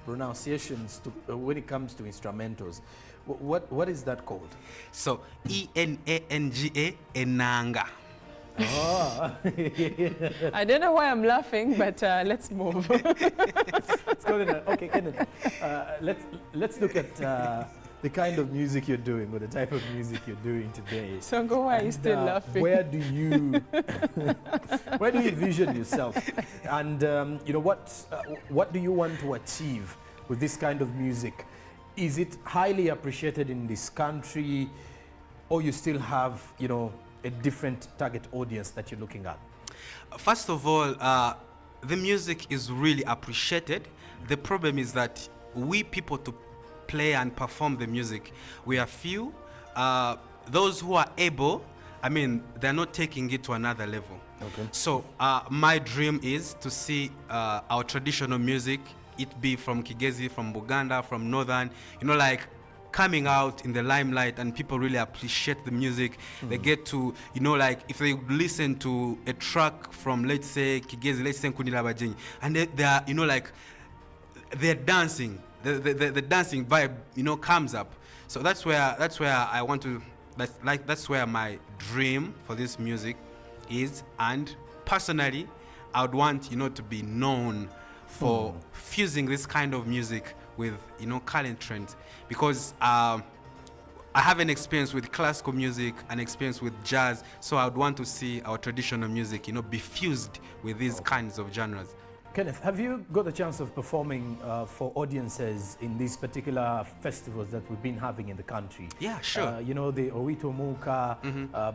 pronunciations when it comes to instrumentals. What is that called? So ENANGA, enanga. Oh. I don't know why I'm laughing, but let's move. Okay, Kenneth. Let's look at the kind of music you're doing, or the type of music you're doing today. Songo, why are you still laughing? Where do you vision yourself? And you know, what do you want to achieve with this kind of music? Is it highly appreciated in this country, or you still have, you know, a different target audience that you're looking at? First of all, the music is really appreciated. The problem is that we people to play and perform the music, we are few. Those who are able, I mean, they're not taking it to another level. Okay. So my dream is to see our traditional music, it be from Kigezi, from Uganda, from Northern, you know, like coming out in the limelight, and people really appreciate the music. They get to, you know, like if they listen to a track from, let's say, Kigezi, let's say Nkundila Bajenyi, and they are, you know, like they're dancing. The dancing vibe, you know, comes up. So that's where I want to. That's where my dream for this music is. And personally, I would want, you know, to be known for fusing this kind of music with, you know, current trends, because I have an experience with classical music, an experience with jazz. So I would want to see our traditional music, you know, be fused with these kinds of genres. Kenneth, have you got the chance of performing for audiences in these particular festivals that we've been having in the country? Yeah, sure. You know, the Owito Muka,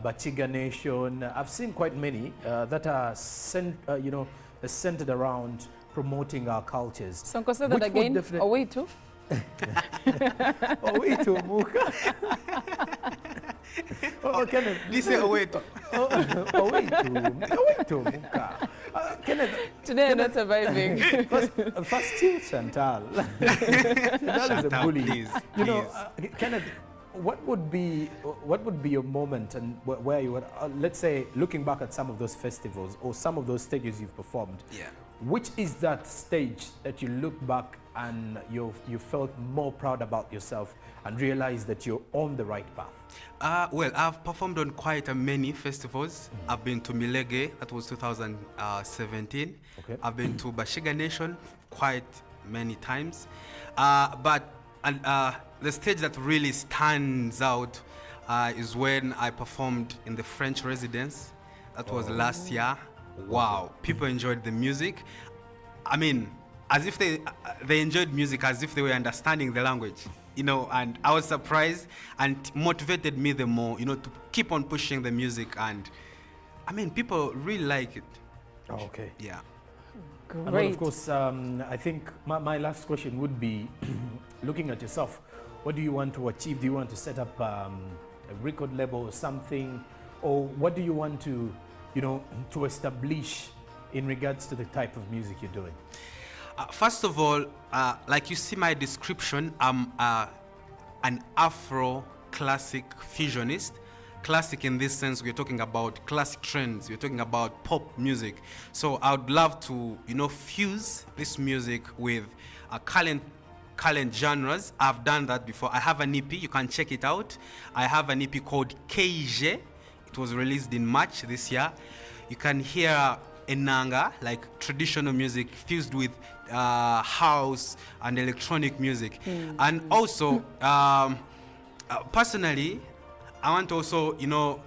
Bachiga Nation. I've seen quite many that are you know, centered around promoting our cultures. Sonko, say that again. Owito? Owito Muka. Oh, Kenneth. This is Owito. Owito Muka. Kenneth, today I'm not surviving. First till Chantal. Chantal is a bully. Please, you know, Kenneth, what would be your moment, and where you would, let's say, looking back at some of those festivals or some of those stages you've performed? Yeah. Which is that stage that you look back and you felt more proud about yourself and realized that you're on the right path? Well, I've performed on quite many festivals. I've been to Milege, that was 2017. Okay. I've been to Bashiga Nation quite many times. But the stage that really stands out is when I performed in the French residence. That was last year. Wow, people enjoyed the music. I mean, as if they enjoyed music as if they were understanding the language, you know, and I was surprised, and motivated me the more, you know, to keep on pushing the music. And I mean, people really like it. Oh, okay. Yeah. Great. And well, of course, I think my last question would be, looking at yourself, what do you want to achieve? Do you want to set up a record label or something? Or what do you want to, you know, to establish in regards to the type of music you're doing? First of all, like you see my description, I'm an Afro classic fusionist. Classic in this sense, we're talking about classic trends, we're talking about pop music. So I would love to, you know, fuse this music with current genres. I've done that before. I have an EP, you can check it out. I have an EP called KJ. It was released in March this year. You can hear enanga, like traditional music fused with house and electronic music. And also, personally, I want to also, you know,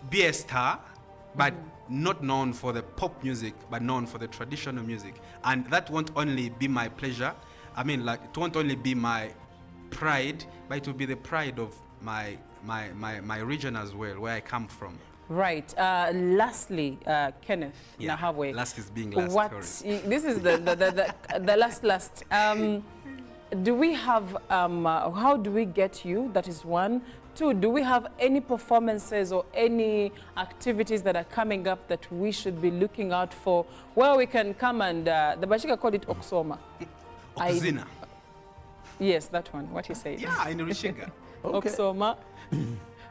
be a star, but not known for the pop music, but known for the traditional music. And that won't only be my pleasure. I mean, like, it won't only be my pride, but it will be the pride of my region as well, where I come from. Right. Lastly, Kenneth Nahabwe. Last is being last. This is the last. do we have, how do we get you? That is one. Two, do we have any performances or any activities that are coming up that we should be looking out for, where we can come and, the Bashika called it Oksoma. Okuzina. Yes, that one, what he said. Yeah, in Rushiga. Okay. Oksoma.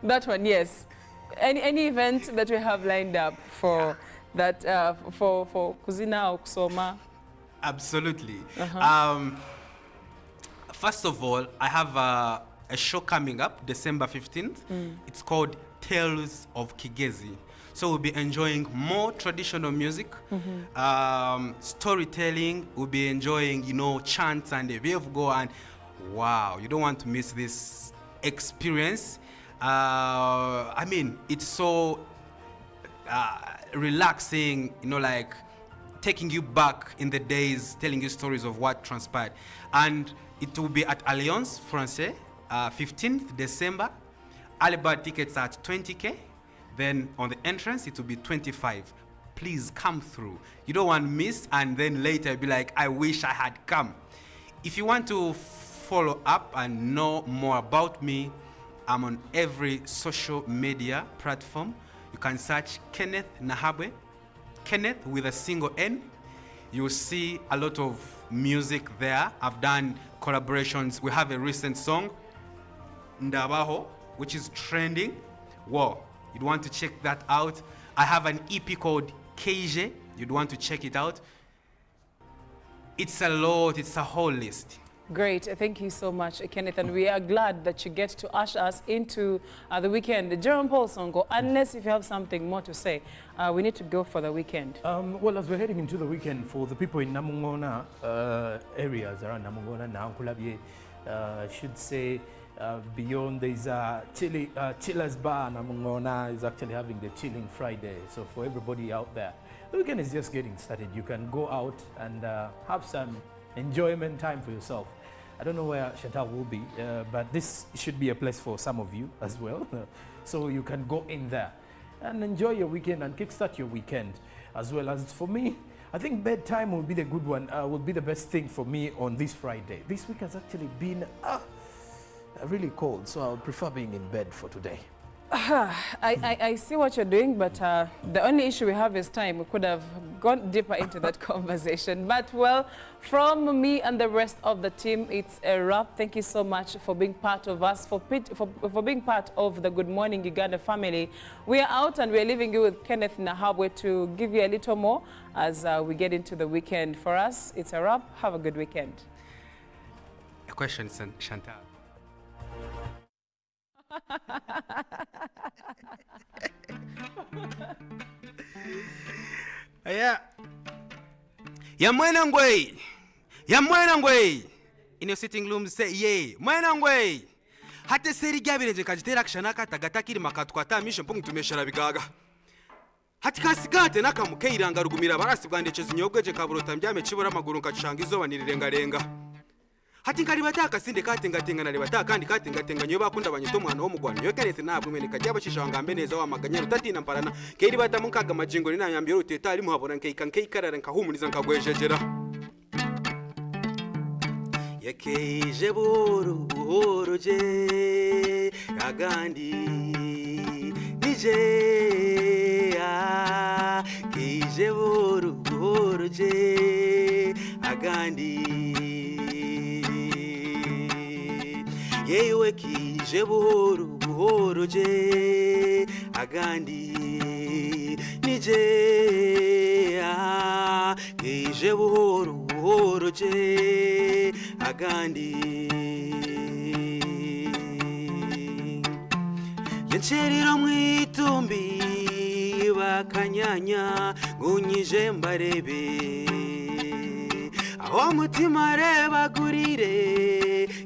That one, yes. Any event that we have lined up for that, for Kuzina, Oksoma? Absolutely. First of all, I have a show coming up December 15th. It's called Tales of Kigezi. So we'll be enjoying more traditional music, storytelling. We'll be enjoying, you know, chants and the way of go. And wow, you don't want to miss this experience. I mean, it's so relaxing, you know, like taking you back in the days, telling you stories of what transpired. And it will be at Alliance Française, 15th December. Early bird tickets are at 20K. Then on the entrance, it will be 25. Please come through. You don't want to miss, and then later be like, I wish I had come. If you want to follow up and know more about me, I'm on every social media platform. You can search Kenneth Nahabwe, Kenneth with a single N. You'll see a lot of music there. I've done collaborations. We have a recent song, Ndabaho, which is trending. Wow, you'd want to check that out. I have an EP called Keije. You'd want to check it out. It's a lot, it's a whole list. Great, thank you so much, Kenneth, and we are glad that you get to usher us into the weekend. Jerome Paul Songo, unless if you have something more to say, we need to go for the weekend. Well, as we're heading into the weekend, for the people in Namungona areas around Namungona now, I should say, beyond there's a Chillers Bar. Namungona is actually having the Chilling Friday. So for everybody out there, the weekend is just getting started. You can go out and have some enjoyment time for yourself. I don't know where Chantal will be, but this should be a place for some of you as well. So you can go in there and enjoy your weekend and kickstart your weekend. As well as for me, I think bedtime will be the good one, will be the best thing for me on this Friday. This week has actually been really cold, so I'll prefer being in bed for today. I see what you're doing, but the only issue we have is time. We could have gone deeper into that conversation. But, well, from me and the rest of the team, it's a wrap. Thank you so much for being part of us, for being part of the Good Morning Uganda family. We are out and we're leaving you with Kenneth Nahabwe to give you a little more as we get into the weekend. For us, it's a wrap. Have a good weekend. A question, Chantal. Yeah. Ya mwena ngwe. In your sitting room say yeah. Mwena ngwe. Hate seri gyabire je kajitera kishana katagata kiri makatwata mission mpungu tumeshara bigaga. Hati kasigate nakamukeiranga rugumira barasi bwandeceza inyogweje kaburota mbyame cibura amaguru nkacanga izoba nirirengarenga. Hati nkari bataka sinde katengatenga na lebata kandi katengatenga nyo bakunda banyito mwana wo mugwana yo Kenneth nabwo mwene kajya bacisha wangambe neza wa maganya rutatina mparana keri batamukaga majingo nina yambye ruteta ari muhabona nkeikarara nkahumuriza nkagwejejera yakeje buhoro je agandi nije keje buhoro je agandi yewe kije buhoro je agandi nije kije buhoro je agandi yencherira mwitumbi bakanyanya ngunyije mbarebe aho mutima reba gurire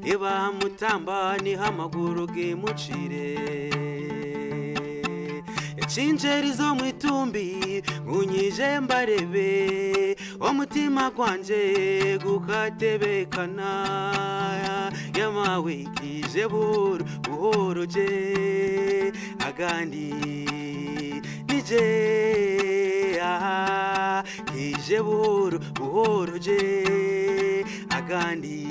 iba mutamba ni hamaguru gemucire Chinjeri zo mwitumbi ngunyije mbarebe omutima gwanje gukatebekana yamawe kije buhoro je agandi nije kije buhoro je agandi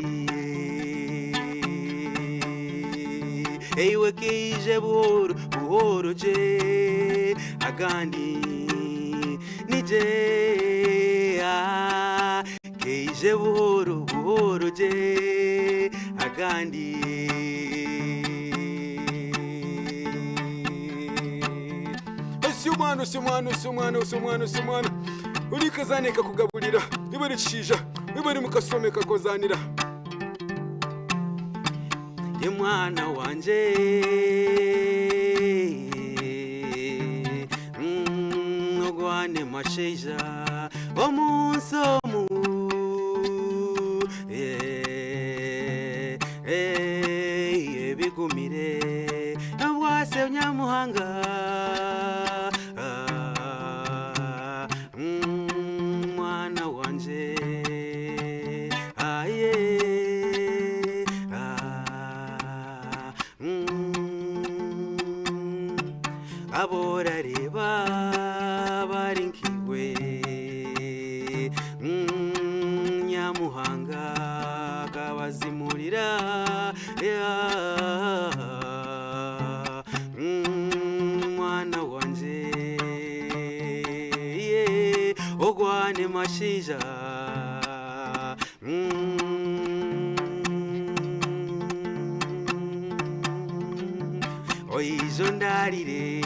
eiwe keije buhoro buhoro je agandi nije keije buhoro buhoro je agandi Umwana uri kazane kakugaburira niba rishija niba mukasome kakozanira ye mwana wanje ogwane masheja omunsomu ebigumire nabwase nyamuhanga mwana wanje aye aborareba barinkiwe nyamuhanga kabazimurira mwana wanje ogwane mashija oizo ndarire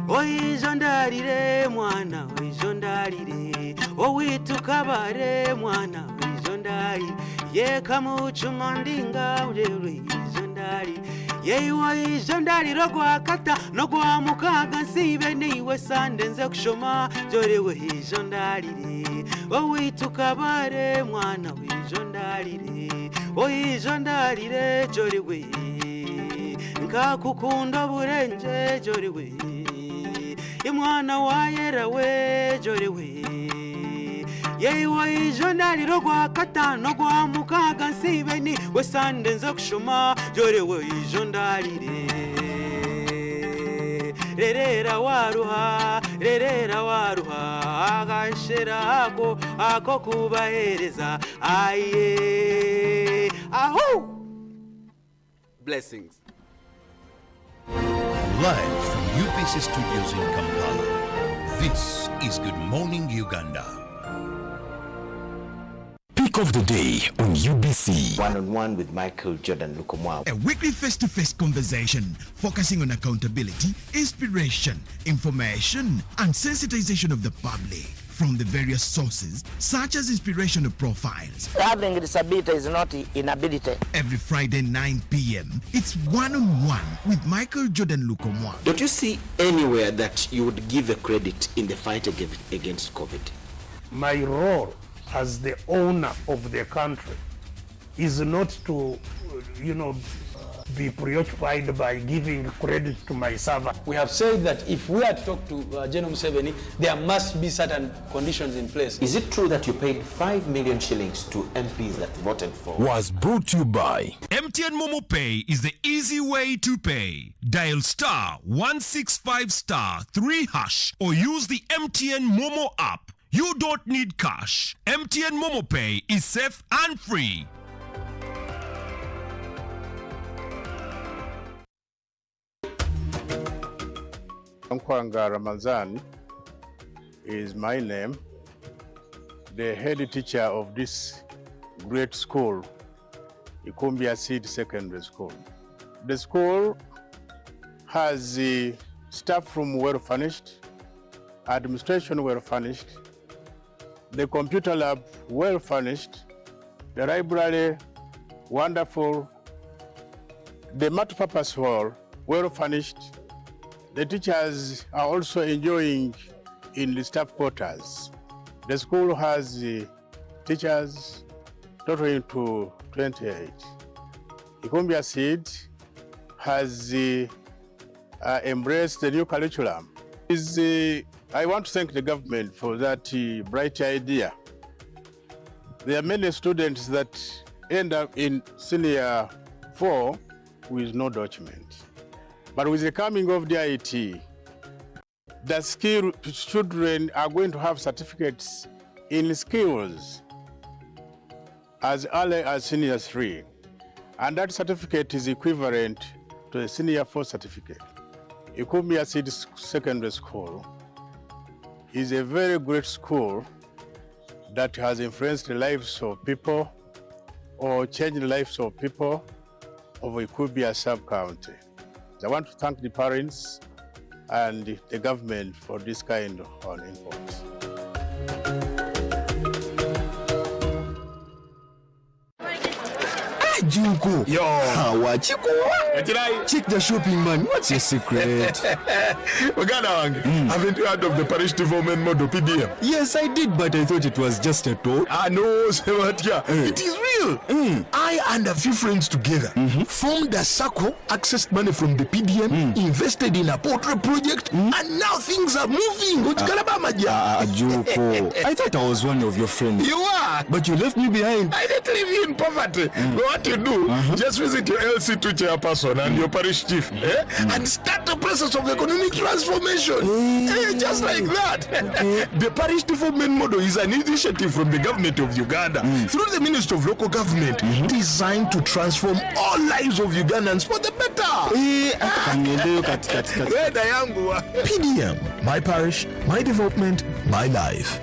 oizo ndarire mwana oizo ndarire owitukabare mwana oizo ndarire yekamucumandinga urero izo ndarire yeiwa izo ndarire gwakata no gwamukaga nsibe niwe sande nze kushoma jorewe izo ndarire owitukabare mwana oizo ndarire oizo ndarire jorewe nkakukunda burenje jorewe imwana wayera we jorewe yeiwa ijo ndariro gwa katano gwa mukaga nsibe ni we sande nza kushoma jorewe ijo ndarire rerera waruha agashera ako kubahereza aye aho blessings. Live from UBC Studios in Kampala, this is Good Morning Uganda. Pick of the day on UBC. One-on-one with Michael Jordan Lukomwa. A weekly face-to-face conversation focusing on accountability, inspiration, information, and sensitization of the public from the various sources, such as inspirational profiles. Having a disability is not inability. Every Friday, 9 p.m., it's one-on-one with Michael Jordan Lukomwa. Don't you see anywhere that you would give a credit in the fight against COVID? My role as the owner of the country is not to, be preoccupied by giving credit to my servant. We have said that if we are to talk to General Museveni, there must be certain conditions in place. Is it true that you paid 5 million shillings to MPs that voted for? Was brought to you by MTN Momo Pay is the easy way to pay. Dial *165*3# or use the MTN Momo app. You don't need cash. MTN Momo Pay is safe and free. Nkwanga Ramazan is my name, the head teacher of this great school, Ikumbia Seed Secondary School. The school has the staff room well furnished, administration well furnished, the computer lab well furnished, the library wonderful, the multipurpose hall well furnished. The teachers are also enjoying in the staff quarters. The school has teachers totaling to 28. Ikumbia Seed has embraced the new curriculum. I want to thank the government for that bright idea. There are many students that end up in senior 4 with no document. But with the coming of the IT, the skilled children are going to have certificates in skills as early as senior 3. And that certificate is equivalent to a senior 4 certificate. Uganda City Secondary School is a very great school that has influenced the lives of people or changed the lives of people of Uganda sub-county. I want to thank the parents and the government for this kind of influence. Junko. Yo. Check the shopping, man. What's your secret? Uganda, haven't you heard of the parish development model PDM? Yes, I did, but I thought it was just a talk. No, it is real. I and a few friends together formed a circle, accessed money from the PDM, invested in a portrait project, and now things are moving. Junko, I thought I was one of your friends. You are. But you left me behind. I didn't leave you in poverty. What you do, just visit your LC2 chairperson and your parish chief and start the process of economic transformation. Just like that. The parish development model is an initiative from the government of Uganda through the Ministry of Local Government designed to transform all lives of Ugandans for the better. PDM, my parish, my development, my life.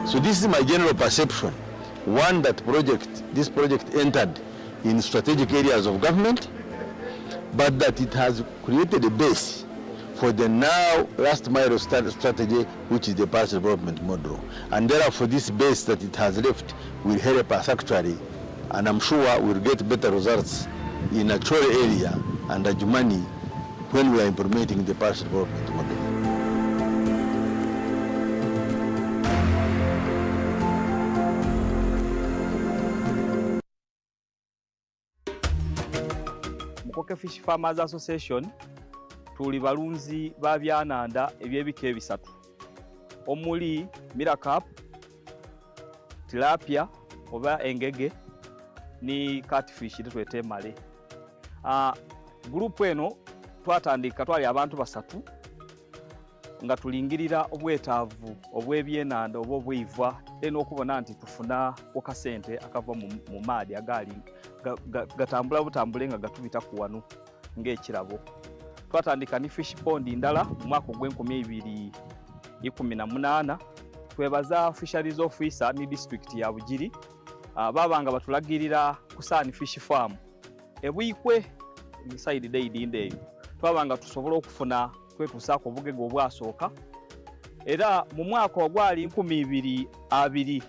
So this is my general perception. One, that this project entered in strategic areas of government, but that it has created a base for the now last mile strategy, which is the parish development model. And therefore this base that it has left will help us actually, and I'm sure we'll get better results in a Chole area and Ajumani when we are implementing the parish development model. Mukoke Fish Farmers Association tuli balunzi ba byananda ebyebika ebisatu omuli Miracap, tilapia oba engege ni catfish twete male. Group eno twatandika twali abantu basatu nga tulingirira obwetaavu obwebyenanda obo bwivwa eno okubona nti tufuna okasente akava mu maadi agali gatambula butambule nga gatubita ku wanu ng'ekirabo. Twatandika ni fish pond ndala mu mwaka gw'2018. Twebaza fisheries officer ni district ya Bugiri babanga batulagirira ku Sani Fish Farm ebwikwe inside Deidinde twabanga tusobola okufuna kwetusaako obugege obwasooka era mu mwaka ogwali 2020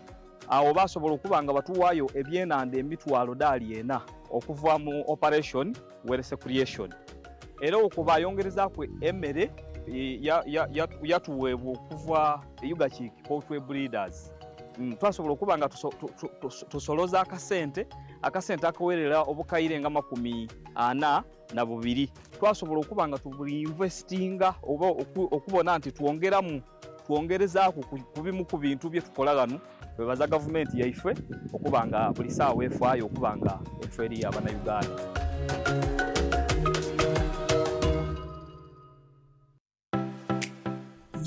awo basobola okubanga batuwaayo ebyenanda emitwalo $4 okuva mu operation Werese Creation era okuba yongereza ku emmere yatuweebwa okuva Ugachik Poultry Breeders. Twasobola okubanga tusoloza akasente akawerera obukayire nga 42. Twasobola okubanga tubuinvestinga oba okubona nti twongerezaako ku bimu ku bintu bye tukola gano. Twebaza gavumenti yaife okubanga buli saawa efaayo okubanga efe eri Abannayuganda.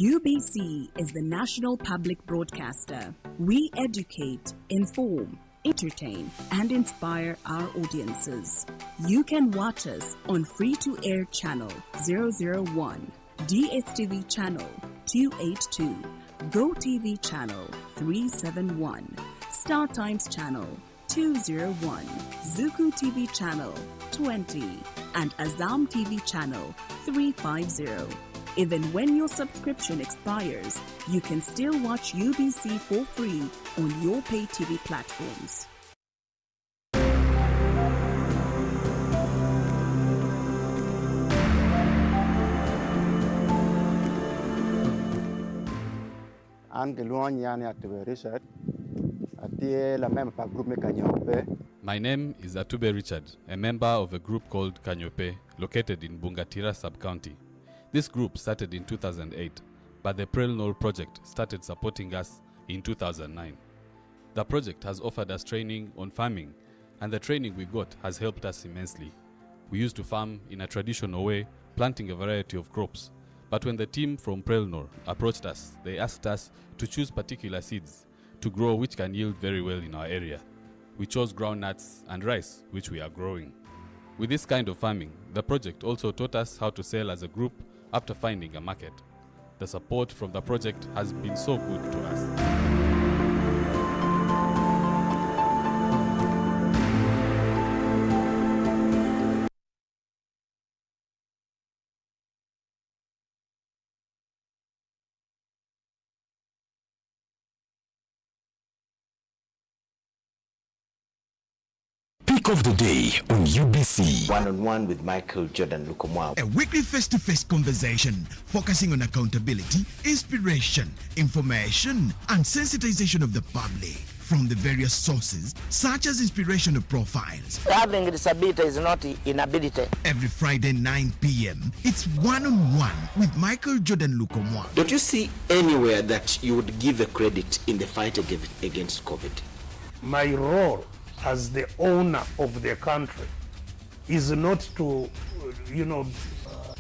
UBC is the national public broadcaster. We educate, inform, entertain, and inspire our audiences. You can watch us on free-to-air channel 001, DSTV channel 282, GoTV channel 371, Star Times channel 201, Zuku TV channel 20, and Azam TV channel 350. Even when your subscription expires, you can still watch UBC for free on your pay TV platforms. My name is Atube Richard, a member of a group called Kanyope, located in Bungatira sub-county. This group started in 2008, but the Prel Knoll project started supporting us in 2009. The project has offered us training on farming, and the training we got has helped us immensely. We used to farm in a traditional way, planting a variety of crops. But when the team from Prelnor approached us, they asked us to choose particular seeds to grow which can yield very well in our area. We chose groundnuts and rice, which we are growing. With this kind of farming, the project also taught us how to sell as a group after finding a market. The support from the project has been so good to us. Pick of the day on UBC. One-on-one with Michael Jordan Lukomwa. A weekly face-to-face conversation focusing on accountability, inspiration, information, and sensitization of the public from the various sources, such as inspirational profiles. Having a disability is not inability. Every Friday 9 p.m., it's one-on-one with Michael Jordan Lukomwa. Don't you see anywhere that you would give a credit in the fight against COVID? My role as the owner of the country is not to,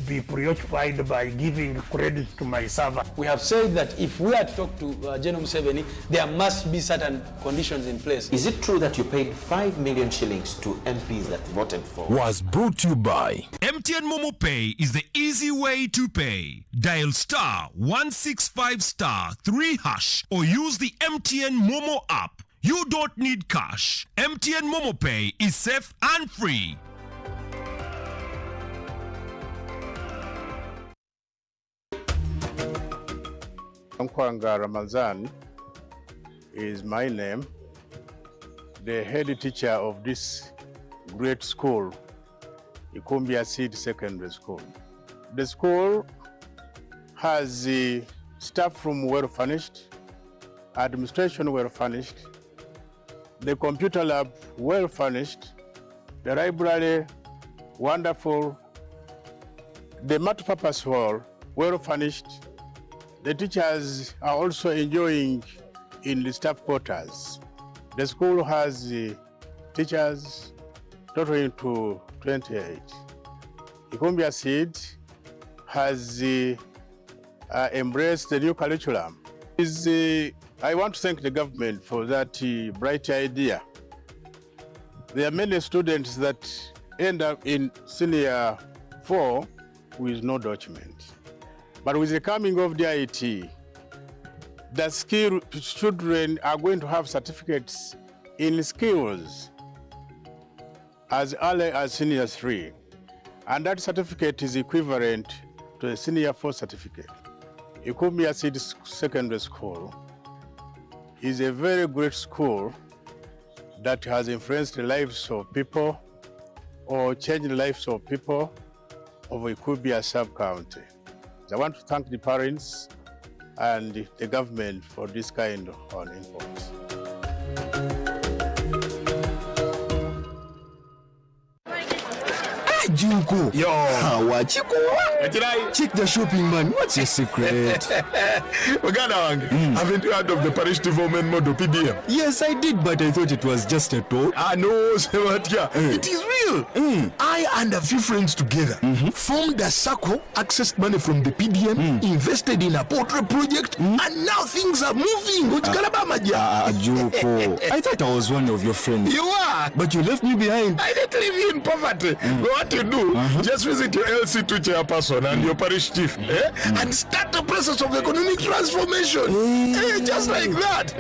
be preoccupied by giving credit to my servant. We have said that if we are to talk to General Museveni, there must be certain conditions in place. Is it true that you paid 5 million shillings to MPs that voted for? Was brought to you by MTN Momo Pay is the easy way to pay. Dial *165*3# or use the MTN Momo app. You don't need cash. MTN Momo Pay is safe and free. Nkwanga Ramazan is my name, the head teacher of this great school, Ikumbia Seed Secondary School. The school has the staff room well furnished, administration well furnished, the computer lab well furnished, the library wonderful, the multipurpose hall well furnished. The teachers are also enjoying in the staff quarters. The school has teachers totaling to 28. Ikumbia Seed has embraced the new curriculum. I want to thank the government for that bright idea. There are many students that end up in senior 4 with no document. But with the coming of the IT, the skilled children are going to have certificates in skills as early as senior 3. And that certificate is equivalent to a senior 4 certificate. Ikumbia Seed Secondary School is a very great school that has influenced the lives of people or changed the lives of people of Ikumbia sub-county. I want to thank the parents and the government for this kind of input. Junko. Yo. Check the shopping, man. What's your secret? Uganda, haven't you heard of the parish development model, PDM? Yes, I did, but I thought it was just a talk. No, Sebatia. It is real. I and a few friends together formed a circle, accessed money from the PDM, invested in a portrait project, and now things are moving. Junko. I thought I was one of your friends. You are. But you left me behind. I didn't leave you in poverty. What you do, just visit your LC2 chairperson and your parish chief and start the process of economic transformation. Just like that.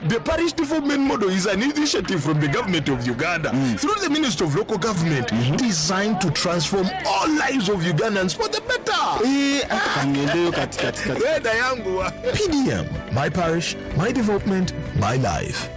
The parish development model is an initiative from the government of Uganda through the Ministry of Local Government designed to transform all lives of Ugandans for the better. PDM, my parish, my development, my life.